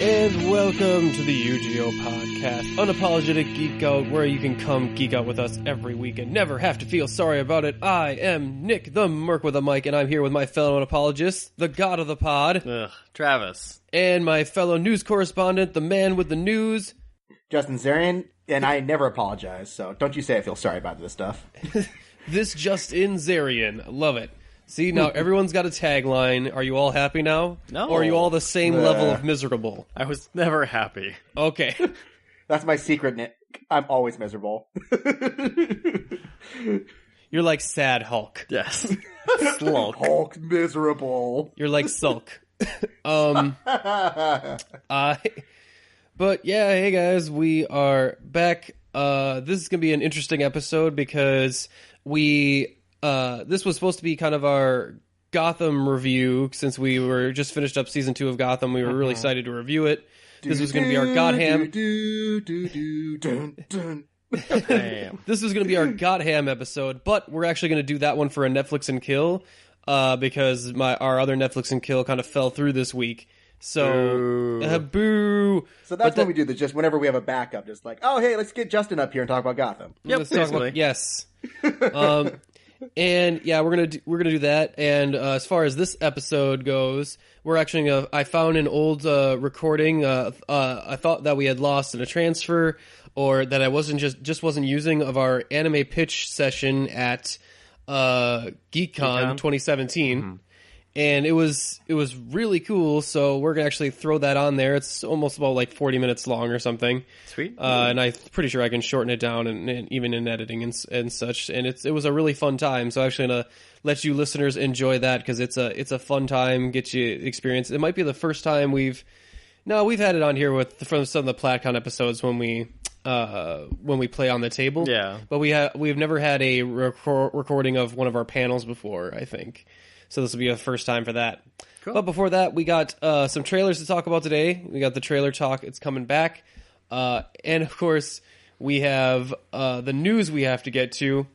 And welcome to the UGO podcast, Unapologetic Geek Out, where you can come geek out with us every week and never have to feel sorry about it. I am Nick, the Merc with a mic, and I'm here with my fellow unapologist, the god of the pod. Travis. And my fellow news correspondent, the man with the news, Justin Zarian, and I never apologize, so don't you say I feel sorry about this stuff. this Justin Zarian. Love it. See, now everyone's got a tagline. Are you all happy now? No. Or are you all the same level of miserable? I was never happy. Okay. That's my secret, Nick. I'm always miserable. You're like sad Hulk. Yes. Slulk. Hulk miserable. You're like Sulk. But yeah, hey guys, we are back. This is going to be an interesting episode because this was supposed to be kind of our Gotham review since we were just finished up season 2 of Gotham. We were really excited to review it. This was going to be our Gotham. This was going to be our Gotham episode, but we're actually going to do that one for a Netflix and Kill because our other Netflix and Kill kind of fell through this week. So, boo. So that's when we do this, just whenever we have a backup, just like, oh, hey, let's get Justin up here and talk about Gotham. Yep, let's talk about, yes. And yeah, we're gonna do that. And as far as this episode goes, we're actually I found an old recording. I thought that we had lost in a transfer, or that I wasn't wasn't using of our anime pitch session at Geek Kon 2017. Mm-hmm. And it was really cool, so we're going to actually throw that on there. It's almost about like 40 minutes long or something. Sweet. And I'm pretty sure I can shorten it down, and even in editing and such. And it was a really fun time, so I'm actually going to let you listeners enjoy that, because it's a fun time, get you experience. It might be the first time we've had it on here from some of the PlatCon episodes when we play on the table. Yeah. But we've never had a recording of one of our panels before, I think. So this will be a first time for that. Cool. But before that, we got some trailers to talk about today. We got the trailer talk. It's coming back. And, of course, we have the news we have to get to.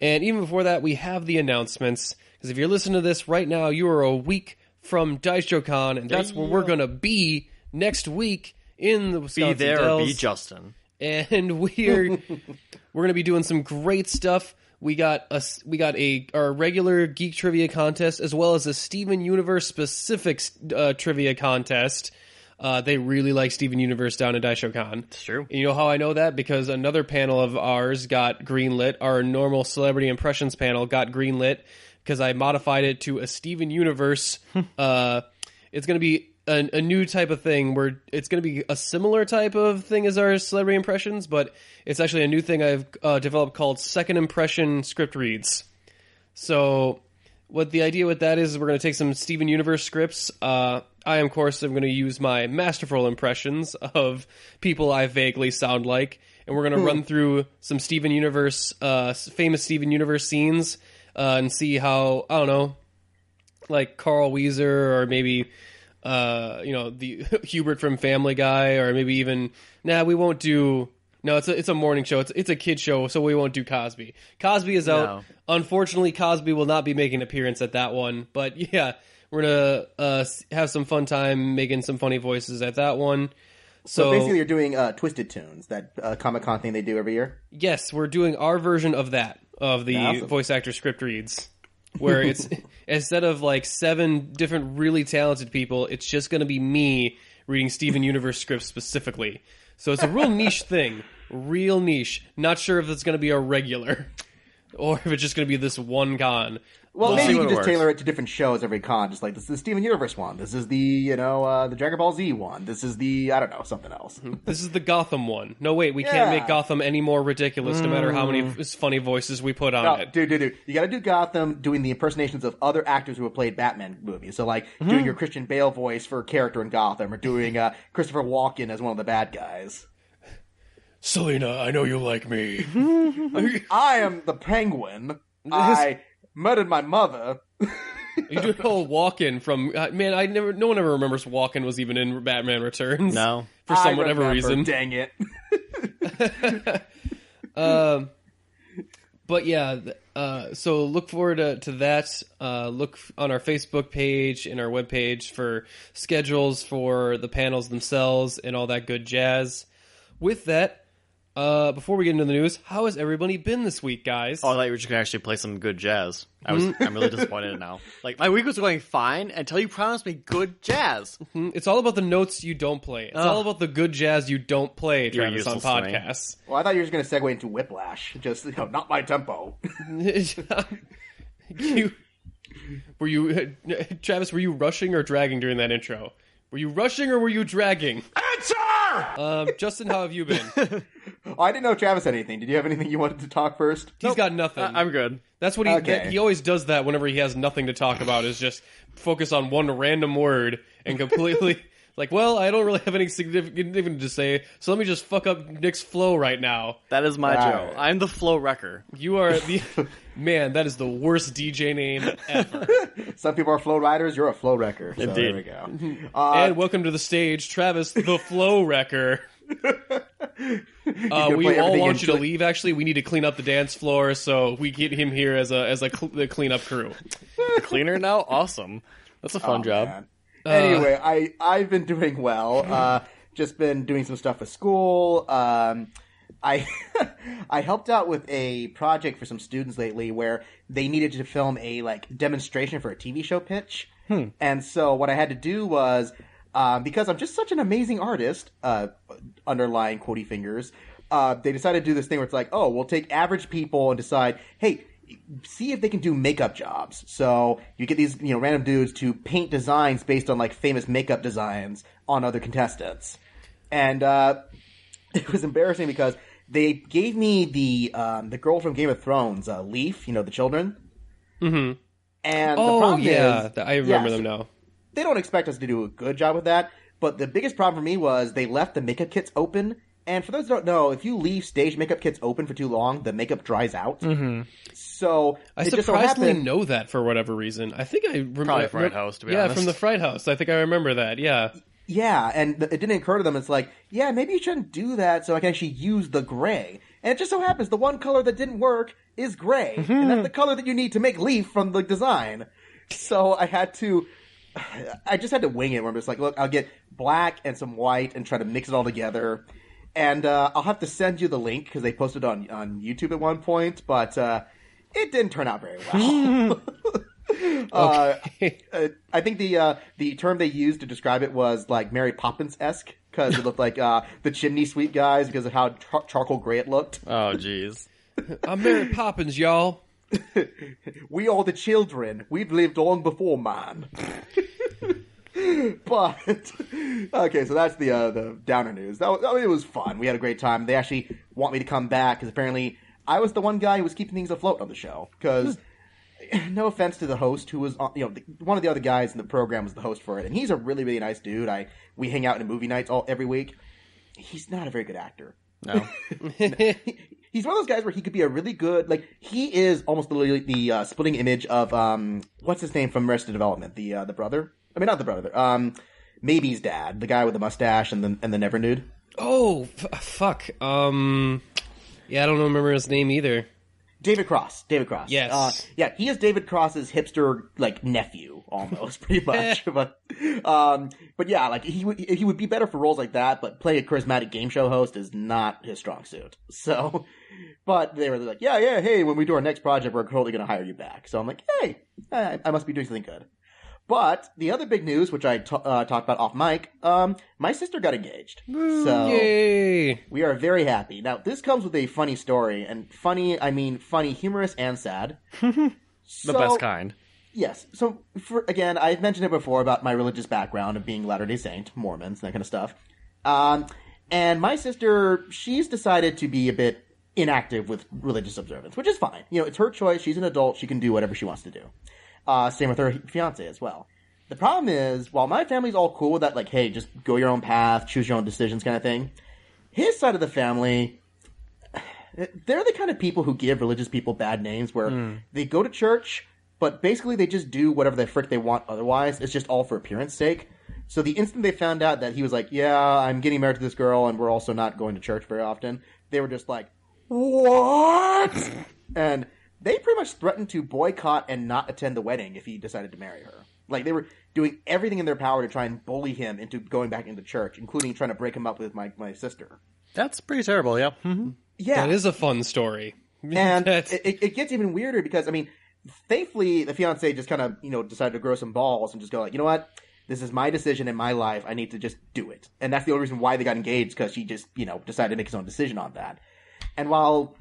And even before that, we have the announcements. Because if you're listening to this right now, you are a week from DaishoCon, and that's where we're going to be next week in the Wisconsin Be there Dells. or be Justin. And we're going to be doing some great stuff. We got our regular Geek Trivia contest, as well as a Steven Universe specific trivia contest. They really like Steven Universe down at DaishoCon. It's true. And you know how I know that? Because another panel of ours got greenlit. Our normal Celebrity Impressions panel got greenlit because I modified it to a Steven Universe. It's going to be a new type of thing where it's going to be a similar type of thing as our Celebrity Impressions, but it's actually a new thing I've developed called Second Impression Script Reads. So what the idea with that is we're going to take some Steven Universe scripts. I'm going to use my masterful impressions of people I vaguely sound like, and we're going to run through some Steven Universe, famous Steven Universe scenes, and see how, I don't know, like Carl Weezer, or maybe the Hubert from Family Guy, or maybe even we won't do. No, it's a morning show. It's a kid show, so we won't do Cosby. Cosby is out. No. Unfortunately, Cosby will not be making an appearance at that one. But yeah, we're gonna have some fun time making some funny voices at that one. So basically, you're doing Twisted Tunes, that Comic-Con thing they do every year. Yes, we're doing our version of that, of the Awesome. voice actor script reads. Where it's instead of like 7 different really talented people, it's just going to be me reading Steven Universe scripts specifically. So it's a real niche thing. Real niche. Not sure if it's going to be a regular or if it's just going to be this one con. Well, We'll maybe see you what can it just works. tailor it to different shows every con. Just like, this is the Steven Universe one. This is the, the Dragon Ball Z one. This is the, I don't know, something else. This is the Gotham one. No, wait, we can't make Gotham any more ridiculous no matter how many funny voices we put on it. Dude. You gotta do Gotham doing the impersonations of other actors who have played Batman movies. So, like, doing your Christian Bale voice for a character in Gotham, or doing Christopher Walken as one of the bad guys. Selena, I know you like me. I am the Penguin. I murdered my mother. You do a whole Walken from man. No one ever remembers Walken was even in Batman Returns. No, for some whatever reason. Dang it. But yeah, so look forward to that. Look on our Facebook page and our webpage for schedules for the panels themselves and all that good jazz. With that, before we get into the news, how has everybody been this week, guys? Oh, I thought you were just going to actually play some good jazz. I'm really disappointed now. Like, my week was going fine until you promised me good jazz. It's all about the notes you don't play. It's all about the good jazz you don't play, Travis, on podcasts. Well, I thought you were just going to segue into Whiplash. Just, not my tempo. Travis, were you rushing or dragging during that intro? Were you rushing or were you dragging? Answer! Justin, how have you been? Oh, I didn't know Travis had anything. Did you have anything you wanted to talk first? He's got nothing. I'm good. That's what he always does that whenever he has nothing to talk about, is just focus on one random word and completely like, well, I don't really have anything significant to say, so let me just fuck up Nick's flow right now. That is my Joe. I'm the flow wrecker. You are the... Man, that is the worst DJ name ever. Some people are flow riders. You're a flow wrecker. So Indeed. there we go. And welcome to the stage, Travis, the flow wrecker. We all want you to leave, actually. We need to clean up the dance floor, so we get him here as the cleanup crew. Cleaner now? Awesome. That's a fun job. Man. Anyway, I've been doing well. Just been doing some stuff with school. I helped out with a project for some students lately where they needed to film a demonstration for a TV show pitch. And so what I had to do was, because I'm just such an amazing artist, underlying quotey fingers, they decided to do this thing where it's like, oh, we'll take average people and decide, hey, see if they can do makeup jobs. So you get these, random dudes to paint designs based on famous makeup designs on other contestants. And it was embarrassing because they gave me the girl from Game of Thrones, Leaf, the children. Mm-hmm. And the problem is, I remember them now. They don't expect us to do a good job with that, but the biggest problem for me was they left the makeup kits open. And for those who don't know, if you leave stage makeup kits open for too long, the makeup dries out. Mm-hmm. So I surprisingly know that for whatever reason. I think I remember. Probably Fright House, to be honest. Yeah, from the Fright House. I think I remember that, yeah. Yeah, and it didn't occur to them. It's like, yeah, maybe you shouldn't do that so I can actually use the gray. And it just so happens the one color that didn't work is gray. Mm-hmm. And that's the color that you need to make Leaf from the design. So I just had to wing it where I'm just like, look, I'll get black and some white and try to mix it all together. And I'll have to send you the link because they posted on YouTube at one point, but it didn't turn out very well. I think the term they used to describe it was Mary Poppins-esque because it looked like the chimney sweep guys because of how charcoal gray it looked. Oh, jeez. I'm Mary Poppins, y'all. We are the children. We've lived long before man. But okay, so that's the downer news. It was fun. We had a great time. They actually want me to come back because apparently I was the one guy who was keeping things afloat on the show. Because no offense to the host, who was one of the other guys in the program was the host for it, and he's a really really nice dude. We hang out in movie nights every week. He's not a very good actor. No. He's one of those guys where he could be a really good, he is almost literally the splitting image of, what's his name from Arrested Development? The brother? I mean, not the brother. Maybe's dad, the guy with the mustache and the never nude. Oh, fuck. Yeah, I don't remember his name either. David Cross. Yes. Yeah, he is David Cross's hipster, nephew, almost, pretty much. But yeah, he would be better for roles like that, but playing a charismatic game show host is not his strong suit. So, but they were like, yeah, hey, when we do our next project, we're totally going to hire you back. So I'm like, hey, I must be doing something good. But the other big news, which I talked about off mic, my sister got engaged. So yay! We are very happy. Now, this comes with a funny story, and funny, I mean funny, humorous, and sad. The best kind. Yes. So, again, I've mentioned it before about my religious background of being Latter-day Saint, Mormons, that kind of stuff. And my sister, she's decided to be a bit inactive with religious observance, which is fine. It's her choice. She's an adult. She can do whatever she wants to do. Same with her fiance as well. The problem is, while my family's all cool with that, hey, just go your own path, choose your own decisions kind of thing, his side of the family, they're the kind of people who give religious people bad names where they go to church, but basically they just do whatever the frick they want otherwise. It's just all for appearance sake. So the instant they found out that he was like, yeah, I'm getting married to this girl and we're also not going to church very often, they were just like, what? And they pretty much threatened to boycott and not attend the wedding if he decided to marry her. Like, they were doing everything in their power to try and bully him into going back into church, including trying to break him up with my sister. That's pretty terrible, yeah. Mm-hmm. Yeah. That is a fun story. And it gets even weirder because, I mean, thankfully, the fiancé just kind of, decided to grow some balls and just go like, you know what? This is my decision in my life. I need to just do it. And that's the only reason why they got engaged, because she just, decided to make his own decision on that. And while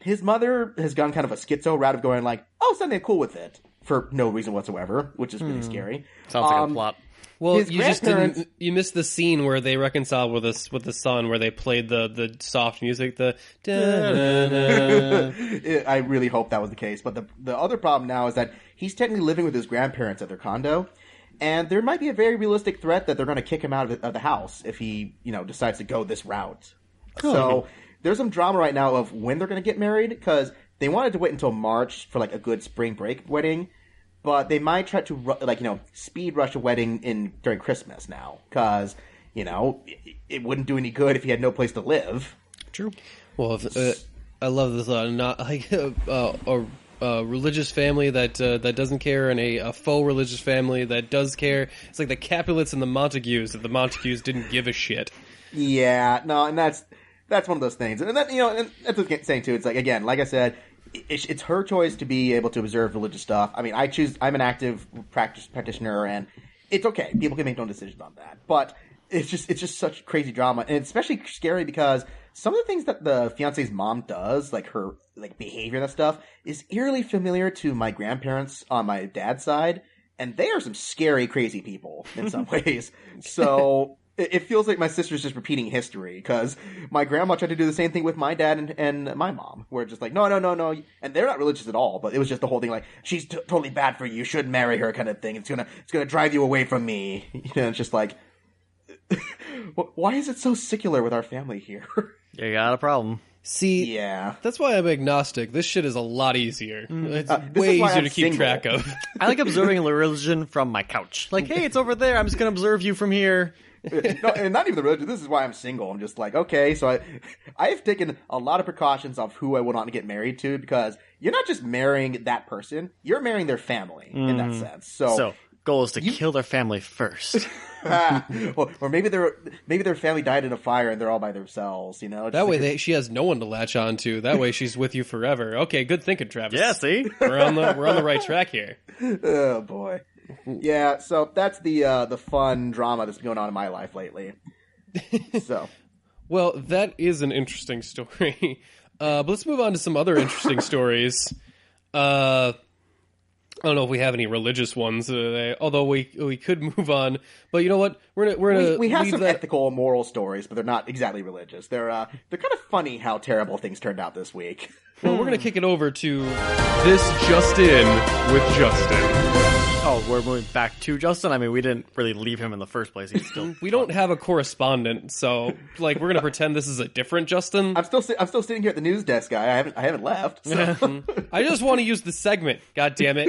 his mother has gone kind of a schizo route of going like, oh, suddenly I'm cool with it, for no reason whatsoever, which is really scary. Sounds like a plot. Well, you missed the scene where they reconciled with the son, where they played the soft music, I really hope that was the case. But the other problem now is that he's technically living with his grandparents at their condo, and there might be a very realistic threat that they're going to kick him out of the house if he, decides to go this route. Oh. So there's some drama right now of when they're going to get married, because they wanted to wait until March for like a good spring break wedding. But they might try to, speed rush a wedding during Christmas now, because, it wouldn't do any good if he had no place to live. True. Well, I love this. Not like a religious family that doesn't care, and a faux religious family that does care. It's like the Capulets and the Montagues. If the Montagues didn't give a shit. Yeah, no, and that's one of those things, and that and that's what I'm saying too. It's like, again, like I said. It's her choice to be able to observe religious stuff. I mean, I'm an active practitioner, and it's okay. People can make their own decisions on that. But it's just such crazy drama, and it's especially scary because some of the things that the fiance's mom does, like her behavior and that stuff, is eerily familiar to my grandparents on my dad's side, and they are some scary, crazy people in some ways. So. It feels like my sister's just repeating history, because my grandma tried to do the same thing with my dad and my mom, where it's just like, no, and they're not religious at all, but it was just the whole thing like, she's totally bad for you, you shouldn't marry her kind of thing, it's gonna drive you away from me. It's just like, why is it so secular with our family here? You got a problem. See, yeah, that's why I'm agnostic. This shit is a lot easier. It's way easier to keep track of. I like observing religion from my couch. Like, hey, it's over there, I'm just gonna observe you from here. No, and not even the religion. This is why I'm single. I'm just like, okay, so I've taken a lot of precautions of who I would want to get married to, because you're not just marrying that person, you're marrying their family in that sense. So goal is to kill their family first. or maybe their family died in a fire and they're all by themselves. That way she has no one to latch on to. That way she's with you forever. Okay, good thinking, Travis. Yeah, see, we're on the right track here. Oh boy. Yeah, so that's the fun drama that's been going on in my life lately. So, well, that is an interesting story. But let's move on to some other interesting stories. I don't know if we have any religious ones today, although we could move on. But you know what? We have some ethical and moral stories, but they're not exactly religious. They're kind of funny how terrible things turned out this week. Well, we're gonna kick it over to This Just In with Justin. Oh, we're moving back to Justin? I mean, we didn't really leave him in the first place. He's still we don't have a correspondent, so we're gonna pretend this is a different Justin. I'm still sitting here at the news desk, guy. I haven't left. So. I just want to use the segment. God damn it,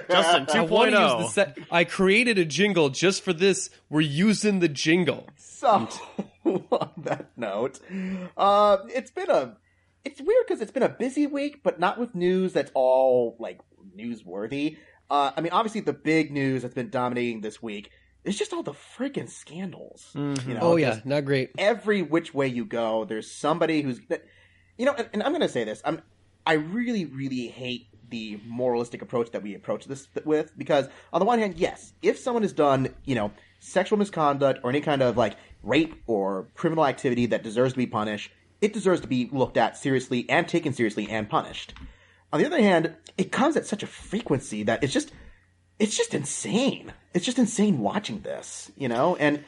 Justin 2.0. I created a jingle just for this. We're using the jingle. So on that note, it's weird because it's been a busy week, but not with news that's all newsworthy. I mean, obviously, the big news that's been dominating this week is just all the freaking scandals. Mm-hmm. Oh, yeah, not great. Every which way you go, there's somebody who's... and I'm going to say this. I really, really hate the moralistic approach that we approach this with, because on the one hand, yes, if someone has done, sexual misconduct or any kind of, rape or criminal activity that deserves to be punished, it deserves to be looked at seriously and taken seriously and punished. On the other hand, it comes at such a frequency that it's just insane. It's just insane watching this, and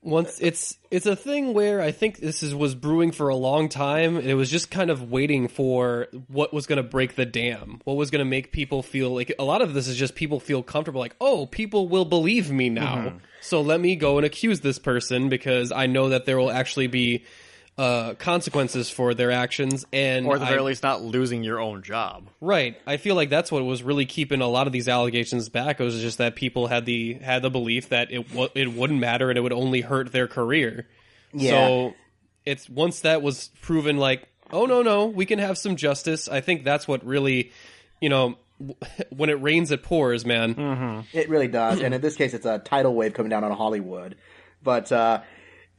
once it's a thing where I think was brewing for a long time. It was just kind of waiting for what was going to break the dam, what was going to make people feel like. A lot of this is just people feel comfortable, like, oh, people will believe me now, so let me go and accuse this person because I know that there will actually be consequences for their actions, and or at the very least not losing your own job. Right. I feel like that's what was really keeping a lot of these allegations back. It was just that people had the belief that it wouldn't matter and it would only hurt their career. Yeah. So it's once that was proven oh, no, we can have some justice. I think that's what really, when it rains, it pours, man. Mm-hmm. It really does. And in this case, it's a tidal wave coming down on Hollywood. But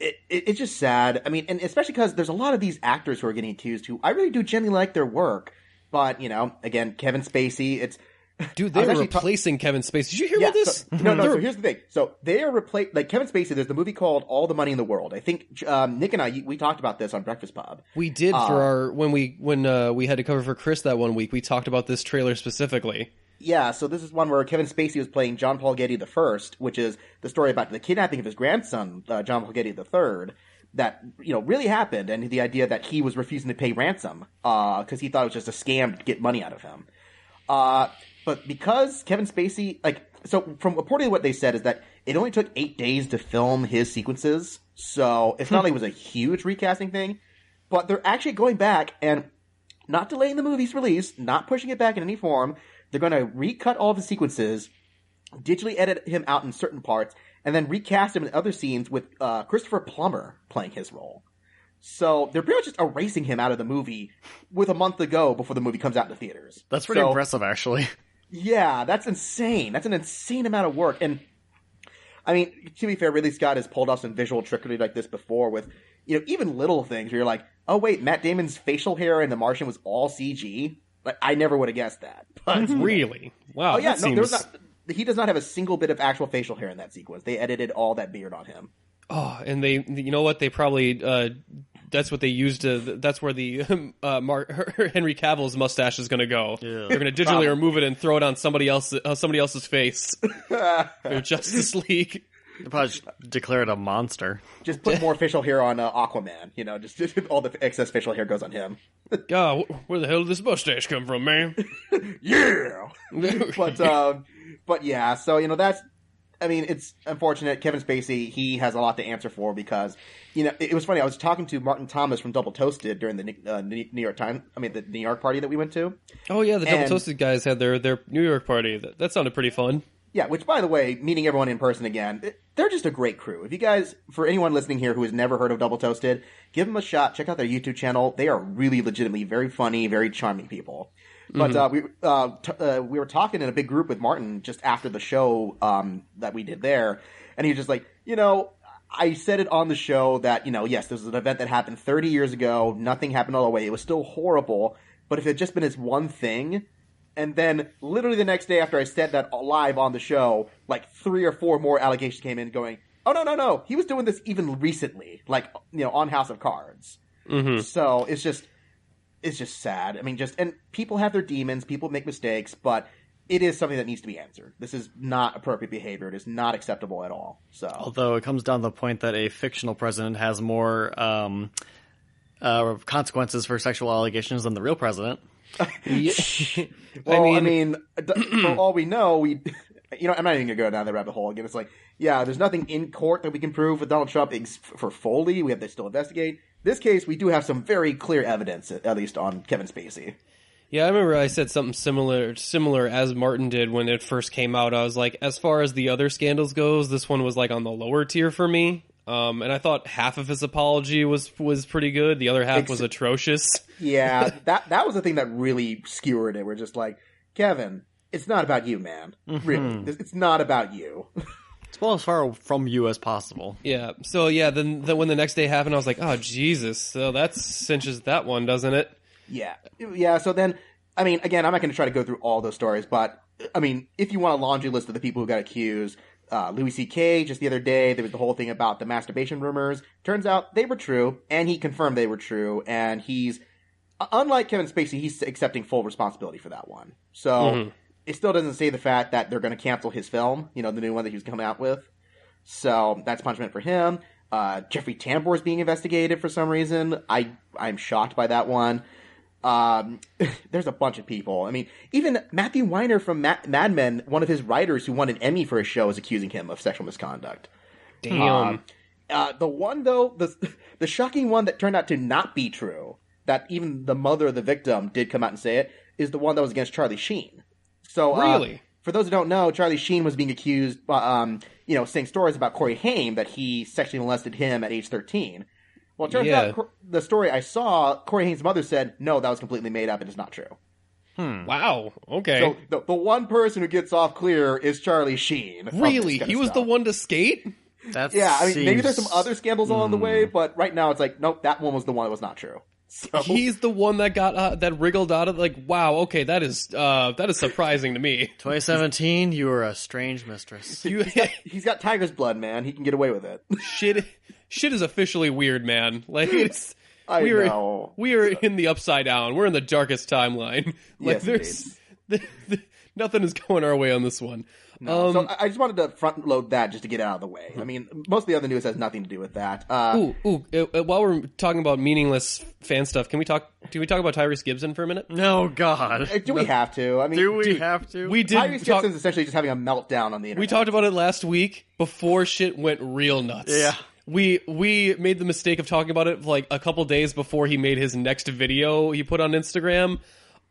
it's just sad. I mean, and especially because there's a lot of these actors who are getting accused who I really do genuinely like their work. But, again, Kevin Spacey, Dude, they're replacing Kevin Spacey. Did you hear about this? No, so here's the thing. So they are replacing, like Kevin Spacey, there's the movie called All the Money in the World. I think Nick and I, we talked about this on Breakfast Pub. We did for when we had to cover for Chris that one week. We talked about this trailer specifically. Yeah, so this is one where Kevin Spacey was playing John Paul Getty I, which is the story about the kidnapping of his grandson, John Paul Getty III, that, really happened, and the idea that he was refusing to pay ransom because he thought it was just a scam to get money out of him. But because Kevin Spacey, so from reportedly what they said is that it only took 8 days to film his sequences, so it's not like it was a huge recasting thing, but they're actually going back and not delaying the movie's release, not pushing it back in any form. They're going to recut all of the sequences, digitally edit him out in certain parts, and then recast him in other scenes with Christopher Plummer playing his role. So they're pretty much just erasing him out of the movie with a month to go before the movie comes out in the theaters. That's pretty impressive, actually. Yeah, that's insane. That's an insane amount of work. And, I mean, to be fair, Ridley Scott has pulled off some visual trickery like this before with, even little things where you're like, oh, wait, Matt Damon's facial hair in The Martian was all CG? Like, I never would have guessed that. But really? Wow. Oh, yeah, he does not have a single bit of actual facial hair in that sequence. They edited all that beard on him. Oh, and you know what? They probably, that's what they used that's where the Henry Cavill's mustache is going to go. Yeah. They're going to digitally remove it and throw it on somebody else's face. Or Justice League. They probably just declare it a monster. Just put more facial hair on Aquaman. Just all the excess facial hair goes on him. God, where the hell did this mustache come from, man? Yeah! But yeah, so, that's, I mean, it's unfortunate. Kevin Spacey, he has a lot to answer for because, it was funny. I was talking to Martin Thomas from Double Toasted during the New York the New York party that we went to. Oh yeah, the Double Toasted guys had their New York party. That sounded pretty fun. Yeah, which, by the way, meeting everyone in person again, they're just a great crew. If you guys, for anyone listening here who has never heard of Double Toasted, give them a shot. Check out their YouTube channel. They are really legitimately very funny, very charming people. But we were talking in a big group with Martin just after the show that we did there, and he was just like, I said it on the show that, yes, this was an event that happened 30 years ago. Nothing happened all the way. It was still horrible. But if it had just been this one thing, and then literally the next day after I said that live on the show, like 3 or 4 more allegations came in going, oh, no. He was doing this even recently, on House of Cards. Mm-hmm. So it's just sad. I mean, and people have their demons, people make mistakes, but it is something that needs to be answered. This is not appropriate behavior. It is not acceptable at all. So, although it comes down to the point that a fictional president has more consequences for sexual allegations than the real president. Well, I mean, for all we know, I'm not even going to go down the rabbit hole again. It's like, yeah, there's nothing in court that we can prove with Donald Trump for Foley. We have to still investigate. This case, we do have some very clear evidence, at least on Kevin Spacey. Yeah, I remember I said something similar as Martin did when it first came out. I was like, as far as the other scandals goes, this one was like on the lower tier for me. And I thought half of his apology was pretty good. The other half was atrocious. Yeah, that was the thing that really skewered it. We're just like, Kevin, it's not about you, man. Mm-hmm. Really, it's not about you. It's well as far from you as possible. Yeah. So yeah, then when the next day happened, I was like, oh Jesus. So that cinches that one, doesn't it? Yeah. So then, I mean, again, I'm not going to try to go through all those stories, but I mean, if you want a laundry list of the people who got accused. Louis C.K. just the other day, there was the whole thing about the masturbation rumors. Turns out they were true, and he confirmed they were true, and he's, unlike Kevin Spacey, he's accepting full responsibility for that one. So, It still doesn't say the fact that they're going to cancel his film, the new one that he was coming out with. So, that's punishment for him. Jeffrey Tambor is being investigated for some reason. I'm shocked by that one. There's a bunch of people. I mean, even Matthew Weiner from Mad Men, one of his writers who won an Emmy for his show, is accusing him of sexual misconduct. Damn. The one, though, the shocking one that turned out to not be true, that even the mother of the victim did come out and say it, is the one that was against Charlie Sheen. So, really? For those who don't know, Charlie Sheen was being accused, saying stories about Corey Haim that he sexually molested him at age 13. Well, it turns out the story I saw, Corey Haim's mother said, no, that was completely made up and it's not true. Wow. Okay. So the one person who gets off clear is Charlie Sheen. Really? He was the one to skate? Maybe there's some other scandals along the way, but right now it's like, nope, that one was the one that was not true. So... He's the one that got that wriggled out of wow. Okay, that is surprising to me. 2017, you were a strange mistress. He's got tiger's blood, man. He can get away with it. Shit is officially weird, man. Like it's. I know. We are in the upside down. We're in the darkest timeline. Like yes, nothing is going our way on this one. No. So I just wanted to front load that just to get it out of the way. I mean, most of the other news has nothing to do with that. While we're talking about meaningless fan stuff, do we talk about Tyrese Gibson for a minute? No, God. Do we have to? I mean, do we have to? We did. Tyrese Gibson's essentially just having a meltdown on the internet. We talked about it last week before shit went real nuts. Yeah. We made the mistake of talking about it like a couple days before he made his next video he put on Instagram.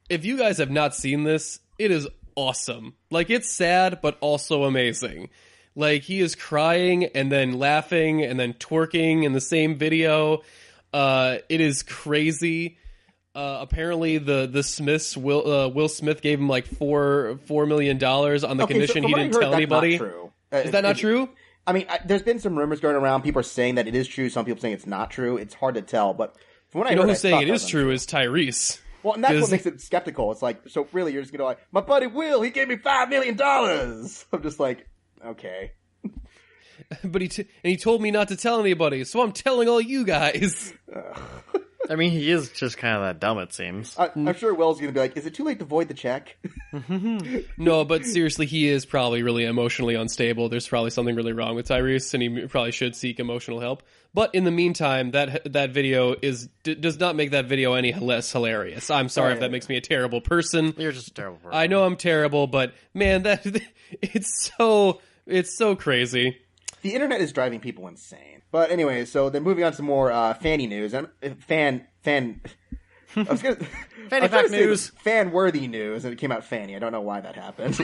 If you guys have not seen this, it is awesome. Like, it's sad, but also amazing. Like, he is crying and then laughing and then twerking in the same video. It is crazy. Apparently the Smiths, Will Smith gave him like $4 million on the condition he didn't tell anybody. Is that not true? I mean, there's been some rumors going around. People are saying that it is true. Some people saying it's not true. It's hard to tell. But from what I know, who's saying it is true is Tyrese. Well, and that's what makes it skeptical. It's like, so really, you're just gonna my buddy Will, he gave me $5 million. I'm just like, okay. But he told me not to tell anybody, so I'm telling all you guys. I mean, he is just kind of that dumb, it seems. I'm sure Will's going to be like, is it too late to void the check? No, but seriously, he is probably really emotionally unstable. There's probably something really wrong with Tyrese, and he probably should seek emotional help. But in the meantime, that video does not make that video any less hilarious. I'm sorry if that makes me a terrible person. You're just a terrible person. I know I'm terrible, but man, it's so crazy. The internet is driving people insane. But anyway, so then moving on to more Fanny news. I was gonna, Fanny fact news. Fan-worthy news, and it came out Fanny. I don't know why that happened.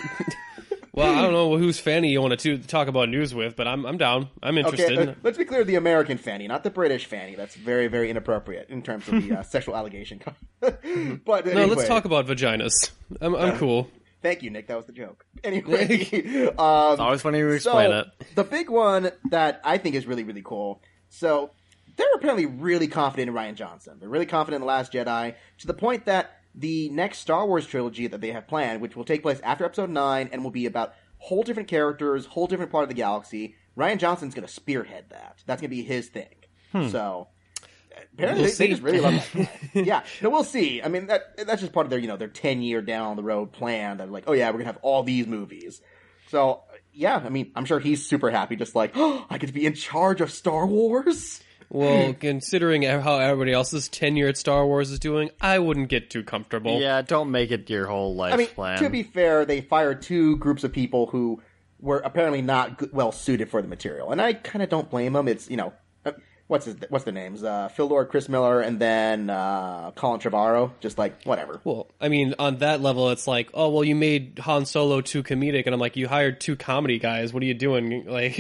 Well, I don't know whose Fanny you want to talk about news with, but I'm down. I'm interested. Okay, let's be clear, the American Fanny, not the British Fanny. That's very, very inappropriate in terms of the sexual allegation. But anyway. No, let's talk about vaginas. I'm cool. Thank you, Nick. That was the joke. Anyway. It's always funny to explain it. The big one that I think is really, really cool. So, they're apparently really confident in Rian Johnson. They're really confident in The Last Jedi, to the point that the next Star Wars trilogy that they have planned, which will take place after Episode 9 and will be about whole different characters, whole different part of the galaxy, Rian Johnson's going to spearhead that. That's going to be his thing. So... apparently, they just really love that. Yeah, no, we'll see. I mean, that's just part of their, their 10-year down the road plan. That like, oh yeah, we're gonna have all these movies. So yeah, I mean, I'm sure he's super happy. Just like, oh, I get to be in charge of Star Wars. Well, considering how everybody else's tenure at Star Wars is doing, I wouldn't get too comfortable. Yeah, don't make it your whole life plan. To be fair, they fired two groups of people who were apparently not well suited for the material, and I kind of don't blame them. It's what's their names? Phil Lord, Chris Miller, and then Colin Trevorrow. Just like, whatever. Well, I mean, on that level, it's like, oh, well, you made Han Solo too comedic, and I'm like, you hired two comedy guys. What are you doing? Like,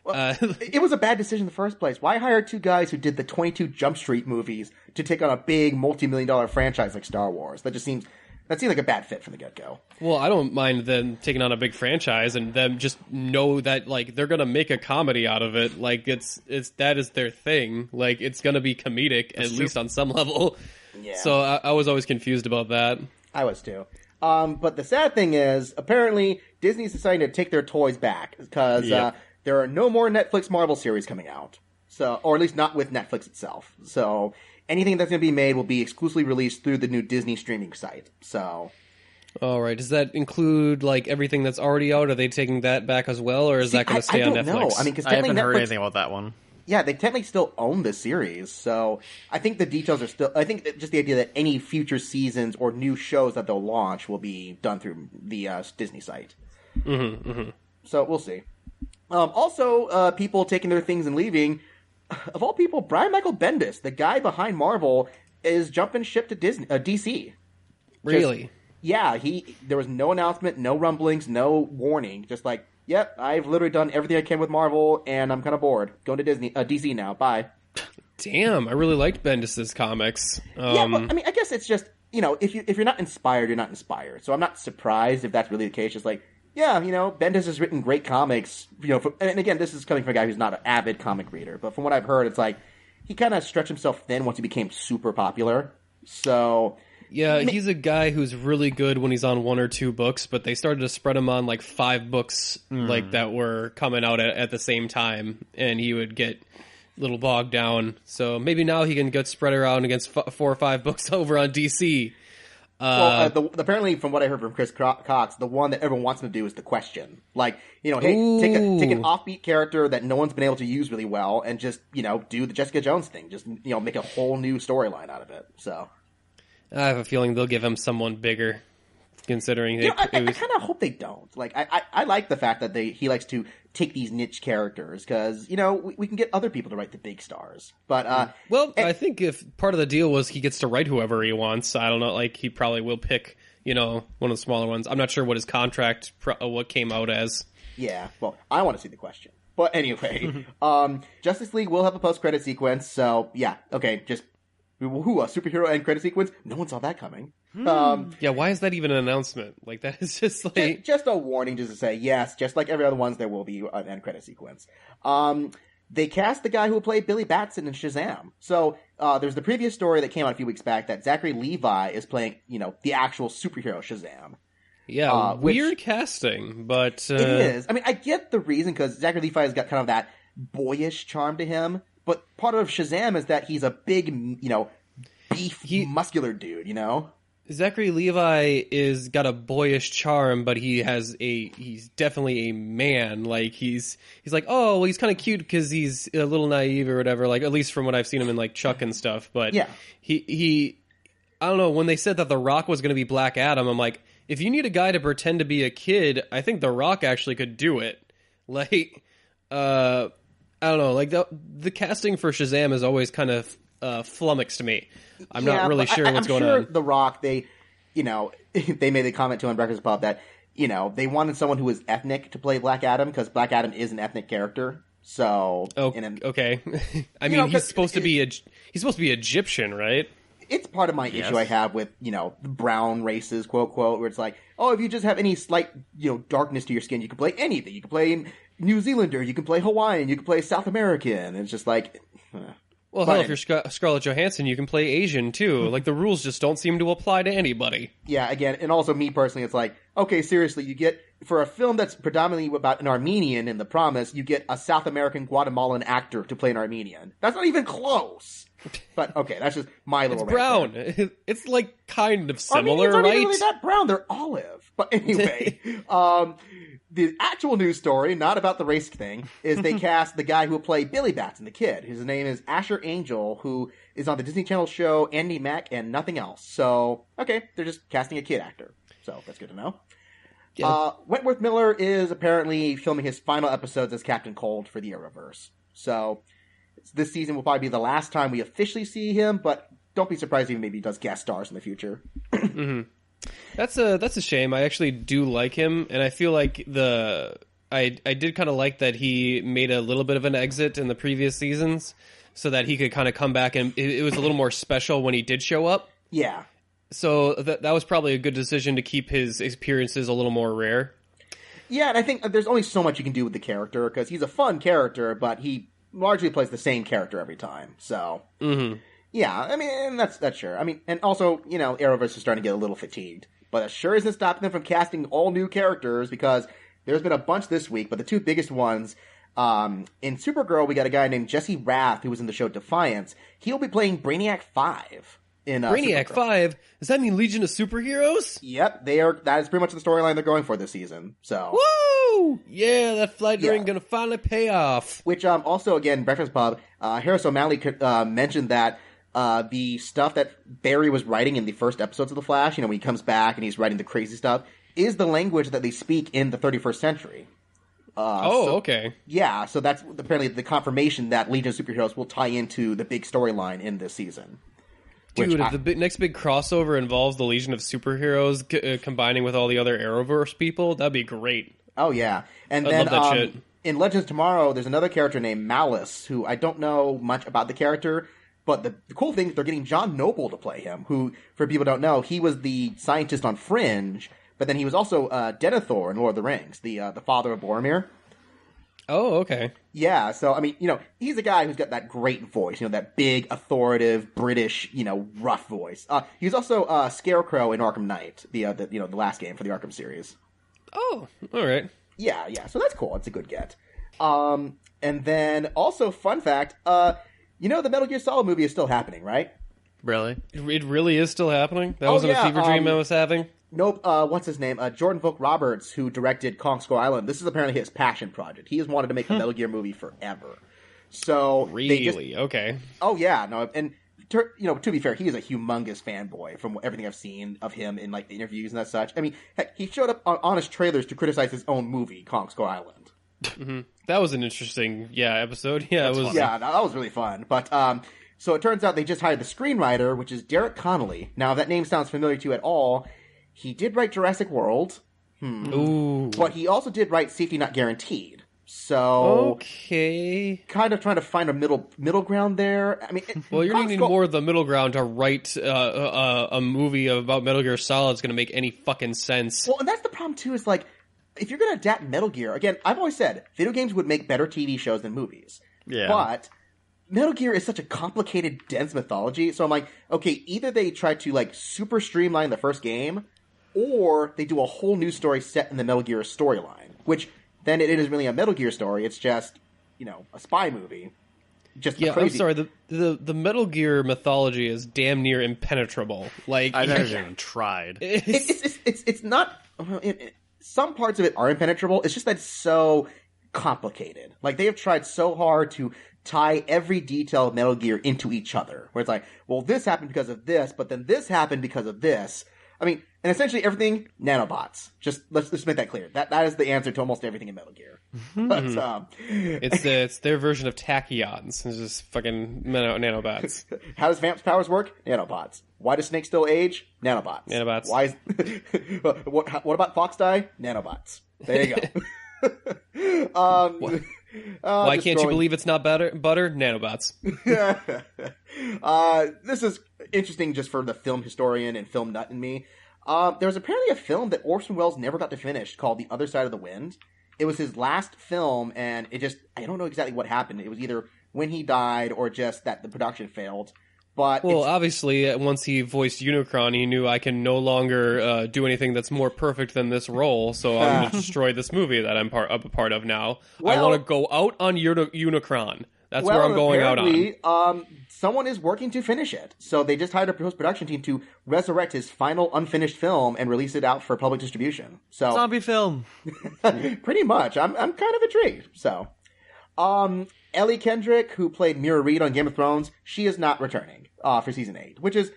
it was a bad decision in the first place. Why hire two guys who did the 22 Jump Street movies to take on a big multi-million-dollar franchise like Star Wars? That seemed like a bad fit from the get-go. Well, I don't mind them taking on a big franchise and them just know that, like, they're gonna make a comedy out of it. Like, it's that is their thing. Like, it's gonna be comedic, at least on some level. Yeah. So I was always confused about that. I was too. But the sad thing is, apparently, Disney's deciding to take their toys back because there are no more Netflix Marvel series coming out. So, or at least not with Netflix itself. So anything that's going to be made will be exclusively released through the new Disney streaming site. So, all right. Does that include like everything that's already out? Are they taking that back as well, or is that going to stay on Netflix? Know. I mean, because I haven't heard anything about that one. Yeah, they technically still own the series, so I think the details are still. I think just the idea that any future seasons or new shows that they'll launch will be done through the Disney site. Mm-hmm, mm-hmm. So we'll see. Also, people taking their things and leaving. Of all people, Brian Michael Bendis, the guy behind Marvel, is jumping ship to DC. Really? Yeah, there was no announcement, no rumblings, no warning. Just like, yep, I've literally done everything I can with Marvel, and I'm kind of bored. Going to DC now. Bye. Damn, I really liked Bendis's comics. Yeah, but I mean, I guess it's just, if you're not inspired, you're not inspired. So I'm not surprised if that's really the case. Just like, yeah, Bendis has written great comics. And again, this is coming from a guy who's not an avid comic reader, but from what I've heard, it's like he kind of stretched himself thin once he became super popular. So yeah, he's a guy who's really good when he's on 1 or 2 books, but they started to spread him on like 5 books like that were coming out at the same time, and he would get a little bogged down. So maybe now he can get spread around against 4 or 5 books over on DC. Apparently, from what I heard from Chris Cox, the one that everyone wants him to do is The Question. Like, hey, take an offbeat character that no one's been able to use really well, and just do the Jessica Jones thing. Just make a whole new storyline out of it. So I have a feeling they'll give him someone bigger, considering I kind of hope they don't. Like, I like the fact that he likes to take these niche characters because we can get other people to write the big stars. But I think if part of the deal was he gets to write whoever he wants, I don't know. Like, he probably will pick one of the smaller ones. I'm not sure what his contract what came out as. Yeah, well, I want to see The Question. But anyway, Justice League will have a post-credit sequence. So yeah, okay, just a superhero end credit sequence. No one saw that coming. Yeah, why is that even an announcement? Like, that is just like... Just a warning just to say, yes, just like every other ones, there will be an end credit sequence. They cast the guy who played Billy Batson in Shazam. So, there's the previous story that came out a few weeks back that Zachary Levi is playing, the actual superhero Shazam. Yeah, weird casting, but... It is. I mean, I get the reason, because Zachary Levi has got kind of that boyish charm to him, but part of Shazam is that he's a big, muscular dude, Zachary Levi is got a boyish charm, but he's definitely a man. Like, he's like, oh, well, he's kind of cute because he's a little naive or whatever. Like, at least from what I've seen him in like Chuck and stuff. But yeah, he I don't know. When they said that The Rock was going to be Black Adam, I'm like, if you need a guy to pretend to be a kid, I think The Rock actually could do it. Like, I don't know. Like the casting for Shazam is always kind of flummoxed me. I'm not really sure what's going on. The Rock, they made the comment to on Breakfast Pub that they wanted someone who was ethnic to play Black Adam because Black Adam is an ethnic character. So okay, I mean he's supposed to be Egyptian, right? It's part of my issue I have with the brown races, quote quote, where it's like, oh, if you just have any slight darkness to your skin, you can play anything. You can play New Zealander, you can play Hawaiian, you can play South American. And it's just like. Well, hell, if you're Scarlett Johansson, you can play Asian, too. Like, the rules just don't seem to apply to anybody. Yeah, again, and also me personally, it's like, okay, seriously, you get, for a film that's predominantly about an Armenian in The Promise, you get a South American Guatemalan actor to play an Armenian. That's not even close! But, okay, that's just my little... It's brown. It's, like, kind of similar, Armenians aren't right? even really that brown, they're olive. But anyway, the actual news story, not about the race thing, is they cast the guy who will play Billy Batson, the kid. His name is Asher Angel, who is on the Disney Channel show Andy Mack and nothing else. So, okay, they're just casting a kid actor. So, that's good to know. Yeah. Wentworth Miller is apparently filming his final episodes as Captain Cold for the Arrowverse. So, this season will probably be the last time we officially see him, but don't be surprised if maybe he does guest stars in the future. Mm-hmm. That's a shame. I actually do like him, and I feel like I did kind of like that he made a little bit of an exit in the previous seasons, so that he could kind of come back, and it was a little more special when he did show up. Yeah. So that was probably a good decision to keep his appearances a little more rare. Yeah, and I think there's only so much you can do with the character, because he's a fun character, but he largely plays the same character every time. So, yeah, I mean, and that's sure. I mean, and also, Arrowverse is starting to get a little fatigued, but that sure isn't stopping them from casting all new characters, because there's been a bunch this week, but the two biggest ones, in Supergirl, we got a guy named Jesse Rath, who was in the show Defiance. He'll be playing Brainiac 5. In Brainiac Supergirl. 5? Does that mean Legion of Superheroes? Yep, that is pretty much the storyline they're going for this season. So, woo! Yeah, that flight ring gonna finally pay off. Which also, again, Breakfast Pub, Harris O'Malley mentioned that the stuff that Barry was writing in the first episodes of The Flash, when he comes back and he's writing the crazy stuff, is the language that they speak in the 31st century. Okay. Yeah, so that's apparently the confirmation that Legion of Superheroes will tie into the big storyline in this season. Dude, if the next big crossover involves the Legion of Superheroes combining with all the other Arrowverse people, that'd be great. Oh, yeah. And I then love that shit. in Legends of Tomorrow, there's another character named Malice, who I don't know much about the character, but the cool thing is they're getting John Noble to play him, who, for people who don't know, he was the scientist on Fringe, but then he was also Denethor in Lord of the Rings, the father of Boromir. Oh, okay. Yeah, so, I mean, he's a guy who's got that great voice, that big, authoritative, British, rough voice. He was also Scarecrow in Arkham Knight, the last game for the Arkham series. Oh, all right. Yeah, so that's cool. It's a good get. And then, also, fun fact, the Metal Gear Solid movie is still happening, right? Really? It really is still happening? That wasn't a fever dream I was having? Nope. What's his name? Jordan Vogt Roberts, who directed Kong Skull Island. This is apparently his passion project. He has wanted to make a Metal Gear movie forever. So really? Okay. Oh yeah, no, and to be fair, he is a humongous fanboy from everything I've seen of him in like the interviews and such. I mean, heck, he showed up on honest trailers to criticize his own movie, Kong Skull Island. Mm-hmm. That was an interesting, episode. Yeah, it was. Yeah, that was really fun. But so it turns out they just hired the screenwriter, which is Derek Connolly. Now, if that name sounds familiar to you at all, he did write Jurassic World. Ooh. But he also did write Safety Not Guaranteed. So okay, kind of trying to find a middle ground there. I mean, well, you're needing more of the middle ground to write a movie about Metal Gear Solid is going to make any fucking sense. Well, and that's the problem too. Is like if you're going to adapt Metal Gear again, I've always said video games would make better TV shows than movies. Yeah, but Metal Gear is such a complicated, dense mythology. So I'm like, okay, either they try to like super streamline the first game, or they do a whole new story set in the Metal Gear storyline, which then it isn't really a Metal Gear story. It's just, a spy movie. Just crazy. I'm sorry. The Metal Gear mythology is damn near impenetrable. Like I never even tried. It's not. Some parts of it are impenetrable. It's just that it's so complicated. Like they have tried so hard to tie every detail of Metal Gear into each other. Where it's like, well, this happened because of this, but then this happened because of this. I mean, and essentially everything, nanobots. Just let's make that clear. That is the answer to almost everything in Metal Gear. But, it's their version of tachyons. It's just fucking nanobots. How does Vamp's powers work? Nanobots. Why does Snake still age? Nanobots. Nanobots. Why is what about Fox die? Nanobots. There you go. Why can't you believe it's not butter? Nanobots. This is interesting just for the film historian and film nut in me. There was apparently a film that Orson Welles never got to finish called The Other Side of the Wind. It was his last film, and I don't know exactly what happened. It was either when he died or just that the production failed. But obviously, once he voiced Unicron, he knew I can no longer do anything that's more perfect than this role, so I'm going to destroy this movie that I'm a part of now. I want to go out on Unicron. That's where I'm going out on. Someone is working to finish it. So they just hired a post-production team to resurrect his final unfinished film and release it out for public distribution. So zombie film. Pretty much. I'm kind of intrigued. So Ellie Kendrick, who played Mira Reed on Game of Thrones, she is not returning for season 8, which is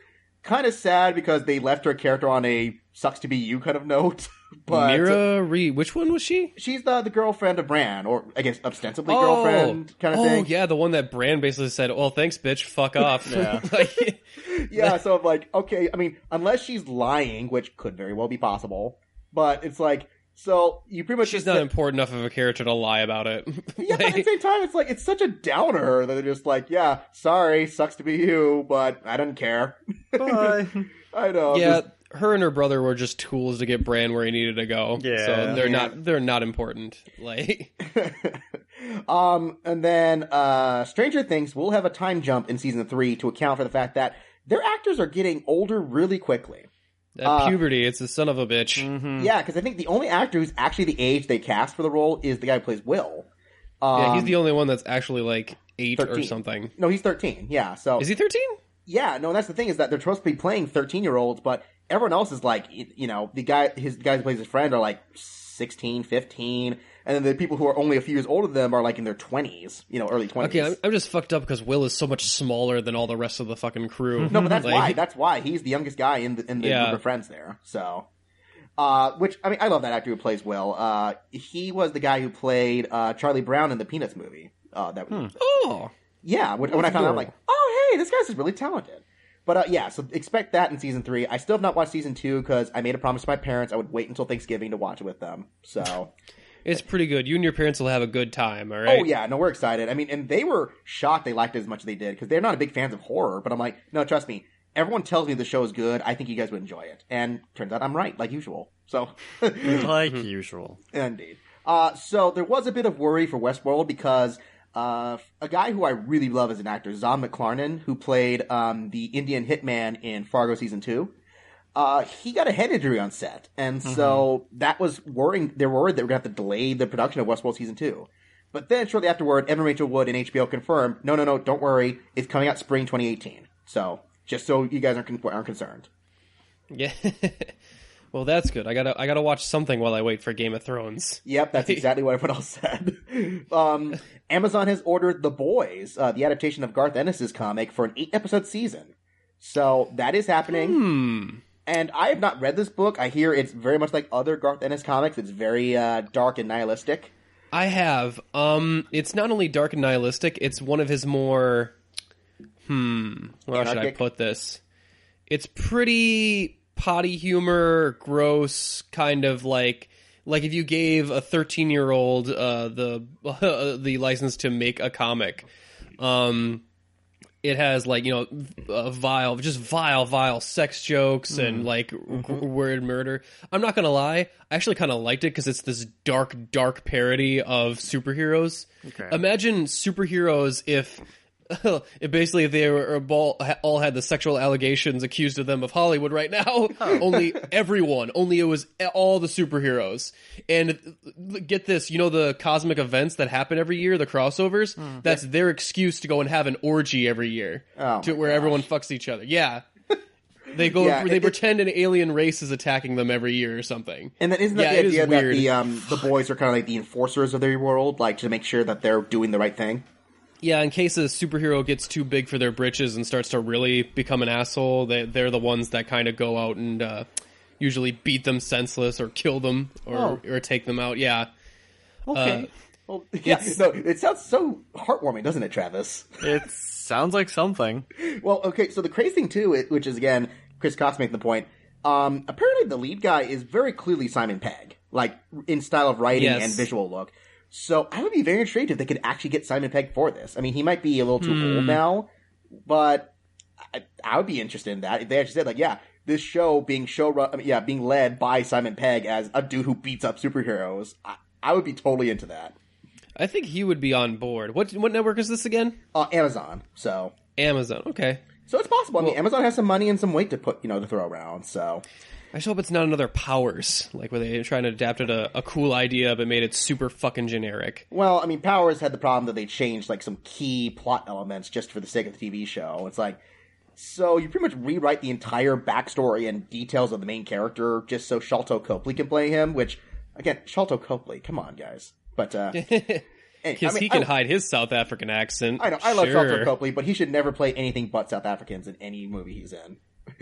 kind of sad because they left her character on a sucks to be you kind of note. But Mira Reed, which one was she? She's the girlfriend of Bran, or I guess ostensibly girlfriend kind of thing. Oh, yeah, the one that Bran basically said, well, thanks, bitch, fuck off. Yeah. Yeah, so I'm like, okay, I mean, unless she's lying, which could very well be possible, but it's like, so you pretty much she's not important enough of a character to lie about it. Yeah, but at the same time, it's like, it's such a downer that they're just like, yeah, sorry, sucks to be you, but I don't care. Bye. I know. Yeah, her and her brother were just tools to get Bran where he needed to go. Yeah. So they're not important. Like and then Stranger Things will have a time jump in season 3 to account for the fact that their actors are getting older really quickly. That puberty, it's a son of a bitch. Mm-hmm. Yeah, because I think the only actor who's actually the age they cast for the role is the guy who plays Will. Yeah, he's the only one that's actually like 8 13. or something. No, he's 13. Yeah, so is he 13? Yeah, no, and that's the thing is that they're supposed to be playing 13-year-olds, but everyone else is like, the guys who plays his friend are like 16, 15, and then the people who are only a few years older than them are like in their 20s, early 20s. Okay, I'm just fucked up because Will is so much smaller than all the rest of the fucking crew. No, but that's why he's the youngest guy in the group of friends there. So, which I mean, I love that actor who plays Will. He was the guy who played Charlie Brown in the Peanuts movie. Yeah, when I found out, I'm like, oh, hey, this guy's just really talented. But yeah, so expect that in season 3. I still have not watched season 2 because I made a promise to my parents I would wait until Thanksgiving to watch it with them. So, It's pretty good. You and your parents will have a good time, all right? Oh, yeah. No, we're excited. I mean, and they were shocked they liked it as much as they did, because they're not a big fans of horror. But I'm like, no, trust me. Everyone tells me the show is good. I think you guys would enjoy it. And turns out I'm right, like usual. So, Like usual. Indeed. So there was a bit of worry for Westworld because a guy who I really love as an actor, Zahn McClarnon, who played the Indian hitman in Fargo Season 2, he got a head injury on set. And so that was worrying. They're worried that we're going to have to delay the production of Westworld Season 2. But then shortly afterward, Evan Rachel Wood and HBO confirmed, no, don't worry. It's coming out spring 2018. So just so you guys aren't concerned. Yeah. Well, that's good. I gotta watch something while I wait for Game of Thrones. Yep, that's exactly what everyone else said. Amazon has ordered The Boys, the adaptation of Garth Ennis's comic, for an 8-episode season. So that is happening. And I have not read this book. I hear it's very much like other Garth Ennis comics. It's very dark and nihilistic. I have. It's not only dark and nihilistic, it's one of his more... How should I put this? It's pretty potty humor, gross, kind of like if you gave a 13-year-old the license to make a comic. It has vile sex jokes and word murder. I'm not gonna lie, I actually kind of liked it because it's this dark parody of superheroes. Okay. Imagine superheroes if they were all had the sexual allegations accused of them of Hollywood right now. Only it was all the superheroes. And get this, the cosmic events that happen every year, the crossovers, that's their excuse to go and have an orgy every year where everyone fucks each other. Yeah. They go. They pretend an alien race is attacking them every year or something. And then isn't that the idea that the boys are kind of like the enforcers of their world, like to make sure that they're doing the right thing? Yeah, in case a superhero gets too big for their britches and starts to really become an asshole, they're the ones that kind of go out and usually beat them senseless or kill them or take them out. Yeah. Okay. It sounds so heartwarming, doesn't it, Travis? It sounds like something. Well, okay, so the crazy thing, too, which is, again, Chris Cox making the point, apparently the lead guy is very clearly Simon Pegg, like, in style of writing and visual look. So I would be very intrigued if they could actually get Simon Pegg for this. I mean, he might be a little too old now, but I would be interested in that. If they actually said, this show being led by Simon Pegg as a dude who beats up superheroes, I would be totally into that. I think he would be on board. What network is this again? Amazon. So Amazon, okay. So it's possible. I mean, Amazon has some money and some weight to put, to throw around, so... I just hope it's not another Powers, like where they trying to adapt it a cool idea but made it super fucking generic. Well, I mean, Powers had the problem that they changed like some key plot elements just for the sake of the TV show. It's like, so you pretty much rewrite the entire backstory and details of the main character just so Sholto Copley can play him, which, again, Sholto Copley, come on, guys. But, because he can hide his South African accent. I know, I love Sholto Copley, but he should never play anything but South Africans in any movie he's in.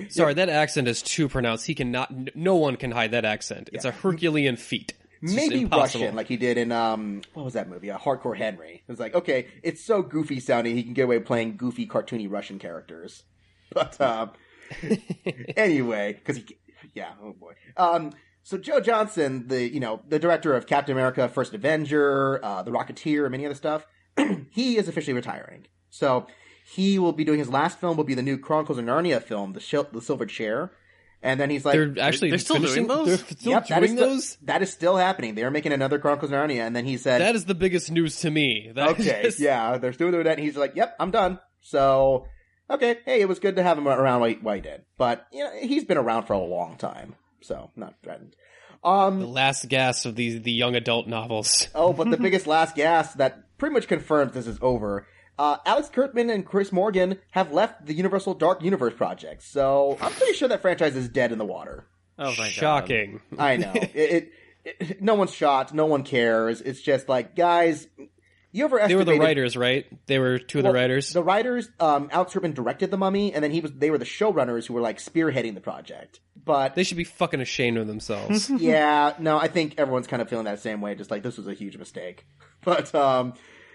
Sorry, that accent is too pronounced. He cannot. No one can hide that accent. It's a Herculean feat. It's maybe Russian, like he did in what was that movie? Hardcore Henry. It was like, okay, it's so goofy sounding, he can get away with playing goofy, cartoony Russian characters. But anyway, because oh boy. So Joe Johnston, the director of Captain America: First Avenger, The Rocketeer, and many other stuff, he is officially retiring. So. He will be doing his last film will be the new Chronicles of Narnia film, The Silver Chair. And then he's like... They're still doing those? They're still doing those? That is still happening. They are making another Chronicles of Narnia, and then he said... That is the biggest news to me. They're still doing that, and he's like, yep, I'm done. So, okay, hey, it was good to have him around while he did. But, he's been around for a long time, so not threatened. The last gasp of the young adult novels. Oh, but the biggest last gasp that pretty much confirms this is over... Alex Kurtzman and Chris Morgan have left the Universal Dark Universe project, so I'm pretty sure that franchise is dead in the water. Oh, my Shocking. God. I know. No one's shocked. No one cares. It's just like, guys, you overestimated... They were the writers, right? They were two of the writers? The writers, Alex Kurtzman directed The Mummy, and then they were the showrunners who were, like, spearheading the project. But they should be fucking ashamed of themselves. Yeah, no, I think everyone's kind of feeling that same way, just like, this was a huge mistake. But,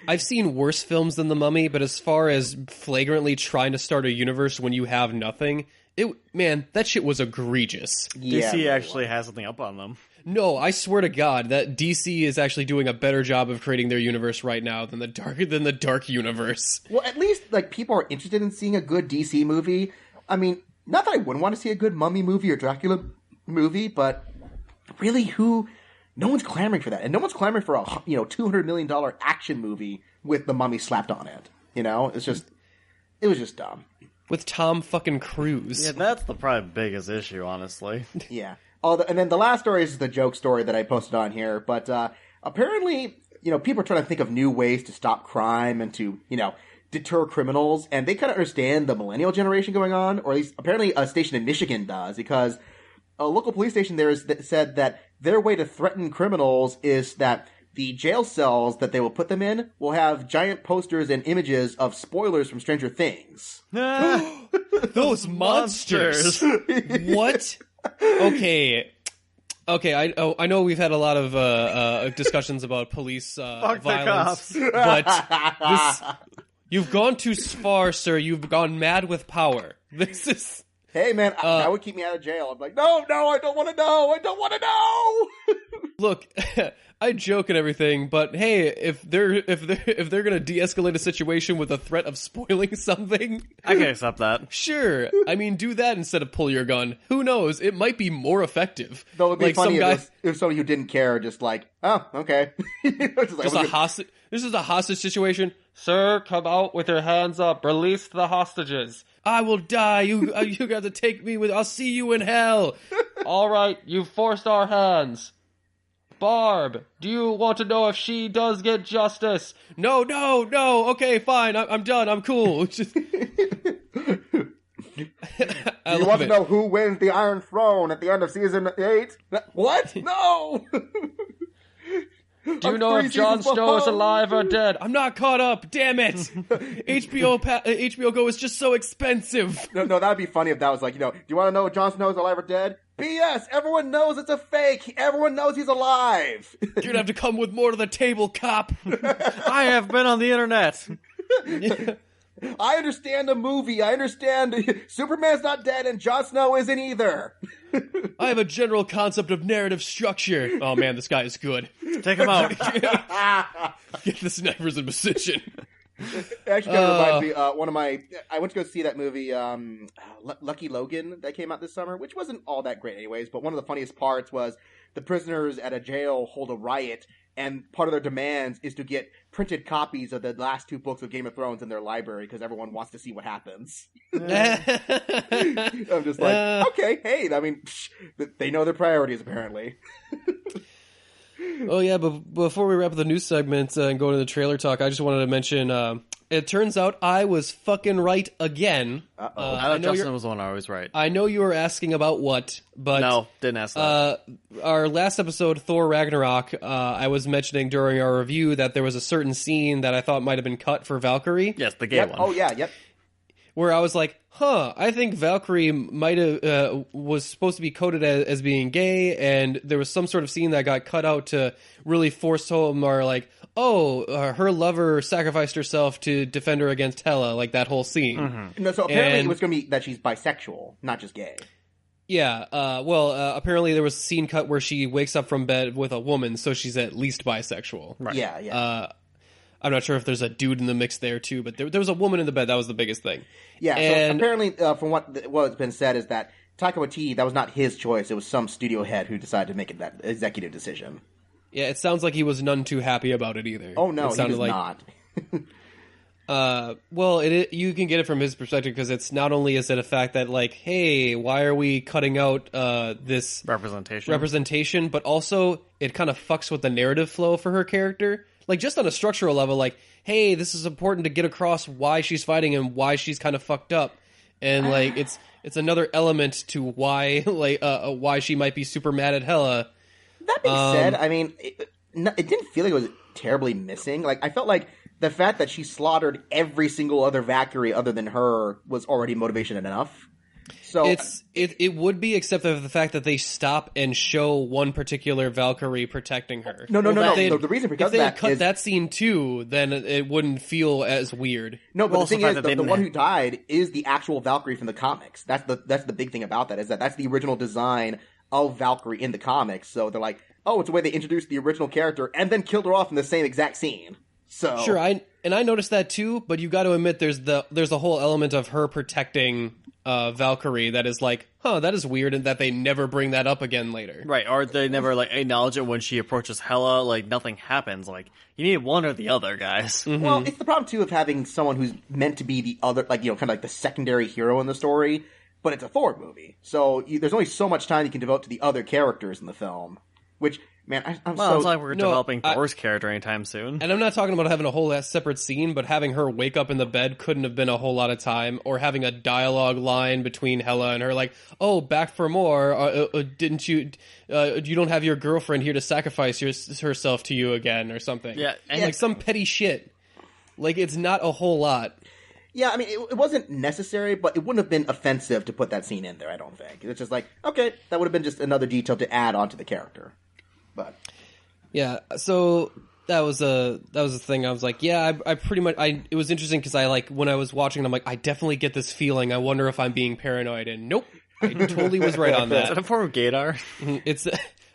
I've seen worse films than The Mummy, but as far as flagrantly trying to start a universe when you have nothing, that shit was egregious. DC actually has something up on them. No, I swear to God that DC is actually doing a better job of creating their universe right now than the dark universe. Well, at least like people are interested in seeing a good DC movie. I mean, not that I wouldn't want to see a good Mummy movie or Dracula movie, but really, no one's clamoring for that, and no one's clamoring for a $200 million action movie with the Mummy slapped on it. It was just dumb. With Tom fucking Cruise. Yeah, that's the probably biggest issue, honestly. Yeah. And then the last story is the joke story that I posted on here. But apparently, people are trying to think of new ways to stop crime and to, deter criminals. And they kind of understand the millennial generation going on, or at least apparently a station in Michigan does, because a local police station there said that their way to threaten criminals is that the jail cells that they will put them in will have giant posters and images of spoilers from Stranger Things. Those monsters! What? Okay, I know we've had a lot of discussions about police violence, but you've gone too far, sir. You've gone mad with power. This is... Hey, man, that would keep me out of jail. I'm like, no, I don't want to know. I don't want to know. Look, I joke and everything, but hey, if they're gonna de-escalate a situation with a threat of spoiling something, I can accept that. Sure, I mean, do that instead of pull your gun. Who knows? It might be more effective. Though it'd be funny if somebody who didn't care just like, oh, okay, just a hostage. This is a hostage situation. Sir, come out with your hands up. Release the hostages. I will die. You got to take me with. I'll see you in hell. All right, you forced our hands. Barb, do you want to know if she does get justice? No. Okay, fine. I'm done. I'm cool. Just... You want to know who wins the Iron Throne at the end of season 8? What? No. Do you know if Jon Snow is alive or dead? I'm not caught up. Damn it! HBO Go is just so expensive. No, that'd be funny if that was like, do you want to know if Jon Snow is alive or dead? BS! Everyone knows it's a fake. Everyone knows he's alive. You're gonna have to come with more to the table, cop. I have been on the internet. I understand a movie. I understand Superman's not dead and Jon Snow isn't either. I have a general concept of narrative structure. Oh man, this guy is good. Take him out. Get the snipers in position. It actually kind of reminds me, I went to go see that movie, Lucky Logan, that came out this summer, which wasn't all that great anyways, but one of the funniest parts was the prisoners at a jail hold a riot, and part of their demands is to get printed copies of the last 2 books of Game of Thrones in their library, because everyone wants to see what happens. I'm just like, okay, hey, I mean, they know their priorities, apparently. Oh yeah, but before we wrap up the news segment and go into the trailer talk, I just wanted to mention, it turns out I was fucking right again. I know Justin was the one I was right. I know you were asking about what, but... No, didn't ask that. Our last episode, Thor Ragnarok, I was mentioning during our review that there was a certain scene that I thought might have been cut for Valkyrie. Yes, the gay one. Oh yeah, yep. Where I was like, I think Valkyrie might have was supposed to be coded as being gay, and there was some sort of scene that got cut out to really force home, or like, her lover sacrificed herself to defend her against Hela, like that whole scene. Mm-hmm. No, so apparently it was going to be that she's bisexual, not just gay. Yeah, apparently there was a scene cut where she wakes up from bed with a woman, so she's at least bisexual. Right. Yeah. I'm not sure if there's a dude in the mix there too, but there was a woman in the bed. That was the biggest thing. Yeah, so apparently from what's been said is that Taika Waititi, that was not his choice. It was some studio head who decided to make it that executive decision. Yeah, it sounds like he was none too happy about it either. Oh no, he was not. Well, you can get it from his perspective, because it's not only is it a fact that like, hey, why are we cutting out this representation, but also it kind of fucks with the narrative flow for her character. Like, just on a structural level, like, hey, this is important to get across why she's fighting and why she's kind of fucked up, and like it's another element to why why she might be super mad at Hela. That being said, I mean, it didn't feel like it was terribly missing. Like, I felt like the fact that she slaughtered every single other Valkyrie other than her was already motivation enough. So it would be, except for the fact that they stop and show one particular Valkyrie protecting her. No. The reason because if they had cut that scene too, then it wouldn't feel as weird. No, but the thing is, the one who died is the actual Valkyrie from the comics. That's the big thing about that, is that that's the original design of Valkyrie in the comics. So they're like, oh, it's the way they introduced the original character and then killed her off in the same exact scene. So Sure, I noticed that too, but you got to admit there's a whole element of her protecting Valkyrie that is like, that is weird, and that they never bring that up again later. Right, or they never like acknowledge it when she approaches Hela. Like nothing happens. Like you need one or the other, guys. Mm-hmm. Well, it's the problem too of having someone who's meant to be the other, like, kind of like the secondary hero in the story, but it's a Thor movie, so there's only so much time you can devote to the other characters in the film. Which, man, it's like we're developing Thor's character anytime soon. And I'm not talking about having a whole separate scene, but having her wake up in the bed couldn't have been a whole lot of time, or having a dialogue line between Hela and her, like, "Oh, back for more? Didn't you? You don't have your girlfriend here to sacrifice herself to you again, or something?" Yeah, and like some petty shit. Like it's not a whole lot. Yeah, I mean, it wasn't necessary, but it wouldn't have been offensive to put that scene in there, I don't think. It's just like, okay, that would have been just another detail to add onto the character. But yeah, so that was a thing. I was like, yeah, I pretty much. It was interesting because I like when I was watching, I'm like, I definitely get this feeling. I wonder if I'm being paranoid, and nope, I totally was right on that. Is that a form of gaydar? It's.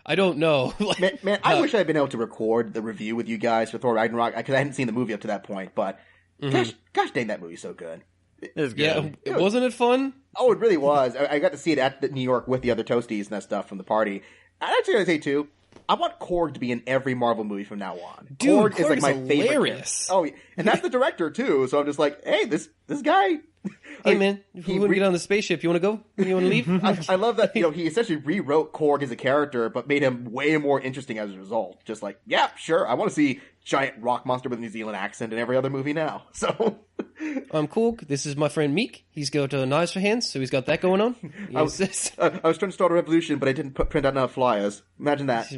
I don't know. Like, man, I wish I had been able to record the review with you guys for Thor Ragnarok because I hadn't seen the movie up to that point. But gosh dang, that movie's so good. It's good. Yeah, wasn't it fun? Oh, it really was. I got to see it at New York with the other Toasties and that stuff from the party. And actually, I say too, I want Korg to be in every Marvel movie from now on. Dude, Korg is like my hilarious. favorite. Oh, and that's the director too. So I'm just like, hey, this guy. Hey man, if you want to get on the spaceship, you want to go? You want to leave? I love that. He essentially rewrote Korg as a character, but made him way more interesting as a result. Just like, yeah, sure, I want to see giant rock monster with a New Zealand accent in every other movie now. So I'm cool. This is my friend Meek. He's got knives for hands, so he's got that going on. I was trying to start a revolution, but I didn't print out enough flyers. Imagine that.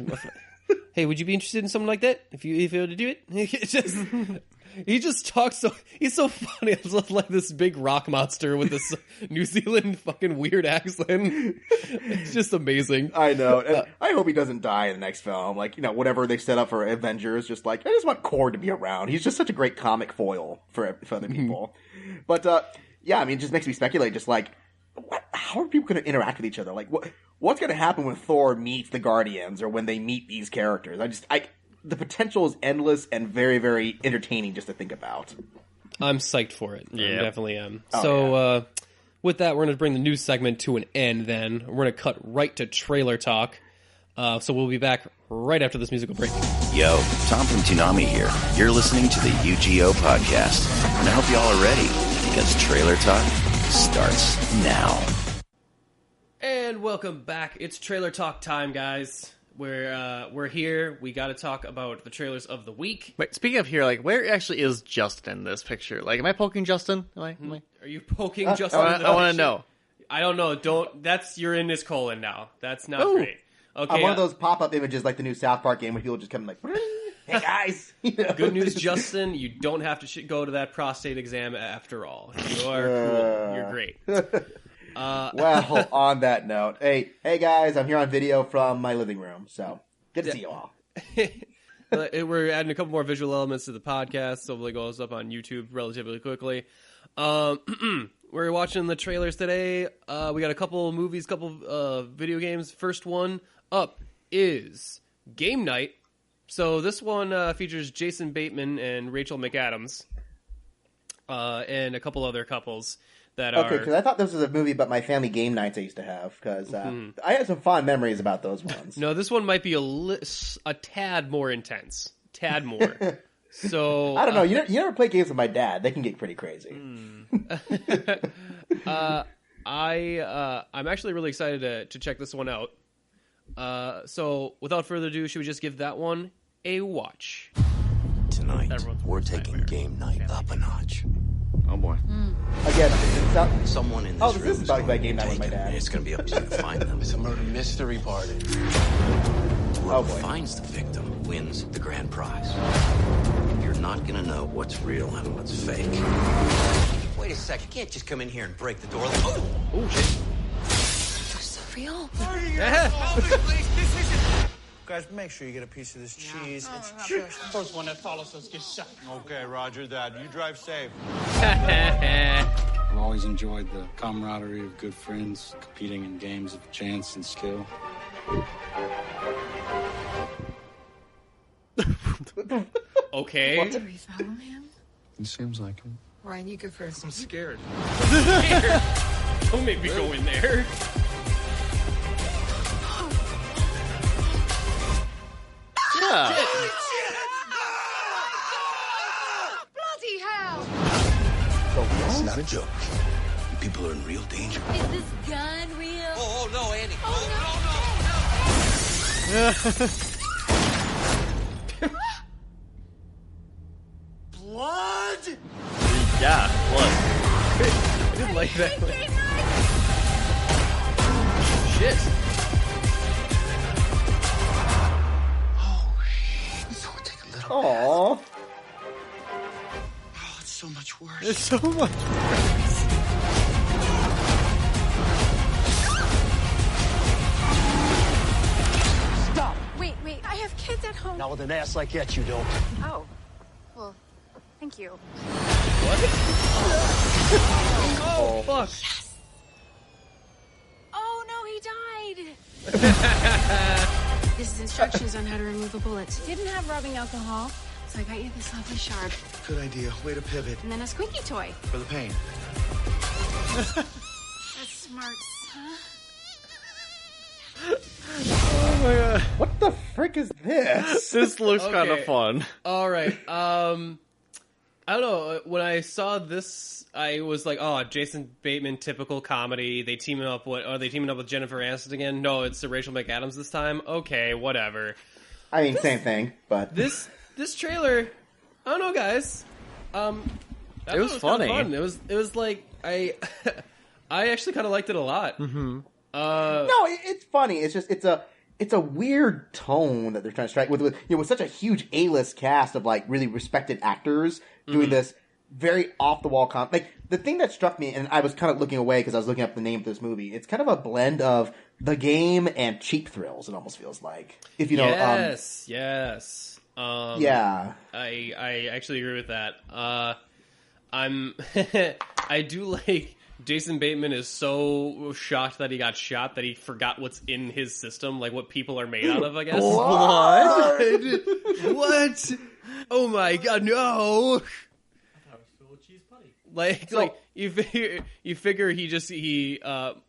Hey, would you be interested in something like that if you were to do it? He just talks so... He's so funny. It's just like this big rock monster with this New Zealand fucking weird accent. It's just amazing. I know. And I hope he doesn't die in the next film. Like, whatever they set up for Avengers, just like, I just want Korg to be around. He's just such a great comic foil for other people. But, yeah, I mean, it just makes me speculate, just like, how are people going to interact with each other? Like, what's going to happen when Thor meets the Guardians or when they meet these characters? The potential is endless and very, very entertaining just to think about. I'm psyched for it. Yeah. I definitely am. Oh, so, yeah. With that, we're going to bring the news segment to an end then. We're going to cut right to trailer talk. So we'll be back right after this musical break. Yo, Tom from Toonami here. You're listening to the UGO podcast. And I hope you all are ready, because Trailer Talk starts now. And welcome back. It's trailer talk time, guys. We're here. We got to talk about the trailers of the week. Wait, speaking of here, like, where actually is Justin in this picture? Like, am I poking Justin? Are you poking Justin? I want to know. I don't know. You're in his colon now. That's not great. Okay. One of those pop-up images like the new South Park game where people just come like, hey guys. Good news, Justin. You don't have to go to that prostate exam after all. You are cool. You're great. Well, on that note, hey guys, I'm here on video from my living room, so good to see you all. We're adding a couple more visual elements to the podcast, so hopefully it goes up on YouTube relatively quickly. We're watching the trailers today. We got a couple movies, couple video games. First one up is Game Night. So this one features Jason Bateman and Rachel McAdams, and a couple other couples. Okay, because I thought this was a movie about my family game nights I used to have, because I had some fond memories about those ones. No, this one might be a tad more intense. Tad more. So I don't know. You never play games with my dad. They can get pretty crazy. I'm actually really excited to check this one out. So without further ado, should we just give that one a watch? Tonight, we're taking game night up a notch. Oh boy. Again, someone in this room is about to play game night with my dad. It's going to be up to you to find them. It's a murder mystery party. Whoever finds the victim wins the grand prize. You're not going to know what's real and what's fake. Wait a sec. You can't just come in here and break the door. Oh shit. That's so real. Guys, make sure you get a piece of this cheese. First one that follows us gets shot. Okay, roger that. You drive safe. I've always enjoyed the camaraderie of good friends competing in games of chance and skill. Okay. Did we follow him? It seems like it. Ryan, you go first. I'm scared. Don't make me go in there. Yeah. Bloody hell! It's not a joke. You people are in real danger. Is this gun real? Oh, no, Andy. Blood? Yeah, blood. I didn't like that. Shit. So we'll take a little. Aww. Oh, it's so much worse. It's so much. Stop! Wait, I have kids at home. Not with an ass like that, you don't. Oh. Well, thank you. Oh, fuck. Yes! Oh, no, he died! This is instructions on how to remove a bullet. Didn't have rubbing alcohol, so I got you this lovely shard. Good idea. Way to pivot. And then a squeaky toy. For the pain. That's smart, huh? Oh my god. What the frick is this? This looks kind Okay. of fun. All right. I don't know. When I saw this, I was like, "Oh, Jason Bateman, typical comedy." They teaming up. What are they teaming up with Jennifer Aniston again? No, it's Rachel McAdams this time. Okay, whatever. I mean, same thing, but This trailer, I don't know, guys. I It was thought funny. kinda fun. It was like I actually kind of liked it a lot. no, it's funny. It's just it's a weird tone that they're trying to strike with with such a huge A-list cast of like really respected actors doing this very off the wall like the thing that struck me, and I was kind of looking away because I was looking up the name of this movie. It's kind of a blend of The Game and Cheap Thrills. It almost feels like, if you know. Yes. Yeah. I actually agree with that. I do like Jason Bateman is so shocked that he got shot that he forgot what's in his system, like what people are made out of, I guess. Blood? What? Oh my god, no! Like you figure he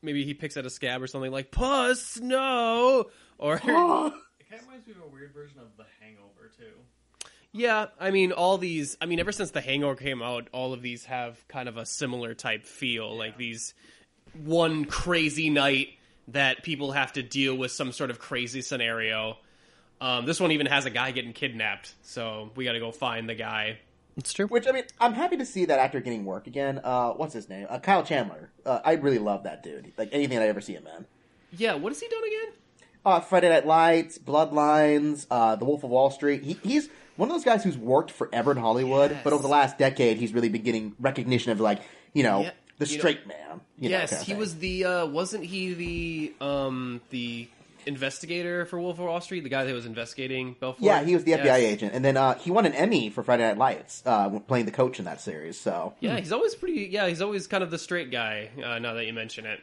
maybe he picks at a scab or something like pus, no, or It kind of reminds me of a weird version of The Hangover, too. yeah. I mean, ever since The Hangover came out, all of these have kind of a similar type feel, like these one crazy night that people have to deal with some sort of crazy scenario. This one even has a guy getting kidnapped, so we got to go find the guy. It's true. Which, I mean, I'm happy to see that actor getting work again. What's his name? Kyle Chandler. I really love that dude. Like, anything I ever see him in. Yeah, what has he done again? Friday Night Lights, Bloodlines, The Wolf of Wall Street. He's one of those guys who's worked forever in Hollywood, but over the last decade, he's really been getting recognition of, like, the straight man. Yes, he was the, wasn't he the investigator for Wolf of Wall Street, the guy that was investigating Belfort? Yeah, he was the FBI agent, and then he won an Emmy for Friday Night Lights, playing the coach in that series. So yeah, he's always he's always kind of the straight guy. Now that you mention it,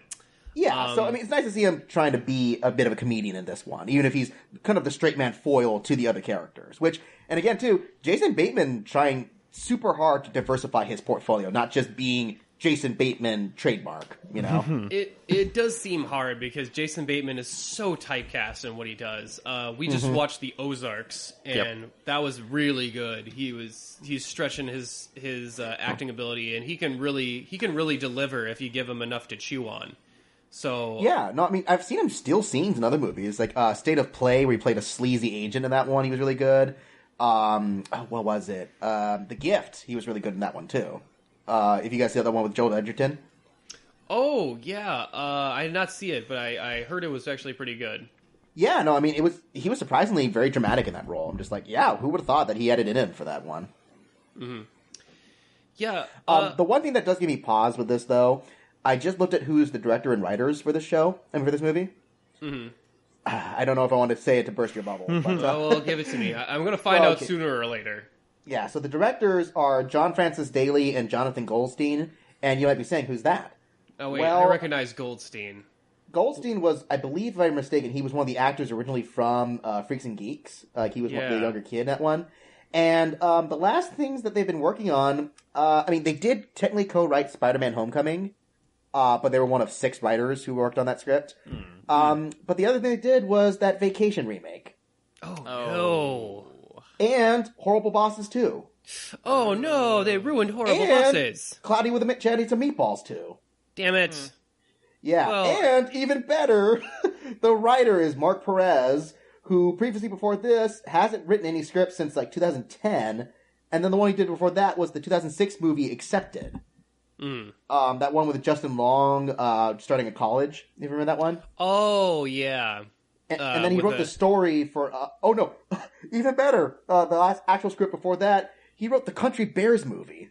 yeah. So I mean, it's nice to see him trying to be a bit of a comedian in this one, even if he's kind of the straight man foil to the other characters. Which, and again, too, Jason Bateman trying super hard to diversify his portfolio, not just being Jason Bateman trademark, It does seem hard because Jason Bateman is so typecast in what he does. We just watched the Ozarks, and that was really good. He's stretching his acting ability, and he can really deliver if you give him enough to chew on. So yeah, no, I mean, I've seen him steal scenes in other movies, like State of Play, where he played a sleazy agent in that one. He was really good. What was it? The Gift. He was really good in that one too. If you guys see the other one with Joel Edgerton. Oh, yeah. I did not see it, but I heard it was actually pretty good. Yeah, no, I mean, he was surprisingly very dramatic in that role. I'm just like, yeah, who would have thought that he had it in him for that one? Mm-hmm. Yeah. The one thing that does give me pause with this, though, I just looked at who's the director and writers for this show, for this movie. Mm-hmm. I don't know if I want to say it to burst your bubble. But, well, give it to me. I'm going to find out sooner or later. Yeah, so the directors are John Francis Daley and Jonathan Goldstein, and you might be saying, who's that? Oh, wait, well, I recognize Goldstein. Goldstein was, I believe, if I'm mistaken, he was one of the actors originally from Freaks and Geeks. Like, he was the younger kid in that one. And the last things that they've been working on, they did technically co-write Spider-Man Homecoming, but they were one of 6 writers who worked on that script. But the other thing they did was that Vacation remake. Oh, no. And Horrible Bosses 2. Oh, no, they ruined Horrible and Bosses. Cloudy with a Chance Eats Some Meatballs 2. Damn it. Yeah, Well, and even better, the writer is Mark Perez, who previously before this hasn't written any scripts since like 2010, and then the one he did before that was the 2006 movie Accepted. That one with Justin Long starting at college. You remember that one? Oh, yeah. And then he wrote the story for... oh, no. Even better. The last actual script before that, he wrote the Country Bears movie.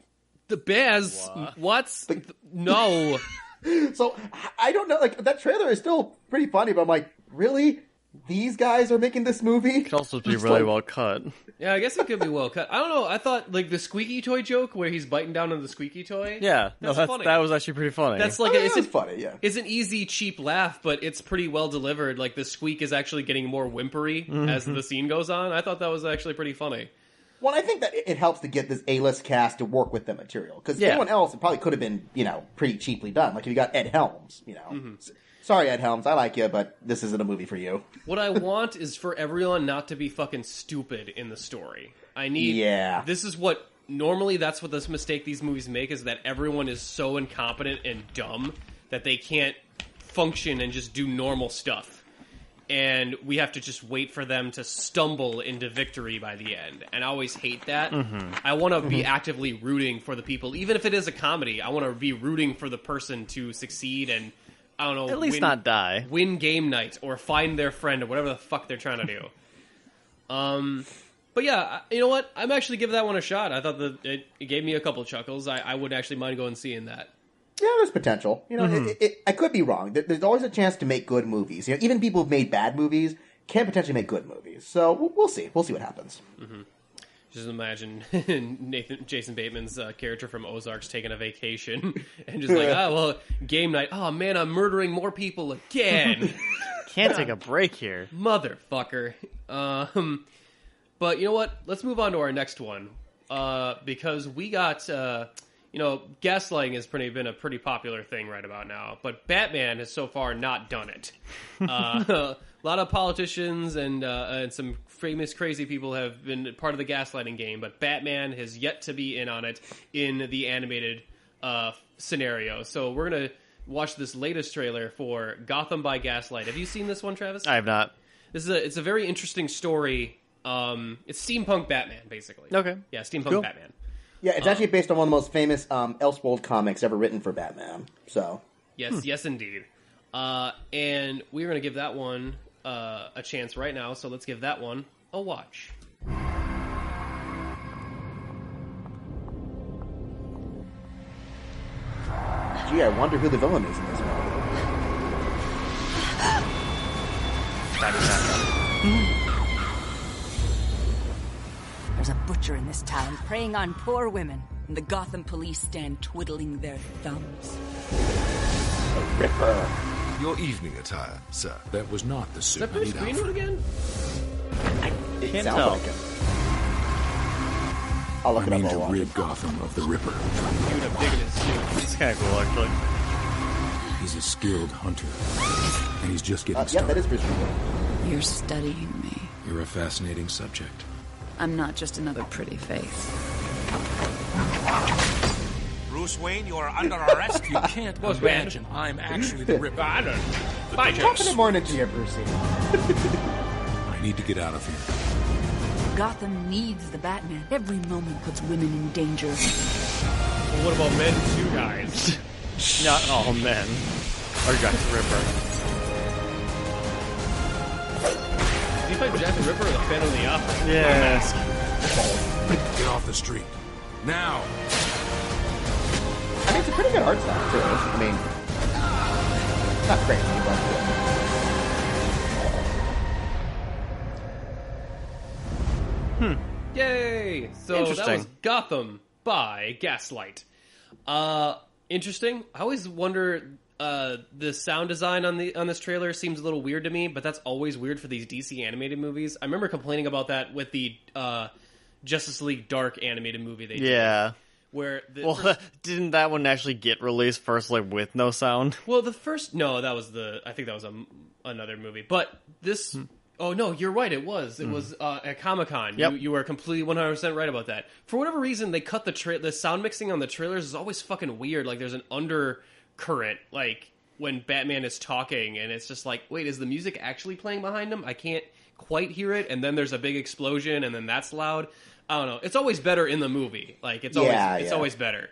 The Bears? What? No. So, I don't know. Like, that trailer is still pretty funny, but I'm like, really? These guys are making this movie? It could also be really well cut. Yeah, I guess it could be well cut. I don't know. I thought, like, the squeaky toy joke where he's biting down on the squeaky toy. Yeah. That's funny. That was actually pretty funny. That's like, it's funny, yeah. It's an easy, cheap laugh, but it's pretty well delivered. Like, the squeak is actually getting more whimpery as the scene goes on. I thought that was actually pretty funny. Well, I think that it helps to get this A-list cast to work with the material. Because anyone else, it probably could have been, pretty cheaply done. Like if you got Ed Helms, Sorry, Ed Helms, I like you, but this isn't a movie for you. What I want is for everyone not to be fucking stupid in the story. I need... Yeah. This is what... Normally, that's what this mistake these movies make, is that everyone is so incompetent and dumb that they can't function and just do normal stuff. And we have to just wait for them to stumble into victory by the end. And I always hate that. I want to be actively rooting for the people. Even if it is a comedy, I want to be rooting for the person to succeed and, I don't know... At least not die. Win game night, or find their friend, or whatever the fuck they're trying to do. But yeah, you know what? I'm actually giving that one a shot. I thought that it gave me a couple chuckles. I would actually mind going and seeing that. Yeah, there's potential. I could be wrong. There's always a chance to make good movies. Even people who've made bad movies can potentially make good movies. So we'll see. We'll see what happens. Just imagine Jason Bateman's character from Ozark's taking a vacation and just like, game night. Oh man, I'm murdering more people again. Can't take a break here, motherfucker. But you know what? Let's move on to our next one because we got. Gaslighting has been a pretty popular thing right about now, but Batman has so far not done it. A lot of politicians and some famous crazy people have been part of the gaslighting game, but Batman has yet to be in on it in the animated scenario. So we're going to watch this latest trailer for Gotham by Gaslight. Have you seen this one, Travis? I have not. It's a very interesting story. It's steampunk Batman, basically. Okay. Yeah, steampunk Batman. Yeah, it's actually based on one of the most famous Elseworld comics ever written for Batman. So yes, indeed. And we're going to give that one a chance right now. So let's give that one a watch. Gee, I wonder who the villain is in this one. There's a butcher in this town preying on poor women, and the Gotham police stand twiddling their thumbs. The Ripper. Your evening attire, sir. That was not the suit. Is that Bruce Greenwood again? It Can't sounds tell. like him. I'll look I it mean up. to rid Gotham of the Ripper. Dude, a big in his suit. It's kind of cool, actually. He's a skilled hunter, and he's just getting Yeah, started. that is Bruce Greenwood. You're studying me. You're a fascinating subject. I'm not just another pretty face. Bruce Wayne, you are under arrest. You can't imagine I'm actually the Ripper. Talking to more into you, Brucey. I need to get out of here. Gotham needs the Batman. Every moment puts women in danger. Well, what about men too, guys? Not all men are Jack the Ripper. Did you find Jack the Ripper or the Phantom of the Opera? Yeah. Get off the street. Now! I mean, it's a pretty good art style, too. I mean, not crazy, but... Yay! So that Interesting. was Gotham by Gaslight. Interesting. I always wonder, the sound design on this trailer seems a little weird to me, but that's always weird for these DC animated movies. I remember complaining about that with the Justice League Dark animated movie they did. Yeah. Where didn't that one actually get released first, like with no sound? Well, that was I think that was another movie. But this, oh no, you're right. It was at Comic-Con. Yep. You are completely 100% right about that. For whatever reason, they cut the sound mixing on the trailers is always fucking weird. Like there's an undercurrent, like when Batman is talking, and it's just like, wait, is the music actually playing behind him? I can't quite hear it, and then there's a big explosion, and then that's loud. I don't know. It's always better in the movie. Like it's always better.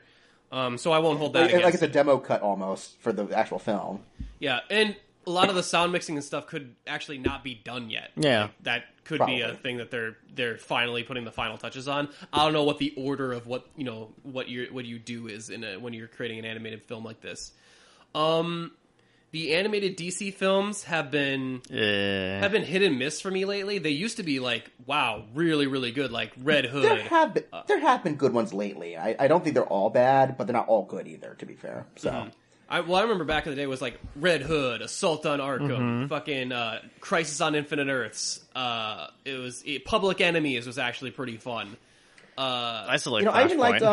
So I won't hold that against like it's a demo cut almost for the actual film. Yeah, and a lot of the sound mixing and stuff could actually not be done yet. Yeah, like, that could be a thing that they're finally putting the final touches on. I don't know what the order of what you do is when you're creating an animated film like this. The animated DC films have been hit and miss for me lately. They used to be like, wow, really, really good, like Red Hood. There have been good ones lately. I don't think they're all bad, but they're not all good either, to be fair. So, I remember back in the day was like Red Hood, Assault on Arkham, fucking Crisis on Infinite Earths. It was Public Enemies was actually pretty fun. I still like. I even liked.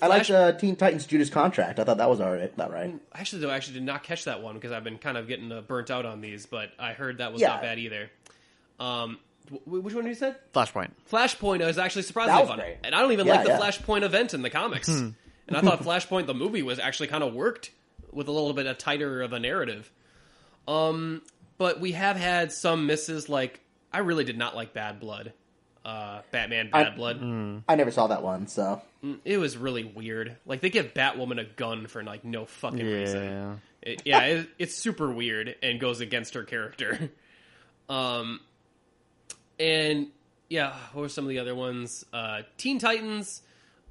I liked Teen Titans Judas Contract. I thought that was alright. That right? Actually, I did not catch that one because I've been kind of getting burnt out on these. But I heard that was not bad either. Which one you said? Flashpoint. Flashpoint is actually surprisingly fun, great. and I don't even like the Flashpoint event in the comics. And I thought Flashpoint the movie was actually kind of worked with a little bit tighter of a narrative. But we have had some misses. Like I really did not like Bad Blood. Batman Bad Blood. I never saw that one, so it was really weird. Like they give Batwoman a gun for like no fucking reason. It's super weird and goes against her character. And yeah, what were some of the other ones? Teen Titans,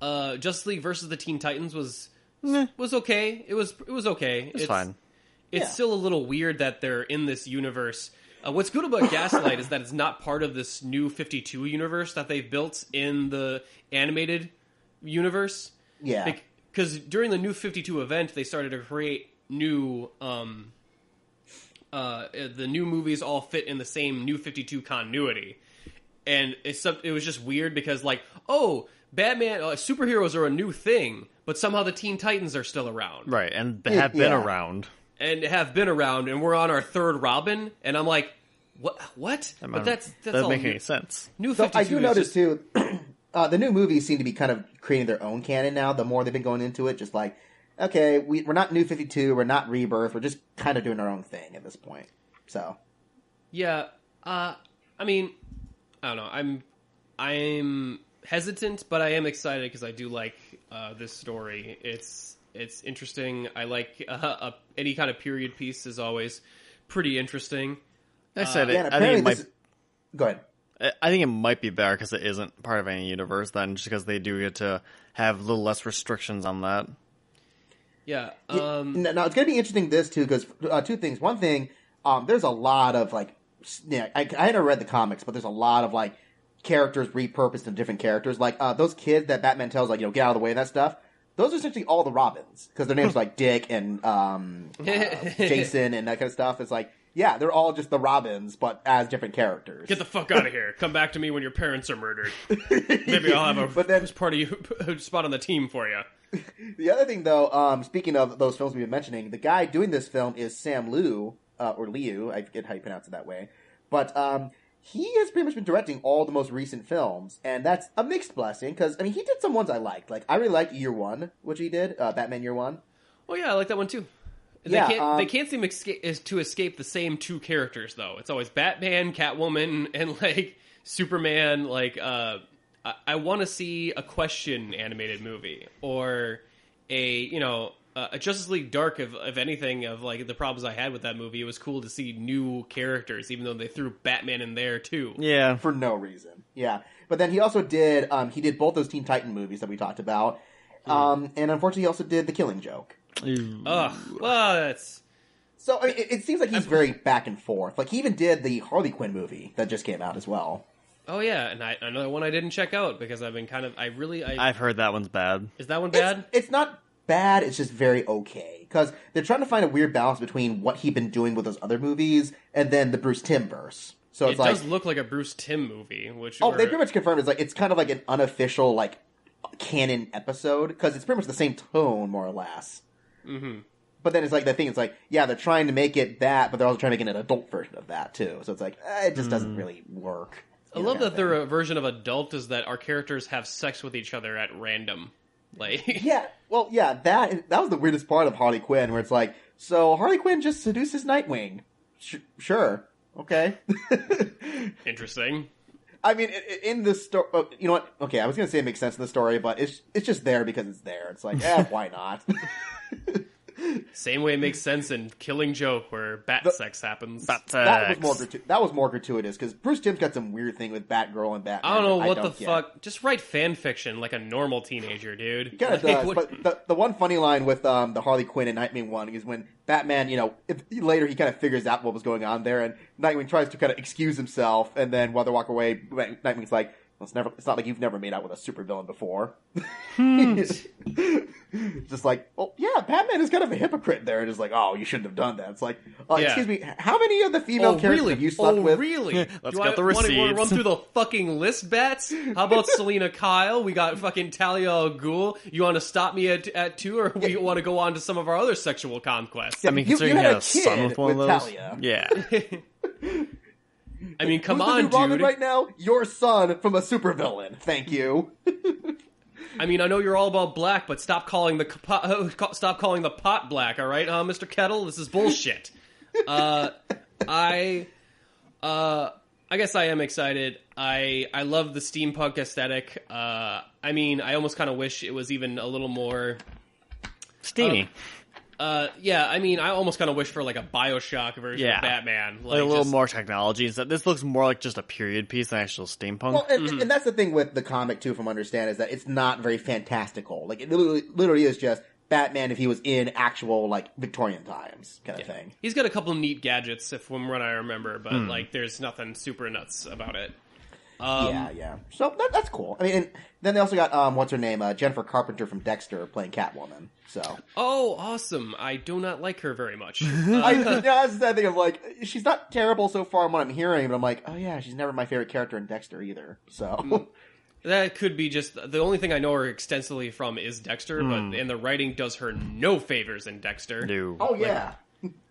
Justice League versus the Teen Titans was okay. It was okay. It's fine. It's still a little weird that they're in this universe. What's good about Gaslight is that it's not part of this new 52 universe that they've built in the animated universe. Yeah. Because during the new 52 event, they started to create new... the new movies all fit in the same new 52 continuity. And it was just weird because, like, oh, Batman... superheroes are a new thing, but somehow the Teen Titans are still around. Right, and they have been around. And have been around, and we're on our third Robin, and I'm like, what? But that doesn't make any sense. New 52 I do notice too, the new movies seem to be kind of creating their own canon now. The more they've been going into it, just like, okay, we're not New 52, we're not Rebirth, we're just kind of doing our own thing at this point. So, yeah, I mean, I don't know. I'm hesitant, but I am excited because I do like this story. It's interesting. I like any kind of period piece is always pretty interesting. I said it. I think it might. Go ahead. I think it might be better because it isn't part of any universe. Then, just because they do get to have a little less restrictions on that. Yeah. Now it's going to be interesting this too because two things. One thing, there's a lot of like, I hadn't read the comics, but there's a lot of like characters repurposed into different characters. Like those kids that Batman tells, like, get out of the way and that stuff. Those are essentially all the Robins because their names are like Dick and Jason and that kind of stuff. It's like, yeah, they're all just the Robins, but as different characters. Get the fuck out of here! Come back to me when your parents are murdered. Maybe I'll have a spot on the team for you. The other thing, though, speaking of those films we've been mentioning, the guy doing this film is Sam Liu, or Liu. I forget how you pronounce it that way, but he has pretty much been directing all the most recent films, and that's a mixed blessing, because, I mean, he did some ones I liked. Like, I really liked Year One, which he did, Batman Year One. Oh, yeah, I like that one, too. They can't seem to escape the same two characters, though. It's always Batman, Catwoman, and, like, Superman. Like, I want to see a Question animated movie, or a Justice League Dark of anything, of like the problems I had with that movie. It was cool to see new characters, even though they threw Batman in there too. Yeah, for no reason. Yeah, but then he also did both those Teen Titan movies that we talked about, and unfortunately he also did The Killing Joke. Ugh, well, that's so. I mean, it seems like he's very back and forth. Like he even did the Harley Quinn movie that just came out as well. Oh yeah, and another one I didn't check out because I've been I've heard that one's bad. Is that one bad? It's not bad. It's just very okay. Because they're trying to find a weird balance between what he'd been doing with those other movies and then the Bruce Timm verse. So it does look like a Bruce Timm movie. They pretty much confirmed it's kind of like an unofficial canon episode because it's pretty much the same tone, more or less. Mm-hmm. But then it's the thing. It's they're trying to make it that, but they're also trying to make an adult version of that too. So it's it just doesn't really work. I love that their version of adult is that our characters have sex with each other at random. That was the weirdest part of Harley Quinn, where it's so Harley Quinn just seduces Nightwing. Sure, okay, interesting. I mean, in the story, you know what? Okay, I was gonna say it makes sense in the story, but it's just there because it's there. It's why not? Same way it makes sense in Killing Joke, where bat sex happens. That was more gratuitous, because Bruce Timm's got some weird thing with Batgirl and Batman. I don't know what the fuck. Just write fan fiction like a normal teenager, dude. He kind of does. But the one funny line with the Harley Quinn and Nightwing one is when Batman, later he kind of figures out what was going on there, and Nightwing tries to kind of excuse himself, and then while they walk away, Nightwing's like, it's not like you've never made out with a supervillain before. Just Batman is kind of a hypocrite there. And it's oh, you shouldn't have done that. It's excuse me, how many of the female characters have you slept with? Really? Let's get the receipts. Want to run through the fucking list, Bats? How about Selena Kyle? We got fucking Talia al Ghul. You want to stop me at 2, or we want to go on to some of our other sexual conquests? I mean, considering you had a son with one of those. Talia. Yeah. I mean, come Who's on, the new Robin dude. right now? Your son from a supervillain. Thank you. I mean, I know you're all about black, but stop calling the pot black. All right, Mr. Kettle, this is bullshit. I guess I am excited. I love the steampunk aesthetic. I mean, I almost kind of wish it was even a little more steamy. Yeah, I mean, I almost kind of wish for a BioShock version of Batman. A little more technology. This looks more like just a period piece than actual steampunk. Well, and that's the thing with the comic, too, from what I understand, is that it's not very fantastical. It literally is just Batman if he was in actual, Victorian times kind of thing. He's got a couple neat gadgets, from what I remember, but, there's nothing super nuts about it. Yeah. So that's cool. I mean, and then they also got what's her name, Jennifer Carpenter from Dexter playing Catwoman. So awesome! I do not like her very much. That's the thing of she's not terrible so far in what I'm hearing, but I'm oh yeah, she's never my favorite character in Dexter either. So that could be just the only thing I know her extensively from is Dexter, and the writing does her no favors in Dexter. No. Oh yeah,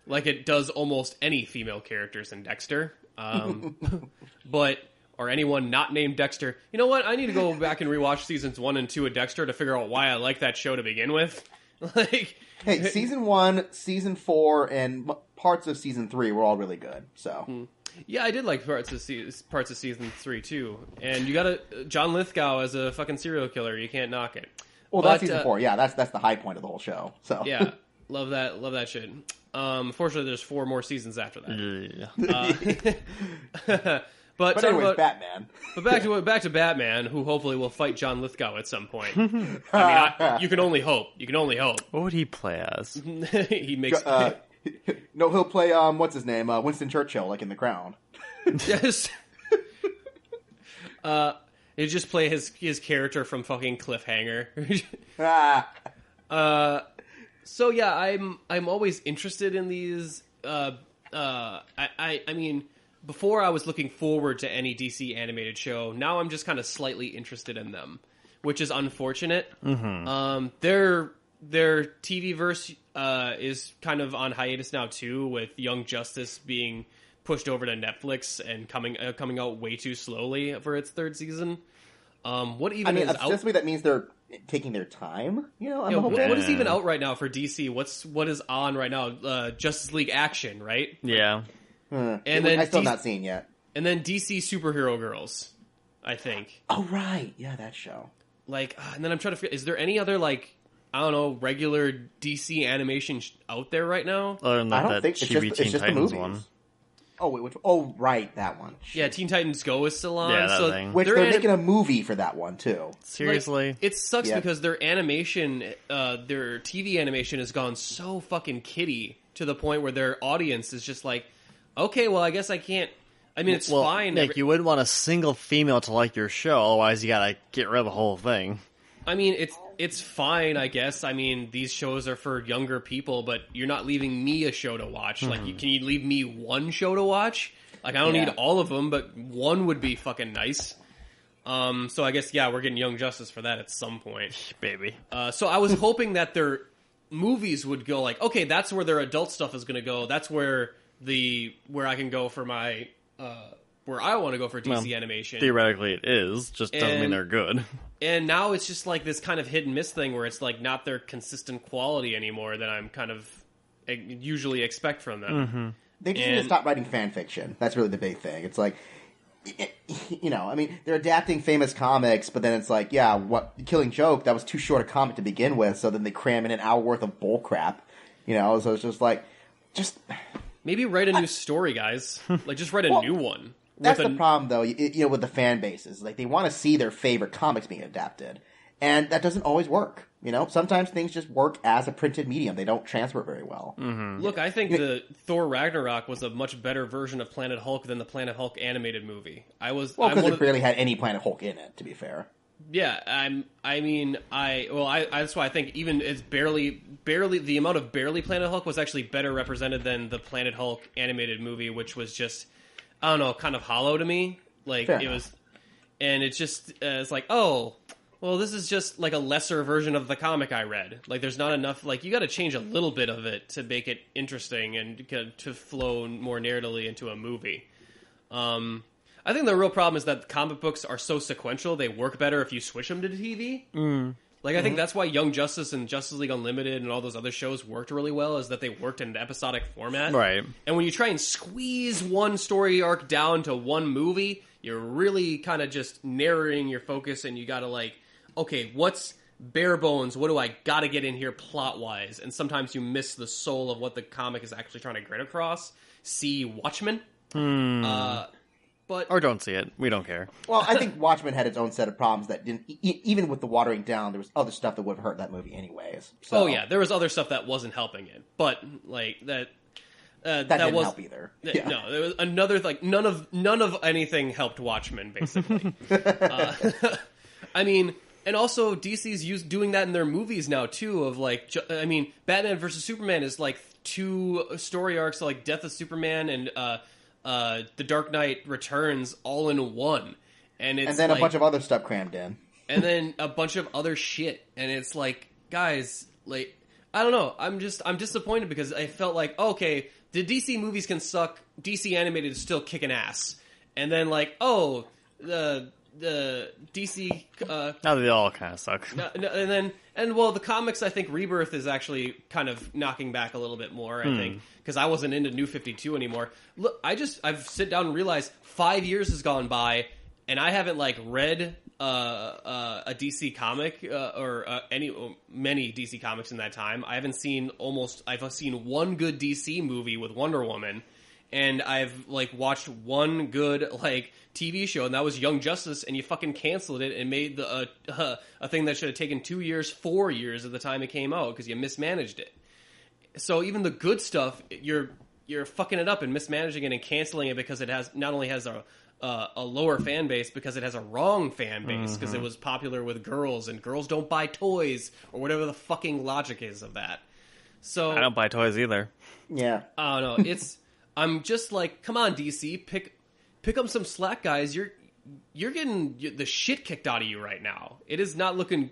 like it does almost any female characters in Dexter. But. Or anyone not named Dexter. You know what? I need to go back and rewatch seasons 1 and 2 of Dexter to figure out why I like that show to begin with. Hey, season 1, season 4, and parts of season 3 were all really good. So yeah, I did like parts of season 3 too. And you got John Lithgow as a fucking serial killer. You can't knock it. Well, that's season 4. Yeah, that's the high point of the whole show. So yeah, love that shit. Fortunately, there's 4 more seasons after that. Yeah. But anyways, Batman. But back to Batman, who hopefully will fight John Lithgow at some point. I mean, you can only hope. What would he play as? He makes no. He'll play what's his name? Winston Churchill, like in The Crown. Yes. He'll just play his character from fucking Cliffhanger. So yeah, I'm always interested in these. I mean. Before I was looking forward to any DC animated show. Now I'm just kind of slightly interested in them, which is unfortunate. Mm-hmm. Their TV verse is kind of on hiatus now too, with Young Justice being pushed over to Netflix and coming out way too slowly for its 3rd season. What even is out? Ostensibly that means they're taking their time. What is even out right now for DC? What is on right now? Justice League Action, right? Yeah. And then I still not seen yet. And then DC Superhero Girls, I think. Oh right, yeah, that show. And then I'm trying to figure: is there any other regular DC animation out there right now? Other than I don't think it's just Teen Titans one. Oh wait, right, that one. Yeah, Teen Titans Go is still on. Yeah, that thing. Which they're making a movie for that one too. Seriously, it sucks because their animation, their TV animation, has gone so fucking kiddie to the point where their audience is just like. Okay, well, I guess I can't. I mean, it's fine. Nick, you wouldn't want a single female to like your show, otherwise you gotta get rid of the whole thing. I mean, it's fine, I guess. I mean, these shows are for younger people, but you're not leaving me a show to watch. Like, can you leave me one show to watch? Like, I don't need all of them, but one would be fucking nice. So I guess, yeah, we're getting Young Justice for that at some point. Baby. So I was hoping that their movies would go like, okay, that's where their adult stuff is going to go. That's where I can go for my, where I want to go for DC animation. Theoretically it is, just doesn't mean they're good. And now it's just like this kind of hit and miss thing where it's like not their consistent quality anymore that I'm kind of usually expect from them. They just need to stop writing fan fiction. That's really the big thing. It's like, you know, I mean, they're adapting famous comics, but then it's like, yeah, what Killing Joke, that was too short a comic to begin with, so then they cram in an hour worth of bull crap. You know, so it's just like, maybe write a new story, guys. Like, just write a new one. That's the problem, though, you know, with the fan bases. Like, they want to see their favorite comics being adapted. And that doesn't always work. You know, sometimes things just work as a printed medium. They don't transfer very well. Look, I think the Thor Ragnarok was a much better version of Planet Hulk than the Planet Hulk animated movie. Because it barely had any Planet Hulk in it, to be fair. Yeah, that's why I think even it's barely the amount of barely Planet Hulk was actually better represented than the Planet Hulk animated movie, which was just, I don't know, kind of hollow to me. Like, it was, and it's just, it's like, oh, well, this is just like a lesser version of the comic I read. Like, there's not enough, like, you got to change a little bit of it to make it interesting and to flow more narratively into a movie. I think the real problem is that comic books are so sequential, they work better if you switch them to TV. Like, I think that's why Young Justice and Justice League Unlimited and all those other shows worked really well, is that they worked in an episodic format. Right. And when you try and squeeze one story arc down to one movie, you're really kind of just narrowing your focus, and you gotta, like, okay, what's bare bones? What do I gotta get in here plot-wise? And sometimes you miss the soul of what the comic is actually trying to grit across. See Watchmen. But or don't see it. We don't care. Well, I think Watchmen had its own set of problems that didn't. Even with the watering down, there was other stuff that would have hurt that movie anyways. So. Oh yeah, there was other stuff that wasn't helping it, but like that. That didn't help either. Yeah. No, there was another like none of anything helped Watchmen basically. I mean, and also DC's doing that in their movies now too. Of like, I mean, Batman versus Superman is like 2 story arcs, like Death of Superman and The Dark Knight Returns all in one, and then like, a bunch of other stuff crammed in, and then a bunch of other shit, and it's like, guys, like, I don't know, I'm disappointed because I felt like, okay, the DC movies can suck, DC animated is still kicking ass, and then like, oh, the DC now they all kind of suck, and well, the comics, I think Rebirth is actually kind of knocking back a little bit more, I think, because I wasn't into New 52 anymore. Look, I've sit down and realized 5 years has gone by, and I haven't like read a DC comic or many DC comics in that time. I've seen one good DC movie with Wonder Woman, and I've like watched one good like TV show, and that was Young Justice, and you fucking canceled it and made a thing that should have taken 2 years, 4 years at the time it came out because you mismanaged it. So even the good stuff, you're fucking it up and mismanaging it and canceling it because it not only has a lower fan base, because it has a wrong fan base because it was popular with girls, and girls don't buy toys or whatever the fucking logic is of that. So I don't buy toys either. Yeah, I don't know. I'm just like, come on, DC, pick up some slack, guys. You're getting the shit kicked out of you right now. It is not looking.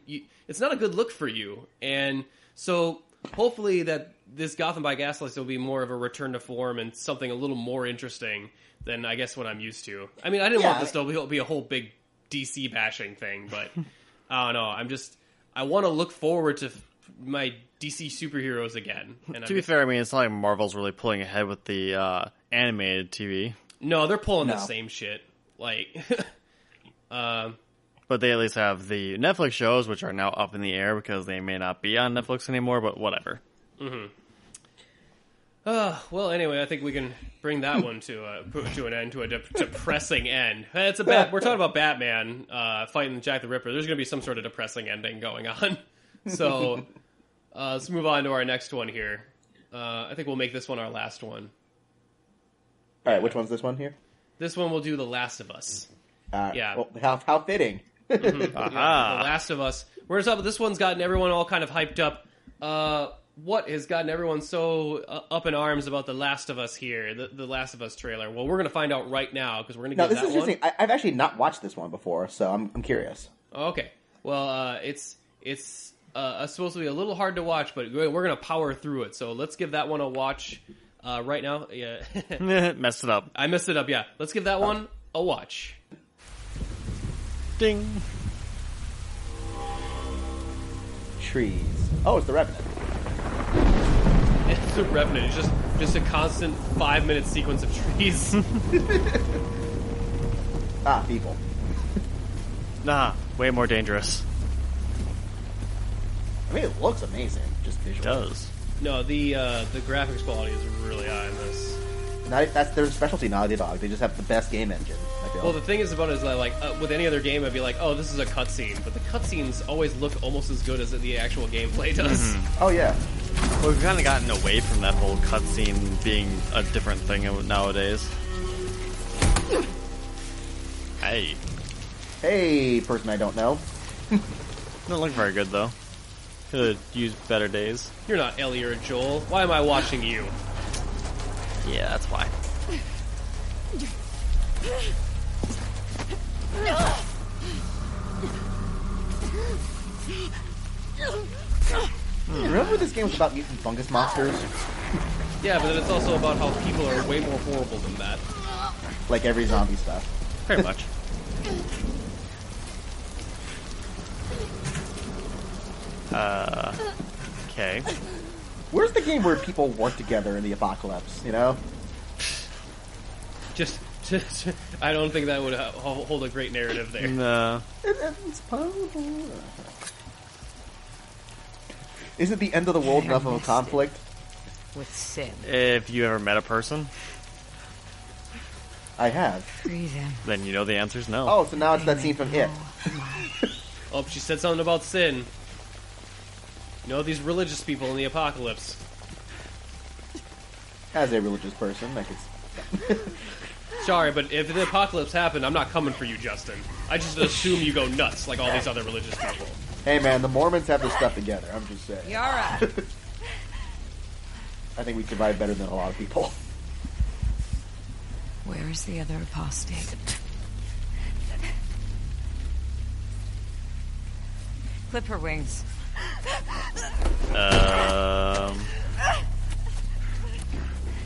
It's not a good look for you, and so hopefully that this Gotham by Gaslight will be more of a return to form and something a little more interesting than I guess what I'm used to. I mean, I didn't want this to be a whole big DC bashing thing, but I don't know. I want to look forward to my DC superheroes again. And to be fair, I mean, it's not like Marvel's really pulling ahead with the animated TV. No, they're pulling the same shit. Like, but they at least have the Netflix shows, which are now up in the air because they may not be on Netflix anymore, but whatever. Well, anyway, I think we can bring that one to an end, to a depressing end. We're talking about Batman fighting Jack the Ripper. There's going to be some sort of depressing ending going on. So let's move on to our next one here. I think we'll make this one our last one. All right, which one's this one here? This one we'll do The Last of Us. Yeah. Well, how fitting. The Last of Us, We're gonna talk about this one's gotten everyone all kind of hyped up. What has gotten everyone so up in arms about The Last of Us here, the Last of Us trailer? Well, we're gonna find out right now because we're gonna get that one. This is interesting. I've actually not watched this one before, so I'm curious. Okay, well, it's supposed to be a little hard to watch, but we're gonna power through it. So let's give that one a watch right now. Yeah, messed it up. I messed it up. Yeah, let's give that one a watch. Ding. Trees. Oh, it's the Revenant. It's the Revenant. It's just a constant 5-minute sequence of trees. People. Nah, way more dangerous. I mean, it looks amazing, just visually. It does. No, the graphics quality is really high in this. That's their specialty, Naughty Dog. They just have the best game engine, I feel. Well, the thing is about it is that, like, with any other game, I'd be like, oh, this is a cutscene. But the cutscenes always look almost as good as the actual gameplay does. Mm-hmm. Oh, yeah. Well, we've kind of gotten away from that whole cutscene being a different thing nowadays. Hey. Hey, person I don't know. Don't look very good, though. Could use better days. You're not Ellie or Joel. Why am I watching you? Yeah, that's why. Remember this game was about mutant fungus monsters? Yeah, but then it's also about how people are way more horrible than that. Like every zombie stuff. Pretty much. Okay. Where's the game where people work together in the apocalypse, you know? Just I don't think that would hold a great narrative there. No. It's possible. Isn't the end of the world enough of a conflict? With sin. If you ever met a person, I have. Free them. then you know the answer's no. Oh, so now it's that scene from It. Oh, she said something about sin. You know, these religious people in the apocalypse. As a religious person, I could... Sorry, but if the apocalypse happened, I'm not coming for you, Justin. I just assume you go nuts like all these other religious people. Hey, man, the Mormons have their stuff together. I'm just saying. You're right. I think we survive better than a lot of people. Where is the other apostate? Clip her wings.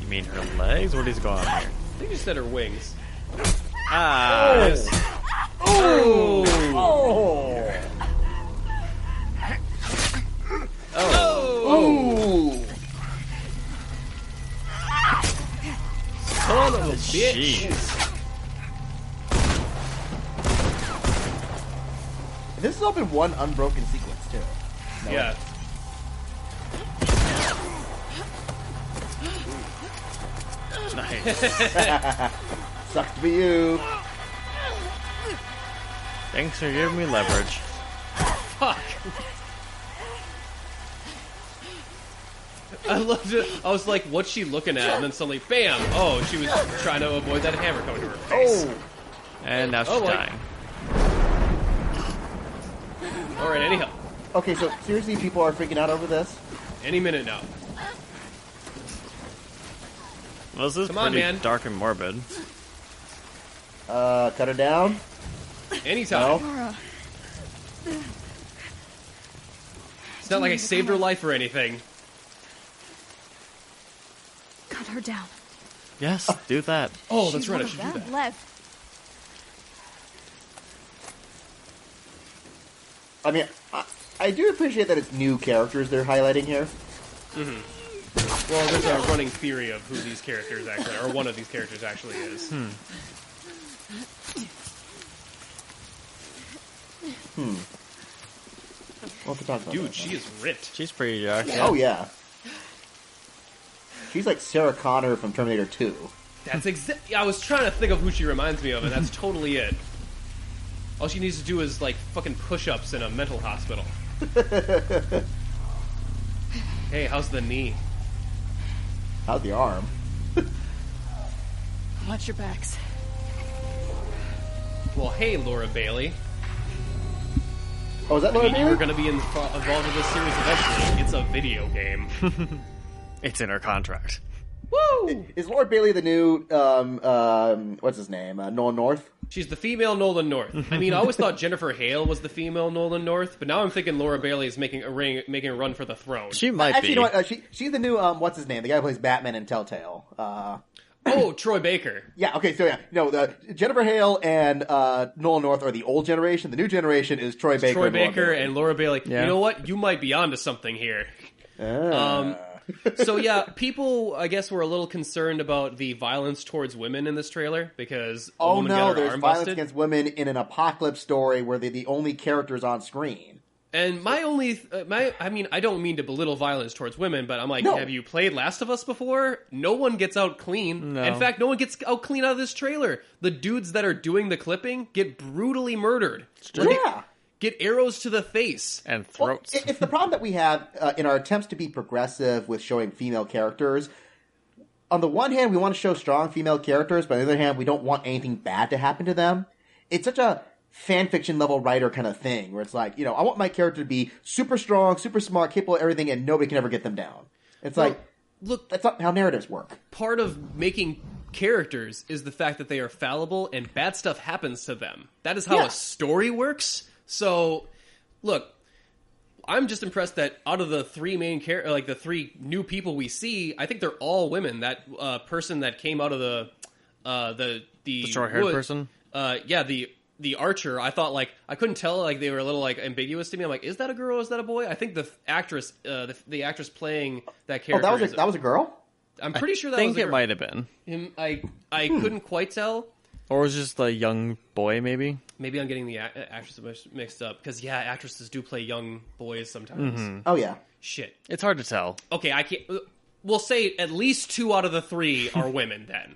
You mean her legs? What is going on here? I think you said her wings. Ah. Yes. Oh! Oh! Oh! Son of a bitch! Jeez. This has all been one unbroken sequence, too. No. Yeah. Nice. Sucks to be you. Thanks for giving me leverage. Fuck. I loved it. I was like, what's she looking at? And then suddenly, bam! Oh, she was trying to avoid that hammer coming to her face. Oh! And now she's dying. Alright, anyhow. Okay, so seriously, people are freaking out over this? Any minute now. Well, this is Come on, pretty man. dark and morbid. Cut her down? Anytime. No? It's not like I saved her life or anything. Cut her down. Yes, do that. Oh, that's right, I should do that. Left. I mean, I do appreciate that it's new characters they're highlighting here. Mm-hmm. Well, there's a running theory of who these characters actually, or one of these characters actually is. What to talk about? Dude, she is ripped. She's pretty dark. Oh, yeah. She's like Sarah Connor from Terminator 2. That's I was trying to think of who she reminds me of, and that's totally it. All she needs to do is, like, fucking push-ups in a mental hospital. Hey, how's the knee? How's the arm? Watch your backs. Well, hey, Laura Bailey. Oh, is that Laura Bailey? You're going to be involved in this series eventually. It's a video game. It's in her contract. Woo! Is Laura Bailey the new, what's his name, Nolan North? She's the female Nolan North. I mean, I always thought Jennifer Hale was the female Nolan North, but now I'm thinking Laura Bailey is making a run for the throne. She might Actually, be. you know what? She's the new, what's his name? The guy who plays Batman in Telltale. Troy Baker. Yeah, okay, so yeah. No, Jennifer Hale and Nolan North are the old generation. The new generation is Troy Baker. Troy Baker and Laura Bailey. Yeah. You know what? You might be onto something here. So yeah, people, I guess, were a little concerned about the violence towards women in this trailer because a woman got her there's arm violence busted. against women in an apocalypse story where they're the only characters on screen. And I mean, I don't mean to belittle violence towards women, but I'm like, No. have you played Last of Us before? No one gets out clean. No. In fact, no one gets out clean out of this trailer. The dudes that are doing the clipping get brutally murdered. Yeah. Get arrows to the face. And throats. Well, it's the problem that we have in our attempts to be progressive with showing female characters. On the one hand, we want to show strong female characters, but on the other hand, we don't want anything bad to happen to them. It's such a fan fiction level writer kind of thing, where it's like, I want my character to be super strong, super smart, capable of everything, and nobody can ever get them down. It's Look, that's not how narratives work. part of making characters is the fact that they are fallible and bad stuff happens to them. That is how a story works. So, look, I'm just impressed that out of the three main the three new people we see, I think they're all women. That person that came out of the short-haired wood, person? The archer, I thought, I couldn't tell, they were a little, ambiguous to me. I'm like, is that a girl, is that a boy? I think the actress, the actress playing that character... Oh, that was a girl? I'm pretty sure that I was think a it girl. might have been. I couldn't quite tell. Or was it just a young boy, maybe? Maybe I'm getting the actresses mixed up, because, actresses do play young boys sometimes. Mm-hmm. Oh, yeah. Shit. It's hard to tell. Okay, I can't... We'll say at least 2 out of the 3 are women, then.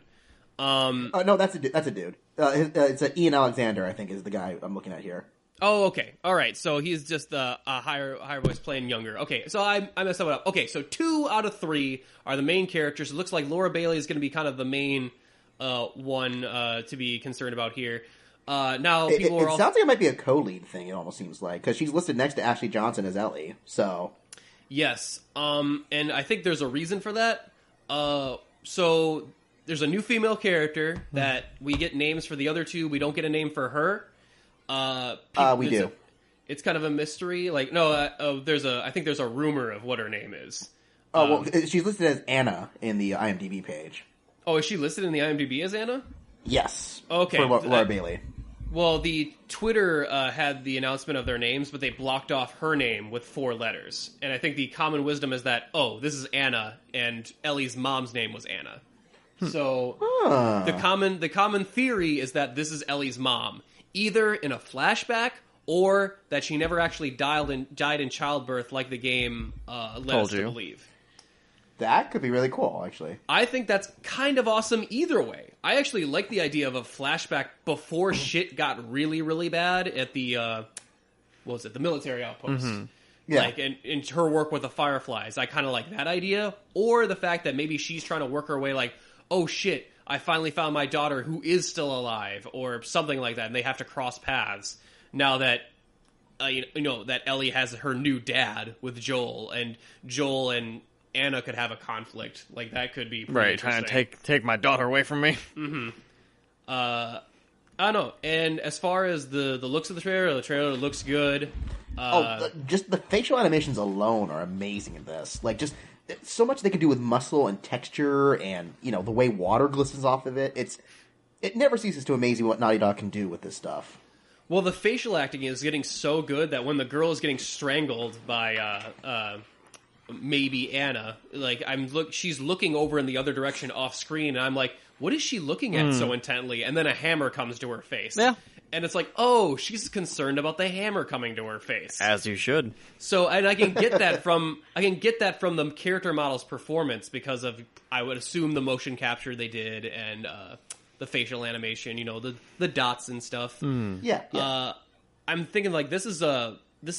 No, that's a dude. It's Ian Alexander, I think, is the guy I'm looking at here. Oh, okay. All right. So he's just a higher voice playing younger. Okay, so I messed that one up. Okay, so 2 out of 3 are the main characters. It looks like Laura Bailey is going to be kind of the main one to be concerned about here. Now, people it sounds like it might be a co-lead thing, it almost seems like, because she's listed next to Ashley Johnson as Ellie, so... Yes, and I think there's a reason for that. So there's a new female character that we get names for the other 2. We don't get a name for her. We do. It's kind of a mystery. I think there's a rumor of what her name is. Well, she's listed as Anna in the IMDb page. Oh, is she listed in the IMDb as Anna? Yes. Okay. For Laura Bailey. Well, the Twitter had the announcement of their names, but they blocked off her name with 4 letters. And I think the common wisdom is that, this is Anna, and Ellie's mom's name was Anna. So the common theory is that this is Ellie's mom, either in a flashback or that she never actually died in childbirth, like the game led us to believe. That could be really cool, actually. I think that's kind of awesome either way. I actually like the idea of a flashback before shit got really, really bad at the, the military outpost. Mm-hmm. Yeah. In her work with the Fireflies. I kind of like that idea. Or the fact that maybe she's trying to work her way oh shit, I finally found my daughter who is still alive, or something like that, and they have to cross paths now that that Ellie has her new dad with Joel and Anna could have a conflict. That could be pretty trying to take my daughter away from me. Mm-hmm. I don't know. And as far as the looks of the trailer looks good. Just the facial animations alone are amazing in this. Just so much they can do with muscle and texture, and the way water glistens off of it. It never ceases to amaze me what Naughty Dog can do with this stuff. Well, the facial acting is getting so good that when the girl is getting strangled by maybe Anna, she's looking over in the other direction off screen, and I'm like, what is she looking at so intently? And then a hammer comes to her face. Yeah. And it's she's concerned about the hammer coming to her face. As you should. So, and I can get that from the character model's performance because of, I would assume, the motion capture they did and the facial animation, the dots and stuff. Yeah. I'm thinking this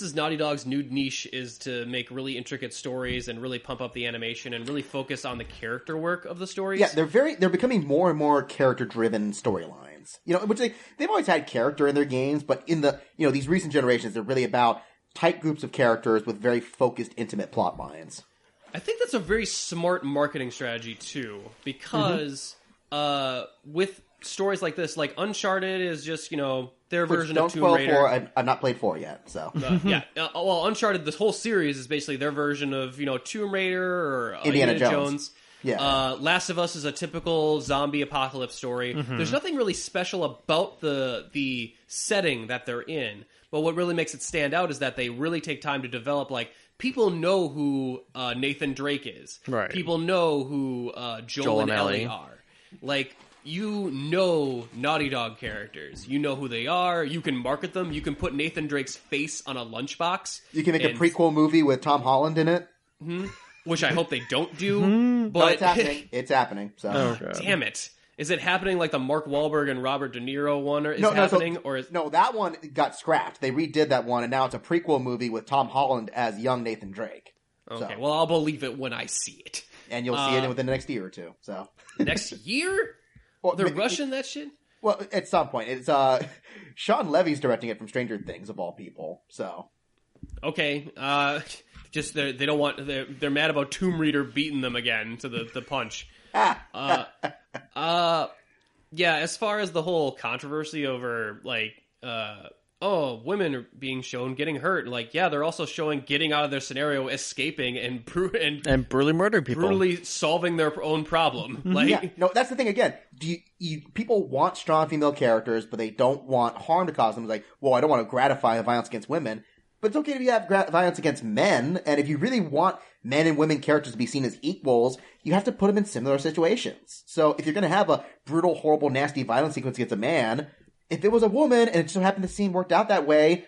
is Naughty Dog's new niche, is to make really intricate stories and really pump up the animation and really focus on the character work of the stories. Yeah, they're becoming more and more character-driven storylines. lines. Which they've always had character in their games, but in the these recent generations, they're really about tight groups of characters with very focused, intimate plot lines. I think that's a very smart marketing strategy too, because with stories like this, like Uncharted is just their version of Tomb Raider. Don't spoil 4. I've not played 4 yet, so yeah. Well, Uncharted, this whole series is basically their version of Tomb Raider or Indiana Jones. Yeah. Last of Us is a typical zombie apocalypse story. There's nothing really special about the setting that they're in, but what really makes it stand out is that they really take time to develop. Like, people know who Nathan Drake is. Right. People know who Joel and Ellie are. Like, Naughty Dog characters. You know who they are. You can market them. You can put Nathan Drake's face on a lunchbox. You can make a prequel movie with Tom Holland in it. Which I hope they don't do. But it's happening. It's happening. So. Damn it. Is it happening like the Mark Wahlberg and Robert De Niro one? Or happening? No, that one got scrapped. They redid that one, and now it's a prequel movie with Tom Holland as young Nathan Drake. Okay, well, I'll believe it when I see it. And you'll see it within the next year or two. So Next year? Well, they're rushing that shit? Well, at some point. It's Sean Levy's directing it from Stranger Things, of all people. So okay, just they don't want they're mad about Tomb Raider beating them again to the punch. Yeah, as far as the whole controversy over women are being shown getting hurt, they're also showing getting out of their scenario, escaping, and brutally murdering people, brutally solving their own problem. No, that's the thing. Again, people want strong female characters, but they don't want harm to cause them. It's like, well, I don't want to gratify the violence against women, but it's okay to have violence against men. And if you really want men and women characters to be seen as equals, you have to put them in similar situations. So if you're going to have a brutal, horrible, nasty violence sequence against a man, if it was a woman and it just so happened the scene worked out that way,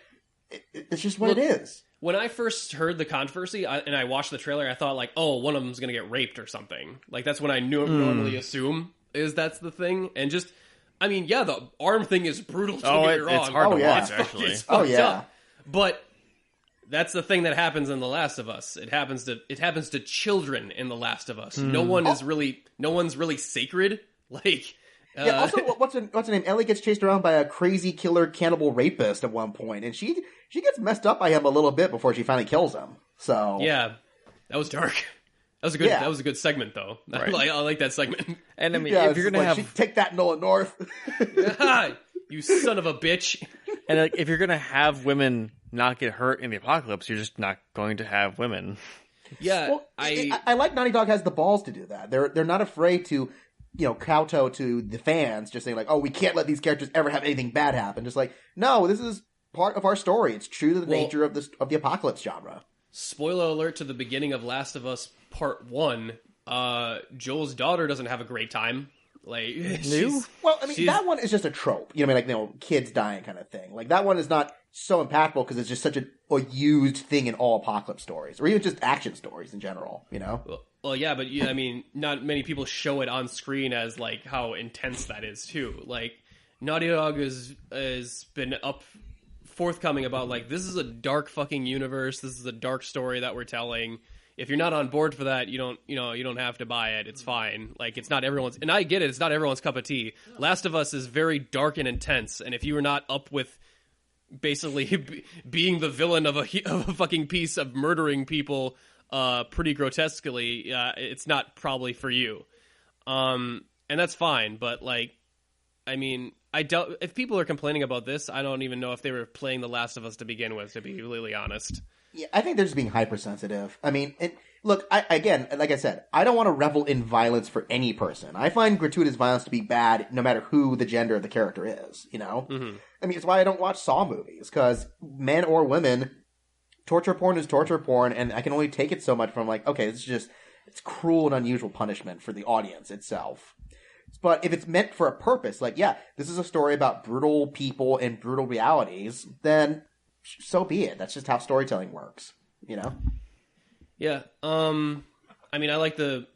it's just what it is. When I first heard the controversy and I watched the trailer, I thought one of them's going to get raped or something. That's what I normally assume is that's the thing. And just, the arm thing is brutal. Don't get me wrong. It's hard to watch, actually. It's fucked up. But that's the thing that happens in The Last of Us. It happens to children in The Last of Us. No one's really sacred. Also, what's her name? Ellie gets chased around by a crazy killer cannibal rapist at one point, and she gets messed up by him a little bit before she finally kills him. So yeah, that was dark. That was a good. Yeah. That was a good segment, though. Right. I like that segment. And if you're gonna take that, Nolan North, you son of a bitch. And if you're gonna have women not get hurt in the apocalypse, you're just not going to have women. Yeah, well, I like Naughty Dog has the balls to do that. They're not afraid to kowtow to the fans, just saying we can't let these characters ever have anything bad happen. Just no, this is part of our story. It's true to the nature of the apocalypse genre. Spoiler alert to the beginning of Last of Us Part 1. Joel's daughter doesn't have a great time. That one is just a trope. Kids dying kind of thing. That one is not so impactful because it's just such a used thing in all apocalypse stories, or even just action stories in general. Well, yeah, but not many people show it on screen as how intense that is too. Naughty Dog has been forthcoming about this is a dark fucking universe. This is a dark story that we're telling. If you're not on board for that, you don't have to buy it. It's fine. It's not everyone's, and I get it. It's not everyone's cup of tea. Last of Us is very dark and intense, and if you were not up with basically being the villain of a fucking piece of murdering people pretty grotesquely, it's not probably for you. And that's fine, but I doubt if people are complaining about this, I don't even know if they were playing The Last of Us to begin with, to be really honest. Yeah, I think they're just being hypersensitive. Look, again, like I said, I don't want to revel in violence for any person. I find gratuitous violence to be bad no matter who the gender of the character is, Mm-hmm. It's why I don't watch Saw movies, because men or women, torture porn is torture porn, and I can only take it so much from okay, it's cruel and unusual punishment for the audience itself. But if it's meant for a purpose, this is a story about brutal people and brutal realities, then so be it. That's just how storytelling works, Yeah. I like the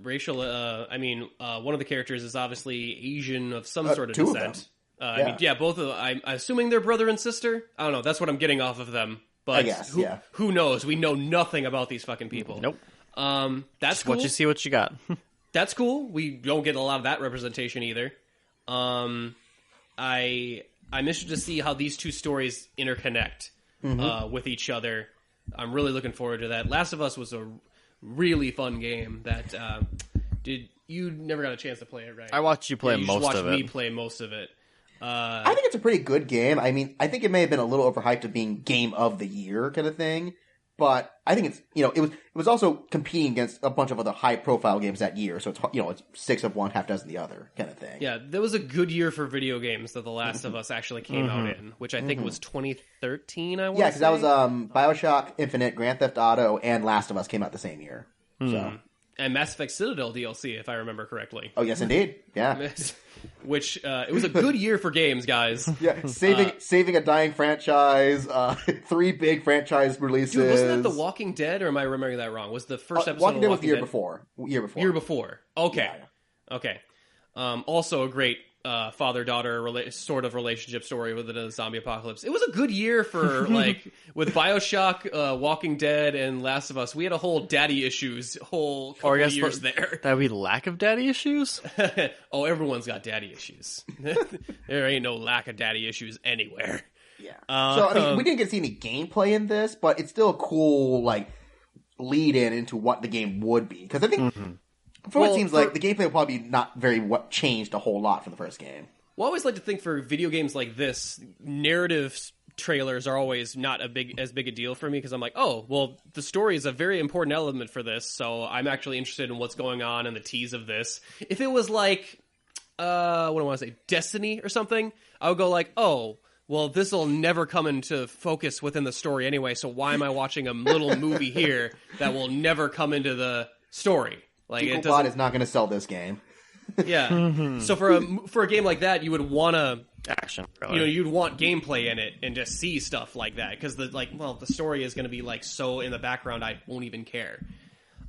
racial. One of the characters is obviously Asian of some sort of descent. Both of them. I'm assuming they're brother and sister. I don't know. That's what I'm getting off of them. But I guess, who knows? We know nothing about these fucking people. Nope. That's just cool. what you see, what you got. That's cool. We don't get a lot of that representation either. I'm interested to see how these two stories interconnect with each other. I'm really looking forward to that. Last of Us was a really fun game that you never got a chance to play it, right? I watched you play most of it. You just watched me play most of it. I think it's a pretty good game. I mean, I think it may have been a little overhyped to being game of the year kind of thing, but I think it's, it was also competing against a bunch of other high profile games that year. So it's, it's 6 of one, half dozen the other kind of thing. Yeah, there was a good year for video games that The Last of Us actually came out in, which I think was 2013. I want to say. Yeah, because that was BioShock Infinite, Grand Theft Auto, and Last of Us came out the same year. So. And Mass Effect Citadel DLC, if I remember correctly. Oh, yes, indeed. Yeah. Which, it was a good year for games, guys. Yeah, saving a dying franchise, 3 big franchise releases. Dude, wasn't that The Walking Dead, or am I remembering that wrong? Was the first episode Walking of Dead Walking was the year Dead? before. Year before. Okay. Yeah. Okay. Also a great father-daughter sort of relationship story within a zombie apocalypse. It was a good year for, with BioShock, Walking Dead, and Last of Us. We had a whole daddy issues couple of years there. That would be lack of daddy issues? Oh, everyone's got daddy issues. There ain't no lack of daddy issues anywhere. Yeah. So, I mean, we didn't get to see any gameplay in this, but it's still a cool, lead-in into what the game would be. Because I think... It seems like the gameplay will probably not changed a whole lot from the first game. Well, I always like to think for video games like this, narrative trailers are always not as big a deal for me because I'm like, oh, well, the story is a very important element for this, so I'm actually interested in what's going on and the tease of this. If it was like, what do I want to say, Destiny or something, I would go like, oh, well, this will never come into focus within the story anyway, so why am I watching a little movie here that will never come into the story? Googlebot is not going to sell this game. Yeah. So for a game like that, you would want to action. Really. You'd want gameplay in it and just see stuff like that because the story is going to be so in the background I won't even care.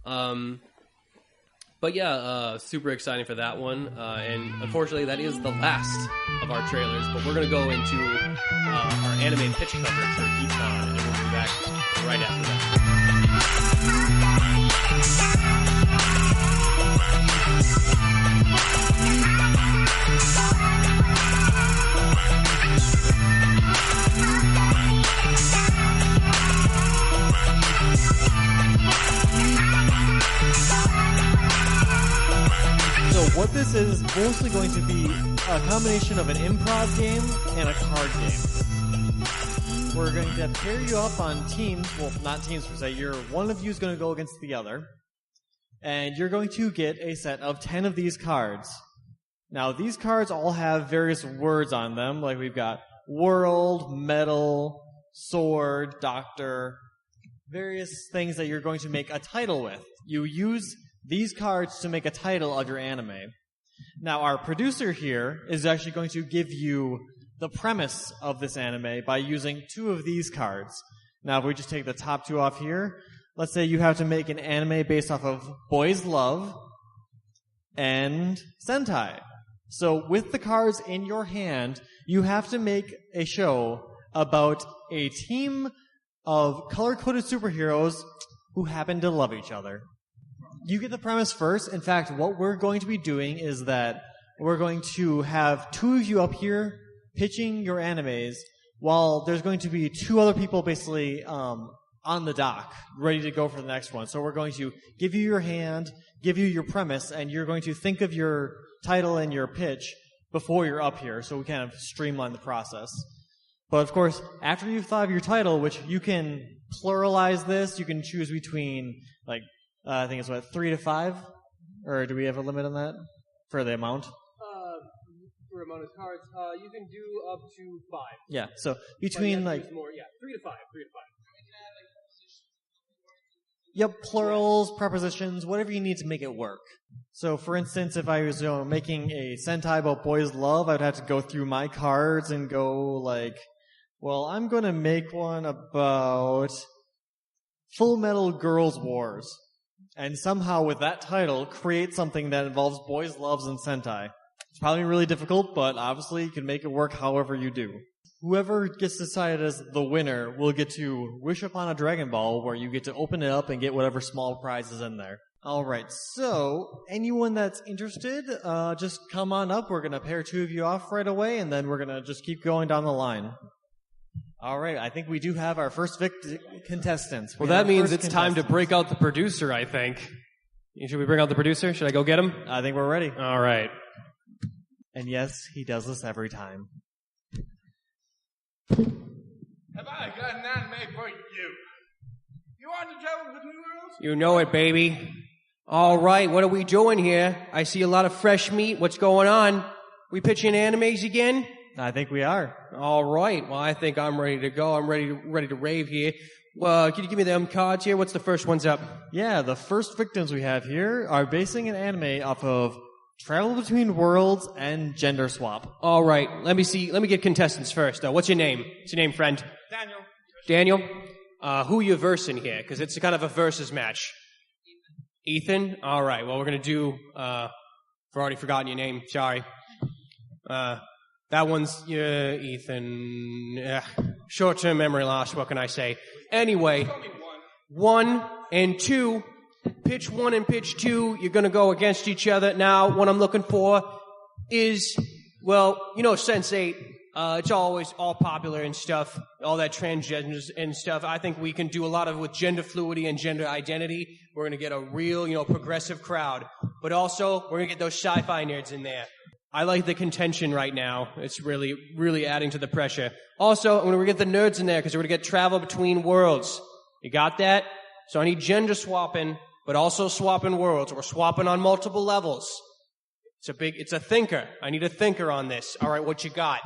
But yeah, super exciting for that one. And unfortunately, that is the last of our trailers. But we're going to go into our anime pitch coverage for Geek Kon, and we'll be back right after that. So what this is mostly going to be a combination of an improv game and a card game. We're going to pair you up on teams, well, not teams per se, one of you is going to go against the other, and you're going to get a set of 10 of these cards. Now, these cards all have various words on them, like we've got world, metal, sword, doctor, various things that you're going to make a title with. You use these cards to make a title of your anime. Now, our producer here is actually going to give you the premise of this anime by using 2 of these cards. Now, if we just take the top 2 off here, let's say you have to make an anime based off of boys' love and Sentai. So with the cards in your hand, you have to make a show about a team of color-coded superheroes who happen to love each other. You get the premise first. In fact, what we're going to be doing is that we're going to have 2 of you up here pitching your animes while there's going to be 2 other people basically on the dock, ready to go for the next one. So we're going to give you your hand, give you your premise, and you're going to think of your title and your pitch before you're up here, so we kind of streamline the process. But of course, after you've thought of your title, which you can pluralize this, you can choose between, I think it's 3 to 5? Or do we have a limit on that? For the amount? For amount of cards, you can do up to 5. Yeah, so between more, 3 to 5, 3 to 5. Yep, plurals, prepositions, whatever you need to make it work. So, for instance, if I was making a Sentai about boys' love, I'd have to go through my cards and go I'm going to make one about Full Metal Girls Wars. And somehow with that title, create something that involves boys' loves and Sentai. It's probably really difficult, but obviously you can make it work however you do. Whoever gets decided as the winner will get to wish upon a Dragon Ball where you get to open it up and get whatever small prize is in there. All right, so anyone that's interested, just come on up. We're going to pair two of you off right away, and then we're going to just keep going down the line. All right, I think we do have our first contestants. Well, that means it's time to break out the producer, I think. Should we bring out the producer? Should I go get him? I think we're ready. All right. And yes, he does this every time. Have I got an anime for you? You want to travel with New Worlds? You know it, baby. All right, what are we doing here? I see a lot of fresh meat. What's going on? We pitching animes again? I think we are. All right. Well, I think I'm ready to go. I'm ready to rave here. Well, can you give me them cards here? What's the first ones up? Yeah, the first victims we have here are basing an anime off of travel between worlds and gender swap. All right. Let me see. Let me get contestants first, though. What's your name? What's your name, friend? Daniel. Daniel? Who you versing here? Because it's kind of a versus match. Ethan? All right. Well, we're going to do, I've already forgotten your name. Sorry. That one's, Ethan. Short-term memory loss. What can I say? Anyway, 1 and 2. Pitch 1 and pitch 2. You're going to go against each other. Now, what I'm looking for is, well, Sense8. It's always all popular and stuff, all that transgenders and stuff. I think we can do a lot of with gender fluidity and gender identity. We're going to get a real, progressive crowd. But also, we're going to get those sci-fi nerds in there. I like the contention right now. It's really, really adding to the pressure. Also, I'm going to get the nerds in there because we're going to get travel between worlds. You got that? So I need gender swapping, but also swapping worlds. We're swapping on multiple levels. It's a thinker. I need a thinker on this. All right, what you got?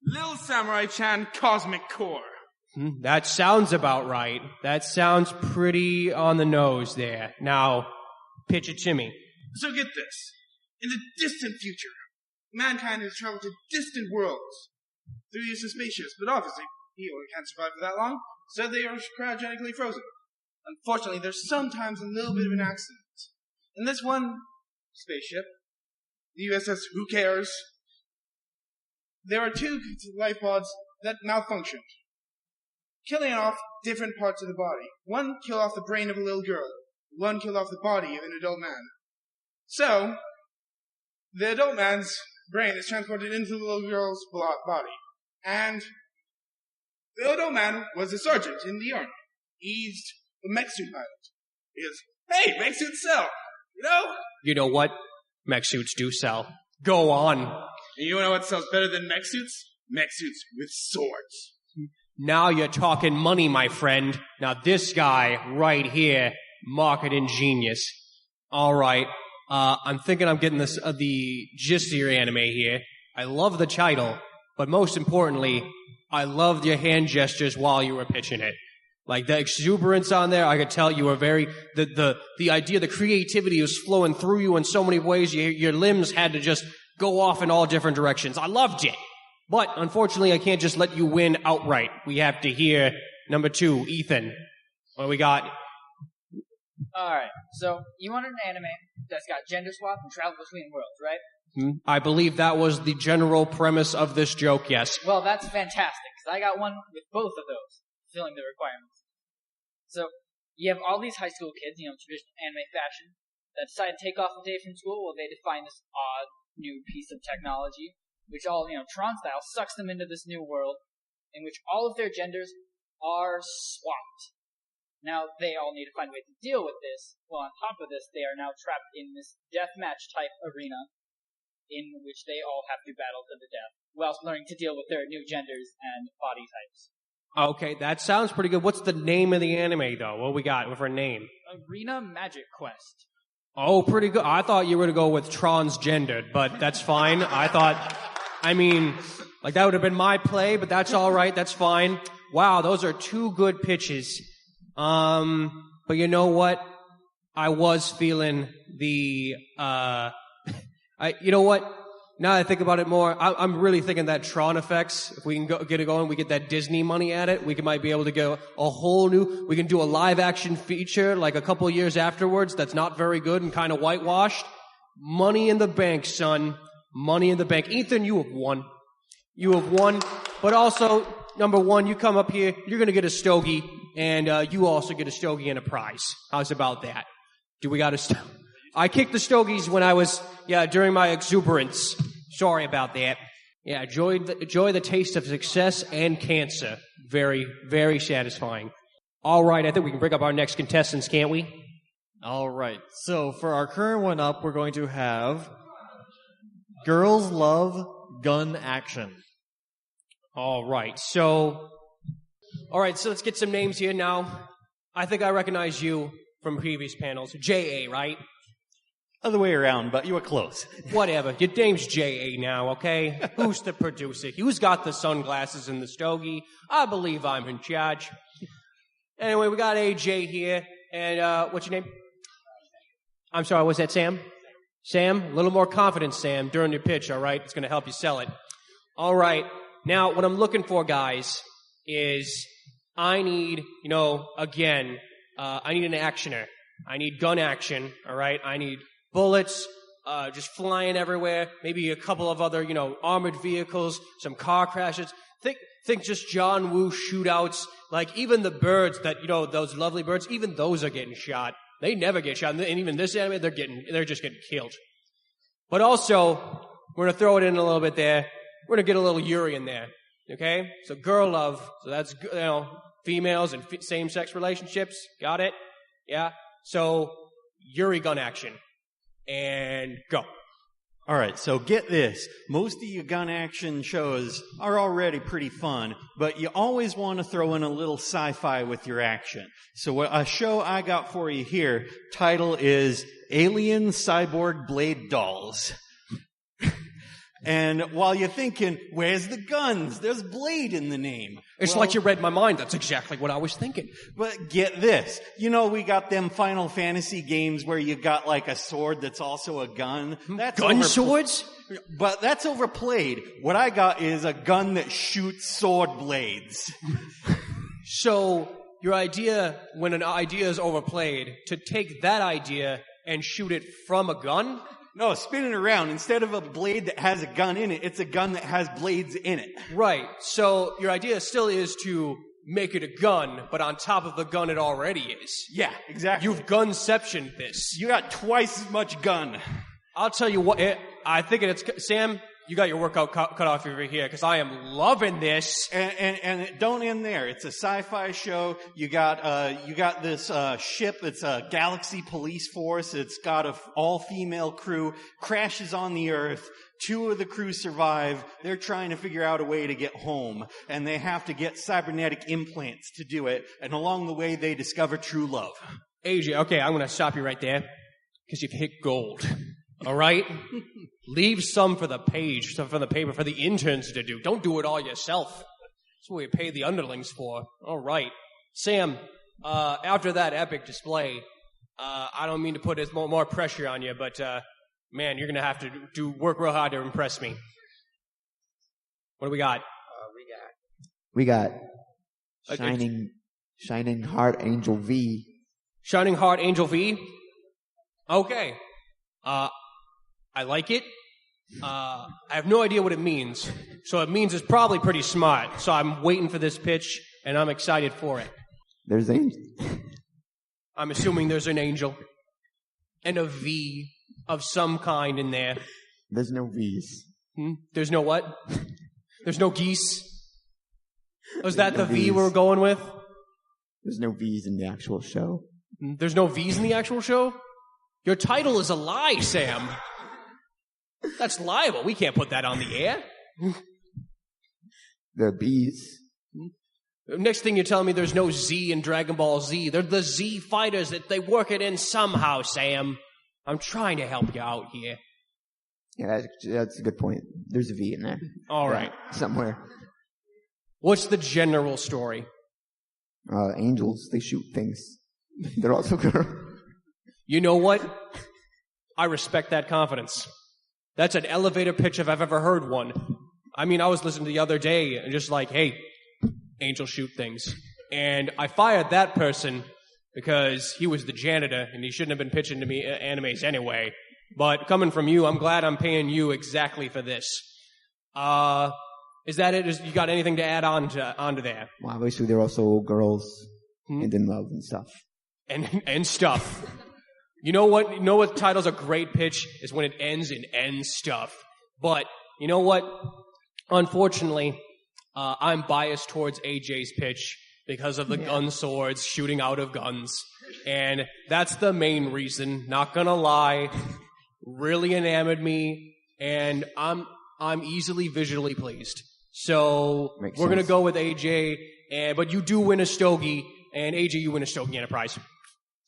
Little Samurai-chan Cosmic Core. That sounds about right. That sounds pretty on the nose there. Now, pitch it to me. So get this. In the distant future, mankind has traveled to distant worlds through use of spaceships, but obviously, people can't survive for that long, so they are cryogenically frozen. Unfortunately, there's sometimes a little bit of an accident. In this one spaceship, the USS Who Cares, there are 2 life pods that malfunctioned, killing off different parts of the body. One killed off the brain of a little girl. One killed off the body of an adult man. So, the adult man's brain is transported into the little girl's body. And the adult man was a sergeant in the army. He's a mech suit pilot. He goes, hey, mech suits sell. You know what? Mech suits do sell. Go on. And you know what sells better than mech suits? Mech suits with swords. Now you're talking money, my friend. Now this guy right here, marketing genius. All right. I'm thinking I'm getting the gist of your anime here. I love the title, but most importantly, I loved your hand gestures while you were pitching it. Like the exuberance on there, I could tell you were the idea, the creativity was flowing through you in so many ways. Your limbs had to just go off in all different directions. I loved it. But unfortunately, I can't just let you win outright. We have to hear number 2, Ethan. What do we got? Alright, so you wanted an anime that's got gender swap and travel between worlds, right? I believe that was the general premise of this joke, yes. Well, that's fantastic, because I got one with both of those, fulfilling the requirements. So, you have all these high school kids, traditional anime fashion, that decide to take off a day from school while they define this odd new piece of technology, which all, Tron style, sucks them into this new world, in which all of their genders are swapped. Now, they all need to find a way to deal with this. Well, on top of this, they are now trapped in this deathmatch type arena in which they all have to battle to the death, whilst learning to deal with their new genders and body types. Okay, that sounds pretty good. What's the name of the anime, though? What we got with our name? Arena Magic Quest. Oh, pretty good. I thought you were going to go with transgendered, but that's fine. That would have been my play, but that's all right. That's fine. Wow, those are 2 good pitches. But you know what? I was feeling you know what? Now that I think about it more, I'm really thinking that Tron effects, if we can get it going, we get that Disney money at it, we might be able to go we can do a live action feature like a couple years afterwards that's not very good and kind of whitewashed. Money in the bank, son. Money in the bank. Ethan, you have won. You have won. But also, number 1, you come up here, you're going to get a stogie, and you also get a stogie and a prize. How's about that? Do we got to... I kicked the stogies when I was... during my exuberance. Sorry about that. Yeah, enjoy the taste of success and cancer. Very, very satisfying. All right, I think we can bring up our next contestants, can't we? All right. So for our current one up, we're going to have Girls Love Gun Action. All right, so let's get some names here now. I think I recognize you from previous panels. J.A., right? Other way around, but you were close. Whatever. Your name's J.A. now, okay? Who's the producer? Who's got the sunglasses and the stogie? I believe I'm in charge. Anyway, we got AJ here. And what's your name? I'm sorry, was that Sam? Sam? A little more confidence, Sam, during your pitch, all right? It's going to help you sell it. All right. Now, what I'm looking for, guys, is I need, again, I need an actioner. I need gun action, all right? I need bullets just flying everywhere, maybe a couple of other, armored vehicles, some car crashes. Think just John Woo shootouts. Like, even the birds that, those lovely birds, even those are getting shot. They never get shot. And even this anime, they're just getting killed. But also, we're going to throw it in a little bit there. We're going to get a little Yuri in there. Okay? So girl love. So that's, females and same-sex relationships. Got it? Yeah? So, Yuri gun action. And go. All right, so get this. Most of your gun action shows are already pretty fun, but you always want to throw in a little sci-fi with your action. So a show I got for you here, title is Alien Cyborg Blade Dolls. And while you're thinking, where's the guns? There's Blade in the name. It's like you read my mind. That's exactly what I was thinking. But get this. We got them Final Fantasy games where you got like a sword that's also a gun. That's gun swords? But that's overplayed. What I got is a gun that shoots sword blades. So your idea, when an idea is overplayed, to take that idea and shoot it from a gun? No, spin it around. Instead of a blade that has a gun in it, it's a gun that has blades in it. Right. So your idea still is to make it a gun, but on top of the gun it already is. Yeah, exactly. You've gunceptioned this. You got twice as much gun. I'll tell you what, I think it's... Sam, you got your workout cut off over here, because I am loving this. And don't end there. It's a sci-fi show. You got this ship. It's a galaxy police force. It's got a all-female crew. Crashes on the Earth. 2 of the crew survive. They're trying to figure out a way to get home. And they have to get cybernetic implants to do it. And along the way, they discover true love. AJ, okay, I'm going to stop you right there, because you've hit gold. All right? Leave some for the page, some for the paper, for the interns to do. Don't do it all yourself. That's what we pay the underlings for. All right. Sam, after that epic display, I don't mean to put more pressure on you, but, man, you're going to have to work real hard to impress me. What do we got? We got Shining Heart Angel V. Shining Heart Angel V? Okay. I like it. I have no idea what it means. So it means it's probably pretty smart. So I'm waiting for this pitch, and I'm excited for it. There's angel. I'm assuming there's an angel. And a V of some kind in there. There's no V's. There's no what? There's no geese? Was that the V we're going with? There's no V's in the actual show. There's no V's in the actual show? Your title is a lie, Sam. That's liable. We can't put that on the air. There are B's. Next thing you're telling me there's no Z in Dragon Ball Z. They're the Z fighters. That they work it in somehow, Sam. I'm trying to help you out here. Yeah, that's a good point. There's a V in there. All right. Somewhere. What's the general story? Angels, they shoot things. They're also girls. You know what? I respect that confidence. That's an elevator pitch if I've ever heard one. I mean, I was listening the other day and just like, hey, angels shoot things. And I fired that person because he was the janitor and he shouldn't have been pitching to me animes anyway. But coming from you, I'm glad I'm paying you exactly for this. Is that it? You got anything to add onto that? Well, obviously they're also girls and in love and stuff. And stuff. You know what? You know what title's a great pitch is when it ends in end stuff. But you know what? Unfortunately, I'm biased towards AJ's pitch because of the gun swords shooting out of guns, and that's the main reason. Not gonna lie, really enamored me, and I'm easily visually pleased. So we're gonna go with AJ, but you do win a stogie, and AJ, you win a stogie and a prize.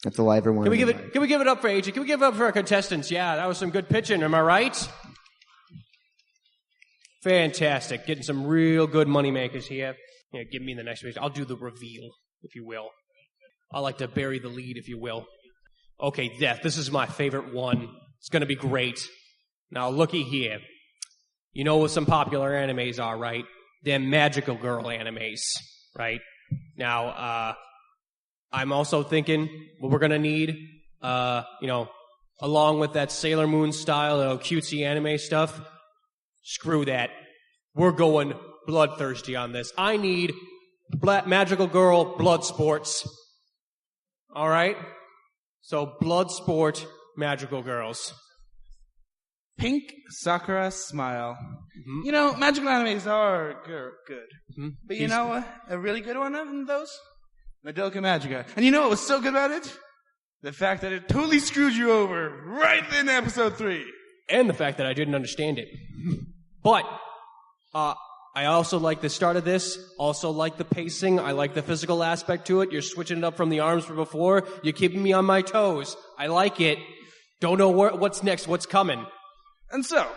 That's all I ever wanted. Can we give it up for AJ? Can we give it up for our contestants? Yeah, that was some good pitching. Am I right? Fantastic. Getting some real good money makers here. Yeah, give me the next page. I'll do the reveal, if you will. I like to bury the lead, if you will. Okay, Death, this is my favorite one. It's going to be great. Now, looky here. You know what some popular animes are, right? They're magical girl animes, right? Now, I'm also thinking what we're going to need, along with that Sailor Moon style, cutesy anime stuff, screw that. We're going bloodthirsty on this. I need magical girl blood sports. All right? So blood sport magical girls. Pink Sakura Smile. Mm-hmm. You know, magical animes are good. Mm-hmm. But you know a really good one of those? Madoka Magica. And you know what was so good about it? The fact that it totally screwed you over right in episode 3. And the fact that I didn't understand it. But I also like the start of this. Also like the pacing. I like the physical aspect to it. You're switching it up from the arms from before. You're keeping me on my toes. I like it. Don't know what's next, what's coming. And so,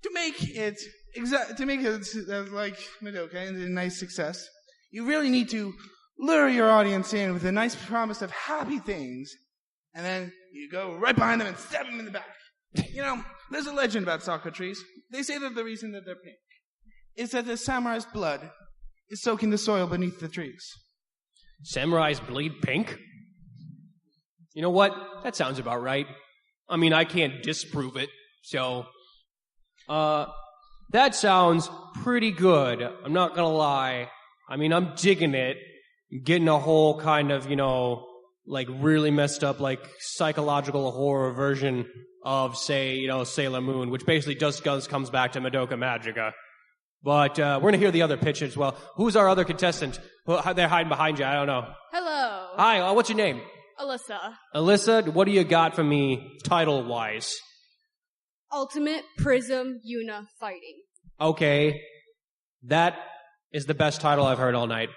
to make it like Madoka and a nice success, you really need to lure your audience in with a nice promise of happy things, and then you go right behind them and stab them in the back. You know, there's a legend about sakura trees. They say that the reason that they're pink is that the samurai's blood is soaking the soil beneath the trees. Samurais bleed pink? You know what? That sounds about right. I mean, I can't disprove it, so... that sounds pretty good. I'm not gonna lie. I mean, I'm digging it. Getting a whole kind of, really messed up, psychological horror version of, say, Sailor Moon, which basically just comes back to Madoka Magica. But we're going to hear the other pitch as well. Who's our other contestant? They're hiding behind you. I don't know. Hello. Hi, what's your name? Alyssa. Alyssa, what do you got for me title-wise? Ultimate Prism Yuna Fighting. Okay. That is the best title I've heard all night.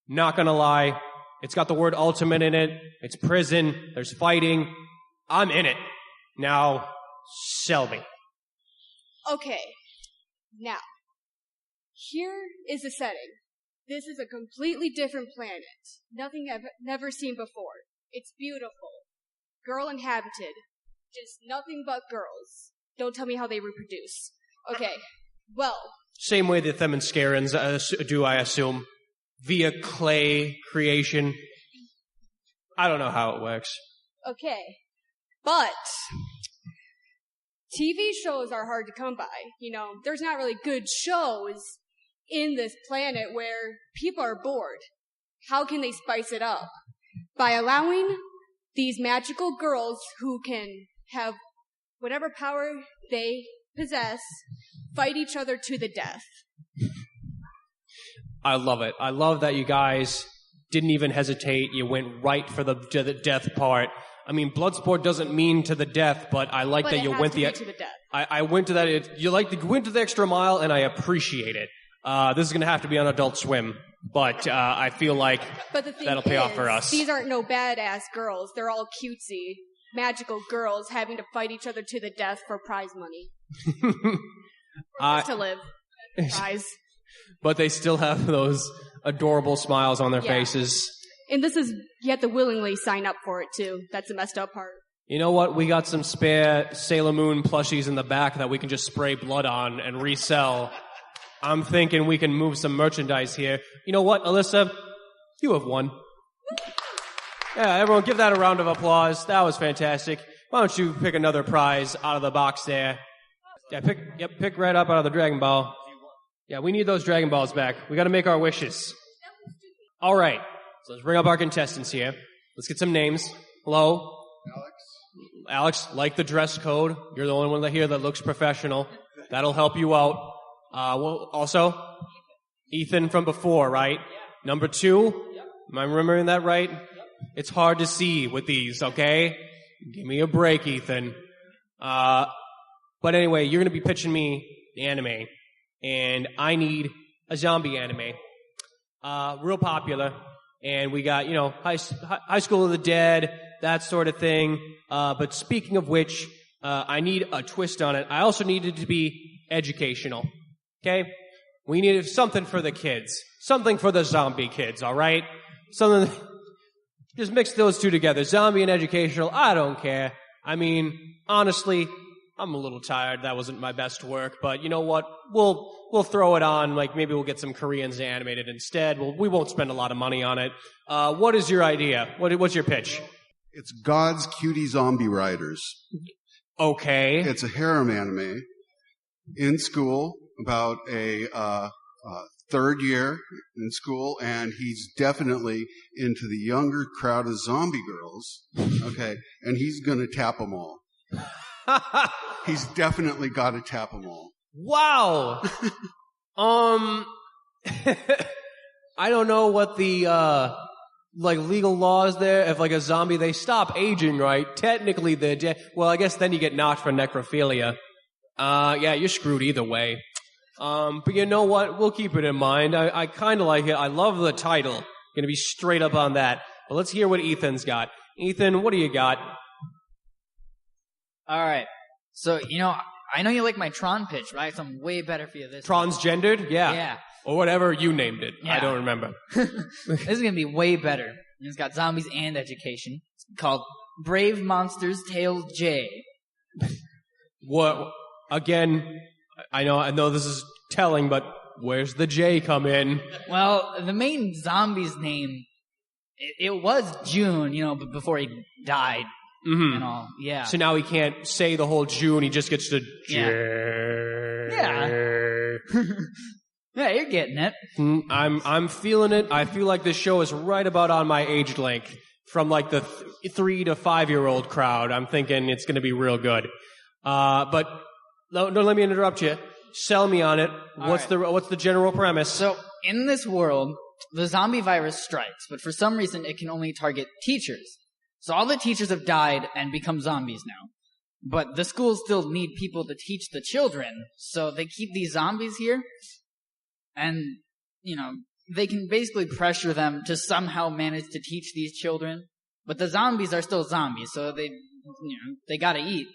Not gonna lie. It's got the word ultimate in it. It's prison. There's fighting. I'm in it. Now, sell me. Okay. Now, here is the setting. This is a completely different planet. Nothing I've never seen before. It's beautiful. Girl inhabited. Just nothing but girls. Don't tell me how they reproduce. Okay. Well. Same way the Themyscarans do, I assume. Via clay creation. I don't know how it works. Okay. But TV shows are hard to come by. There's not really good shows in this planet where people are bored. How can they spice it up? By allowing these magical girls who can have whatever power they possess fight each other to the death. I love it. I love that you guys didn't even hesitate. You went right for the death part. I mean, Bloodsport doesn't mean to the death, but I like that you went to the death. I went to that. You went to the extra mile, and I appreciate it. This is going to have to be on Adult Swim, but I feel like that'll pay off for us. These aren't no badass girls. They're all cutesy, magical girls having to fight each other to the death for prize money. To live. Prize. But they still have those adorable smiles on their faces. And you have to willingly sign up for it, too. That's the messed up part. You know what? We got some spare Sailor Moon plushies in the back that we can just spray blood on and resell. I'm thinking we can move some merchandise here. You know what, Alyssa? You have won. Yeah, everyone give that a round of applause. That was fantastic. Why don't you pick another prize out of the box there? Yeah, pick right up out of the Dragon Ball. Yeah, we need those Dragon Balls back. We got to make our wishes. All right. So let's bring up our contestants here. Let's get some names. Hello. Alex, like the dress code. You're the only one here that looks professional. That'll help you out. Well, also, Ethan from before, right? Number 2. Am I remembering that right? It's hard to see with these, okay? Give me a break, Ethan. But anyway, you're going to be pitching me the anime, and I need a zombie anime. Real popular, and we got, High School of the Dead, that sort of thing. But speaking of which, I need a twist on it. I also need it to be educational, okay? We needed something for the kids. Something for the zombie kids, all right? Something... Just mix those two together. Zombie and educational, I don't care. I mean, honestly, I'm a little tired. That wasn't my best work, but you know what? We'll throw it on. Like, maybe we'll get some Koreans animated instead. We won't spend a lot of money on it. What is your idea? What's your pitch? It's God's Cutie Zombie Riders. Okay. It's a harem anime in school about a third year in school, and he's definitely into the younger crowd of zombie girls. Okay, and he's going to tap them all. He's definitely got to tap them all. Wow. I don't know what the legal laws there. If like a zombie, they stop aging, right? Technically, they're dead. Well, I guess then you get knocked for necrophilia. Yeah, you're screwed either way. But you know what? We'll keep it in mind. I kind of like it. I love the title. Gonna be straight up on that. But let's hear what Ethan's got. Ethan, what do you got? All right. So, I know you like my Tron pitch, right? So I'm way better for you this time. Transgendered? Yeah. Yeah. Or whatever you named it. Yeah. I don't remember. This is going to be way better. It's got zombies and education. It's called Brave Monsters Tales J. What? Again, I know this is telling, but where's the J come in? Well, the main zombie's name, it was June, but before he died. Mm-hmm. And all, yeah. So now he can't say the whole June, he just gets to Yeah, you're getting it. I'm feeling it. I feel like this show is right about on my age length. From like the 3 to 5-year-old crowd, I'm thinking it's going to be real good. But don't let me interrupt you. Sell me on it. What's the general premise? So in this world, the zombie virus strikes, but for some reason it can only target teachers. So all the teachers have died and become zombies now. But the schools still need people to teach the children, so they keep these zombies here. And, they can basically pressure them to somehow manage to teach these children. But the zombies are still zombies, so they gotta eat.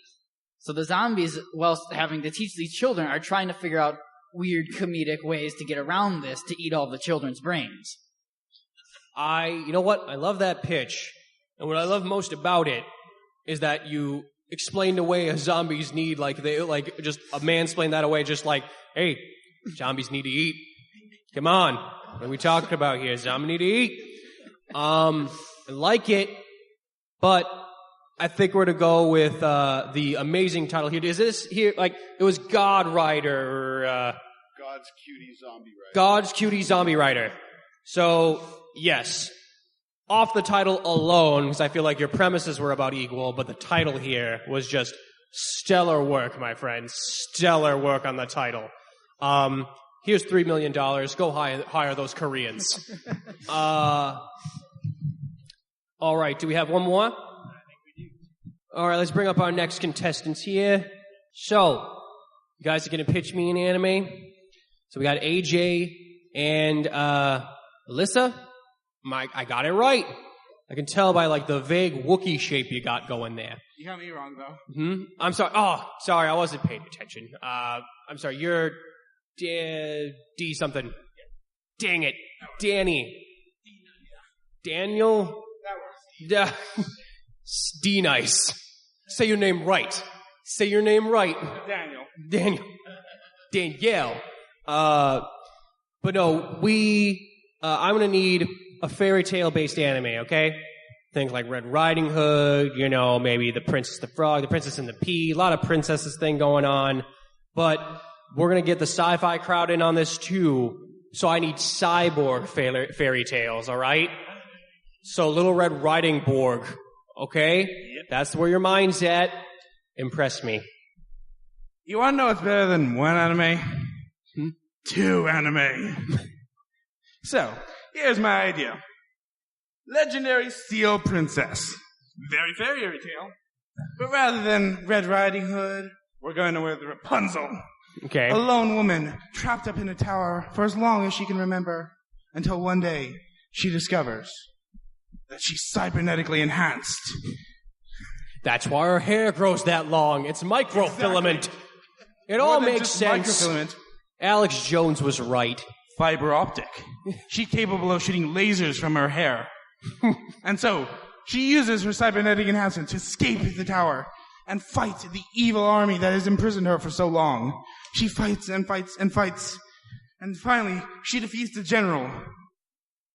So the zombies, whilst having to teach these children, are trying to figure out weird comedic ways to get around this to eat all the children's brains. You know what? I love that pitch. And what I love most about it is that you explained away a zombies need, just a mansplain that away, just like, hey, zombies need to eat. Come on. What are we talking about here? Zombies need to eat. I like it, but I think we're to go with the amazing title here. Is this here, it was God Rider, or God's Cutie Zombie Rider. God's Cutie Zombie Rider. So, yes. Off the title alone, because I feel like your premises were about equal, but the title here was just stellar work, my friends. Stellar work on the title. Here's $3 million. Go hire those Koreans. All right, do we have one more? I think we do. All right, let's bring up our next contestants here. So, you guys are going to pitch me an anime. So we got AJ and Alyssa. I got it right. I can tell by the vague Wookiee shape you got going there. You got me wrong though. I'm sorry. Oh, sorry, I wasn't paying attention. I'm sorry. You're D something. Dang it, Danny. Daniel. That works. D nice. Say your name right. Say your name right. Daniel. Danielle. But no, I'm gonna need a fairy tale based anime, okay? Things like Red Riding Hood, maybe the Princess the Frog, the Princess and the Pea, a lot of princesses thing going on. But we're gonna get the sci-fi crowd in on this too, so I need cyborg fairy tales, alright? So Little Red Riding Borg, Okay? That's where your mind's at. Impress me. You want to know what's better than one anime? 2 anime. So, here's my idea. Legendary Steel Princess. Very fairy tale. But rather than Red Riding Hood, we're going to wear the Rapunzel. Okay. A lone woman trapped up in a tower for as long as she can remember, until one day she discovers that she's cybernetically enhanced. That's why her hair grows that long. It's microfilament. Exactly. It More all than makes just sense. microfilament. Alex Jones was right. Fiber optic. She's capable of shooting lasers from her hair. And so, she uses her cybernetic enhancement to escape the tower and fight the evil army that has imprisoned her for so long. She fights and fights and fights. And finally, she defeats the general.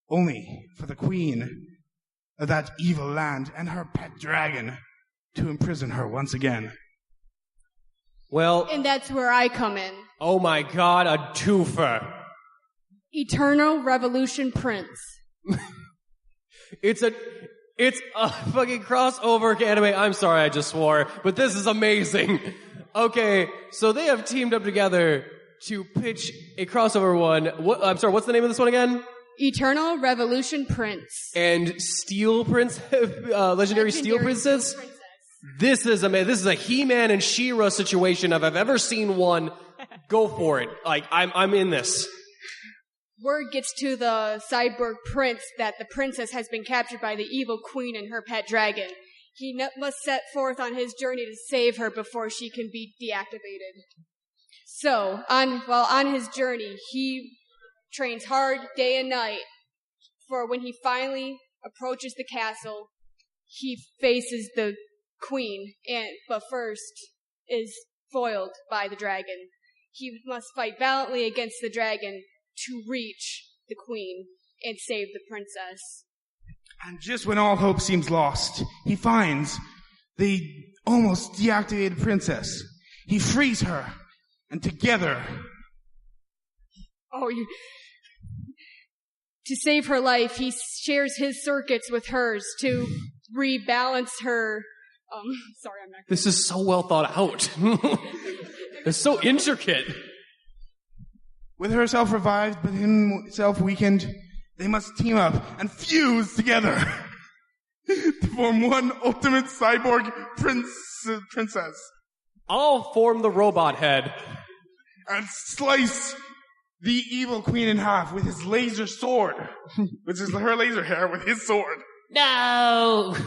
Only for the queen of that evil land and her pet dragon to imprison her once again. Well... And that's where I come in. Oh my god, a twofer. Eternal Revolution Prince. It's a fucking crossover anime. I'm sorry I just swore, but this is amazing. Okay, so they have teamed up together to pitch a crossover one. I'm sorry, what's the name of this one again? Eternal Revolution Prince. And Steel Prince, Legendary Steel Princess? This is amazing. This is a He-Man and She-Ra situation. If I've ever seen one, go for it. Like, I'm in this. Word gets to the cyborg prince that the princess has been captured by the evil queen and her pet dragon. He must set forth on his journey to save her before she can be deactivated. So, on his journey, he trains hard day and night for when he finally approaches the castle, he faces the queen, but first is foiled by the dragon. He must fight valiantly against the dragon to reach the queen and save the princess. And just when all hope seems lost, he finds the almost deactivated princess. He frees her, and together... To save her life, he shares his circuits with hers to rebalance her... sorry, I'm not... This is so well thought out. It's so intricate. With herself revived, but himself weakened, they must team up and fuse together to form one ultimate cyborg princess. I'll form the robot head. And slice the evil queen in half with his laser sword, which is her laser hair with his sword. No!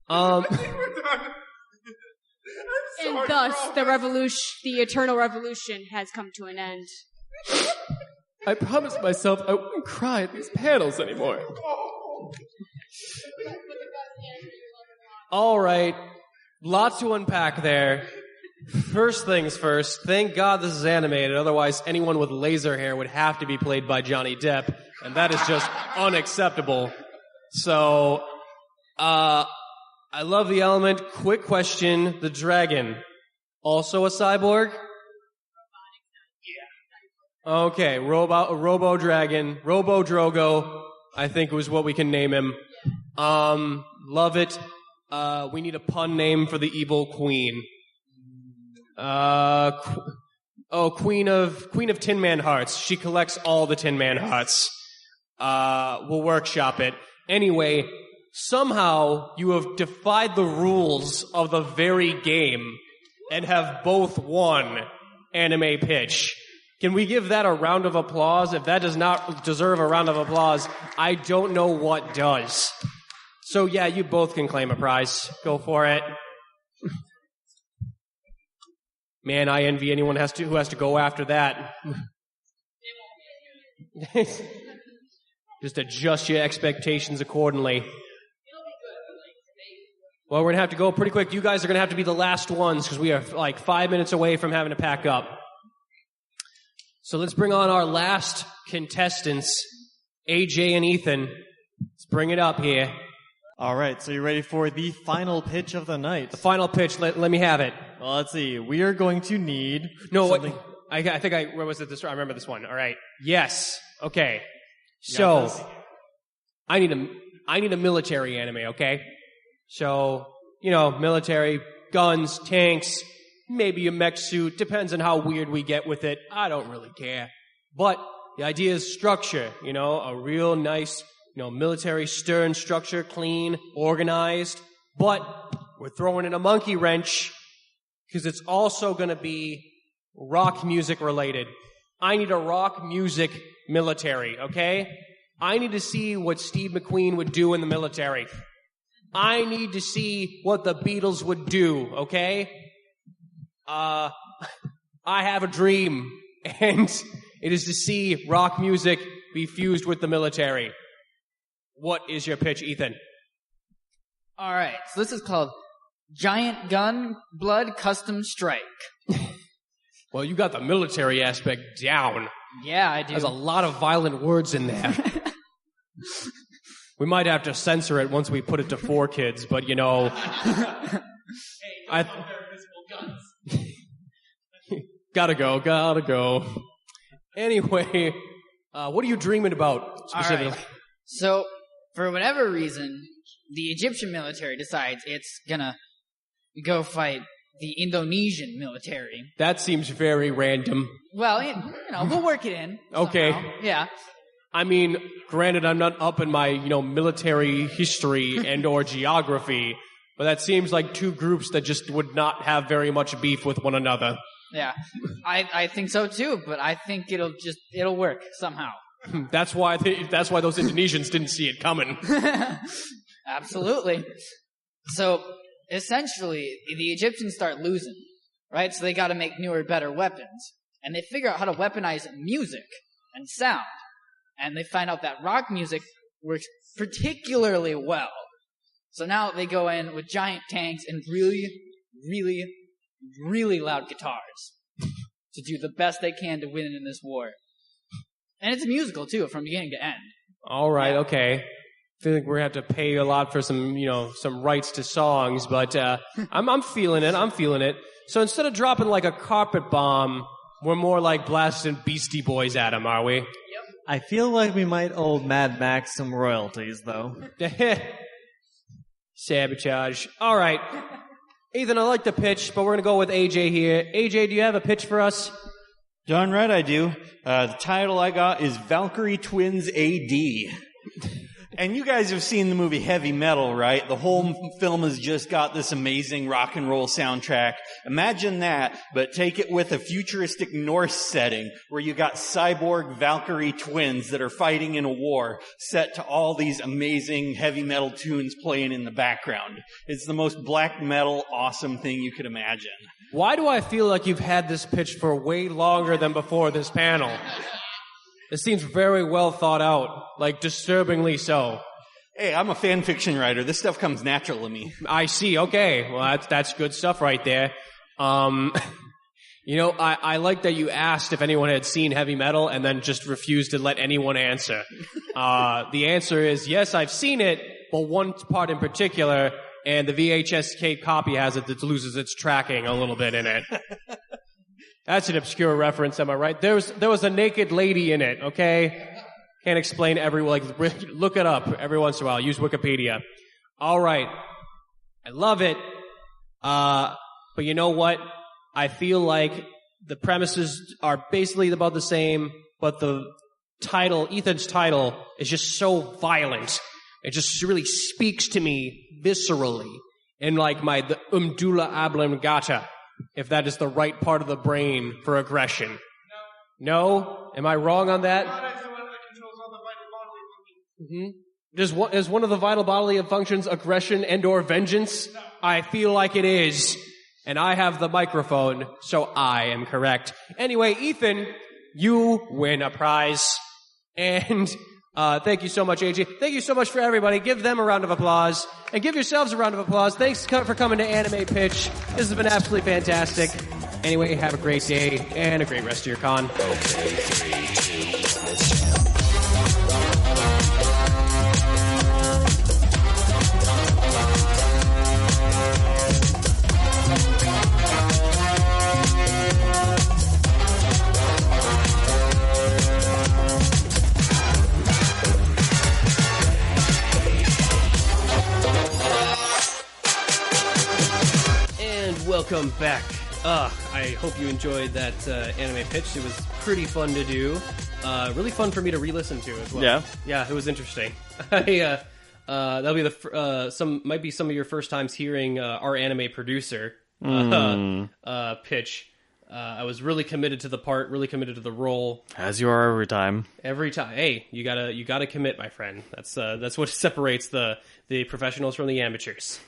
We're done. And thus, the eternal revolution has come to an end. I promised myself I wouldn't cry at these panels anymore. All right. Lots to unpack there. First things first, thank God this is animated, otherwise anyone with laser hair would have to be played by Johnny Depp, and that is just unacceptable. So, I love the element. Quick question, the dragon, also a cyborg? Yeah. Okay, Robo-Dragon, Robo-Drogo, I think was what we can name him. Love it. We need a pun name for the evil queen. Queen of Tin Man Hearts. She collects all the Tin Man Hearts. We'll workshop it. Anyway, somehow you have defied the rules of the very game and have both won anime pitch. Can we give that a round of applause? If that does not deserve a round of applause, I don't know what does. So yeah, you both can claim a prize. Go for it. Man, I envy anyone who has to go after that. Just adjust your expectations accordingly. Well, we're going to have to go pretty quick. You guys are going to have to be the last ones because we are like 5 minutes away from having to pack up. So let's bring on our last contestants, AJ and Ethan. Let's bring it up here. All right, so you're ready for the final pitch of the night. The final pitch, let me have it. Well, let's see. We are going to need... No, something... I think where was it? I remember this one. All right. Yes. Okay. So, I need a military anime, okay? So, military, guns, tanks, maybe a mech suit, depends on how weird we get with it. I don't really care. But the idea is structure, a real nice, military stern structure, clean, organized. But we're throwing in a monkey wrench because it's also going to be rock music related. I need a rock music military, okay? I need to see what Steve McQueen would do in the military. I need to see what the Beatles would do, okay? I have a dream, and it is to see rock music be fused with the military. What is your pitch, Ethan? All right, so this is called Giant Gun Blood Custom Strike. Well, you got the military aspect down. Yeah, I do. There's a lot of violent words in there. We might have to censor it once we put it to 4 kids, but Hey, don't know they're invisible guns. Gotta go. Anyway, what are you dreaming about specifically? All right. So, for whatever reason, the Egyptian military decides it's gonna go fight the Indonesian military. That seems very random. Well, we'll work it in. Okay. Somehow. Yeah. I mean, granted, I'm not up in my, military history and or geography, but that seems like 2 groups that just would not have very much beef with one another. Yeah. I think so too, but I think it'll work somehow. That's why those Indonesians didn't see it coming. Absolutely. So, essentially, the Egyptians start losing, right? So they got to make newer, better weapons. And they figure out how to weaponize music and sound. And they find out that rock music works particularly well. So now they go in with giant tanks and really, really, really loud guitars to do the best they can to win in this war. And it's a musical, too, from beginning to end. All right, okay. I feel like we're going to have to pay a lot for some, some rights to songs, but I'm feeling it. So instead of dropping like a carpet bomb, we're more like blasting Beastie Boys at them, are we? Yep. I feel like we might owe Mad Max some royalties, though. Sabotage. All right. Ethan, I like the pitch, but we're going to go with AJ here. AJ, do you have a pitch for us? Darn right I do. The title I got is Valkyrie Twins AD. And you guys have seen the movie Heavy Metal, right? The whole film has just got this amazing rock and roll soundtrack. Imagine that, but take it with a futuristic Norse setting where you got cyborg Valkyrie twins that are fighting in a war set to all these amazing heavy metal tunes playing in the background. It's the most black metal awesome thing you could imagine. Why do I feel like you've had this pitch for way longer than before this panel? It seems very well thought out, like disturbingly so. Hey, I'm a fan fiction writer. This stuff comes natural to me. I see. Okay. Well, that's good stuff right there. I like that you asked if anyone had seen Heavy Metal and then just refused to let anyone answer. The answer is yes, I've seen it, but one part in particular, and the VHS copy has it that loses its tracking a little bit in it. That's an obscure reference, am I right? There was a naked lady in it, okay? Can't explain look it up every once in a while. Use Wikipedia. All right. I love it. But you know what? I feel like the premises are basically about the same, but the title, Ethan's title, is just so violent. It just really speaks to me viscerally in like the umdula oblongata. If that is the right part of the brain for aggression. No? Am I wrong on that? God is the one that controls all the vital bodily functions. Mm-hmm. Is one of the vital bodily functions aggression and or vengeance? No. I feel like it is. And I have the microphone, so I am correct. Anyway, Ethan, you win a prize. And thank you so much, AJ. Thank you so much for everybody. Give them a round of applause. And give yourselves a round of applause. Thanks for coming to Anime Pitch. This has been absolutely fantastic. Anyway, have a great day and a great rest of your con. Okay, 3, 2, 1, let's jam. welcome back. I hope you enjoyed that anime pitch. It was pretty fun to do. Really fun for me to re-listen to as well. Yeah, it was interesting. That'll be might be some of your first times hearing our anime producer pitch. I was really committed to the part, really committed to the role. As you are every time. Every time. Hey, you gotta commit, my friend. That's what separates the professionals from the amateurs.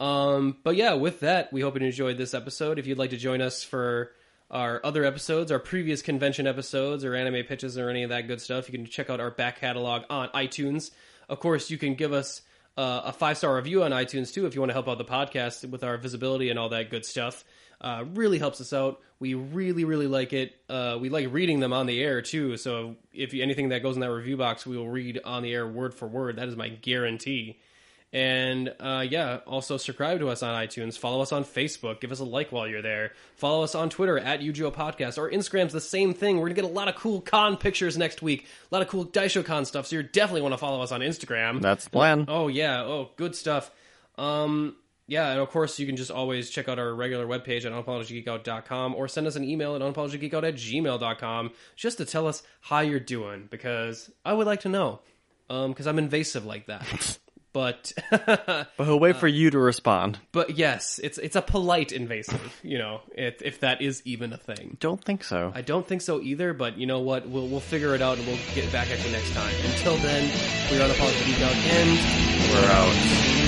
But yeah, with that, we hope you enjoyed this episode. If you'd like to join us for our other episodes, our previous convention episodes, or anime pitches, or any of that good stuff, you can check out our back catalog on iTunes. Of course, you can give us a 5-star review on iTunes, too, if you want to help out the podcast with our visibility and all that good stuff. Really helps us out. We really, really like it. We like reading them on the air, too. So if anything that goes in that review box, we will read on the air word for word. That is my guarantee. And also subscribe to us on iTunes. Follow us on Facebook. Give us a like while you're there. Follow us on Twitter at UGO Podcast. Our Instagram's the same thing. We're going to get a lot of cool con pictures next week. A lot of cool Daisho Con stuff. So you definitely want to follow us on Instagram. That's the plan. Oh, yeah. Oh, good stuff. And of course, you can just always check out our regular webpage at unapologeticgeekout.com or send us an email at unapologeticgeekout@gmail.com just to tell us how you're doing, because I would like to know, because I'm invasive like that. But he'll wait for you to respond. But yes, it's a polite invasive, if that is even a thing. Don't think so. I don't think so either, but you know what? We'll figure it out and we'll get back at you next time. Until then, we're on Unapologetic Geek Out, and we're out.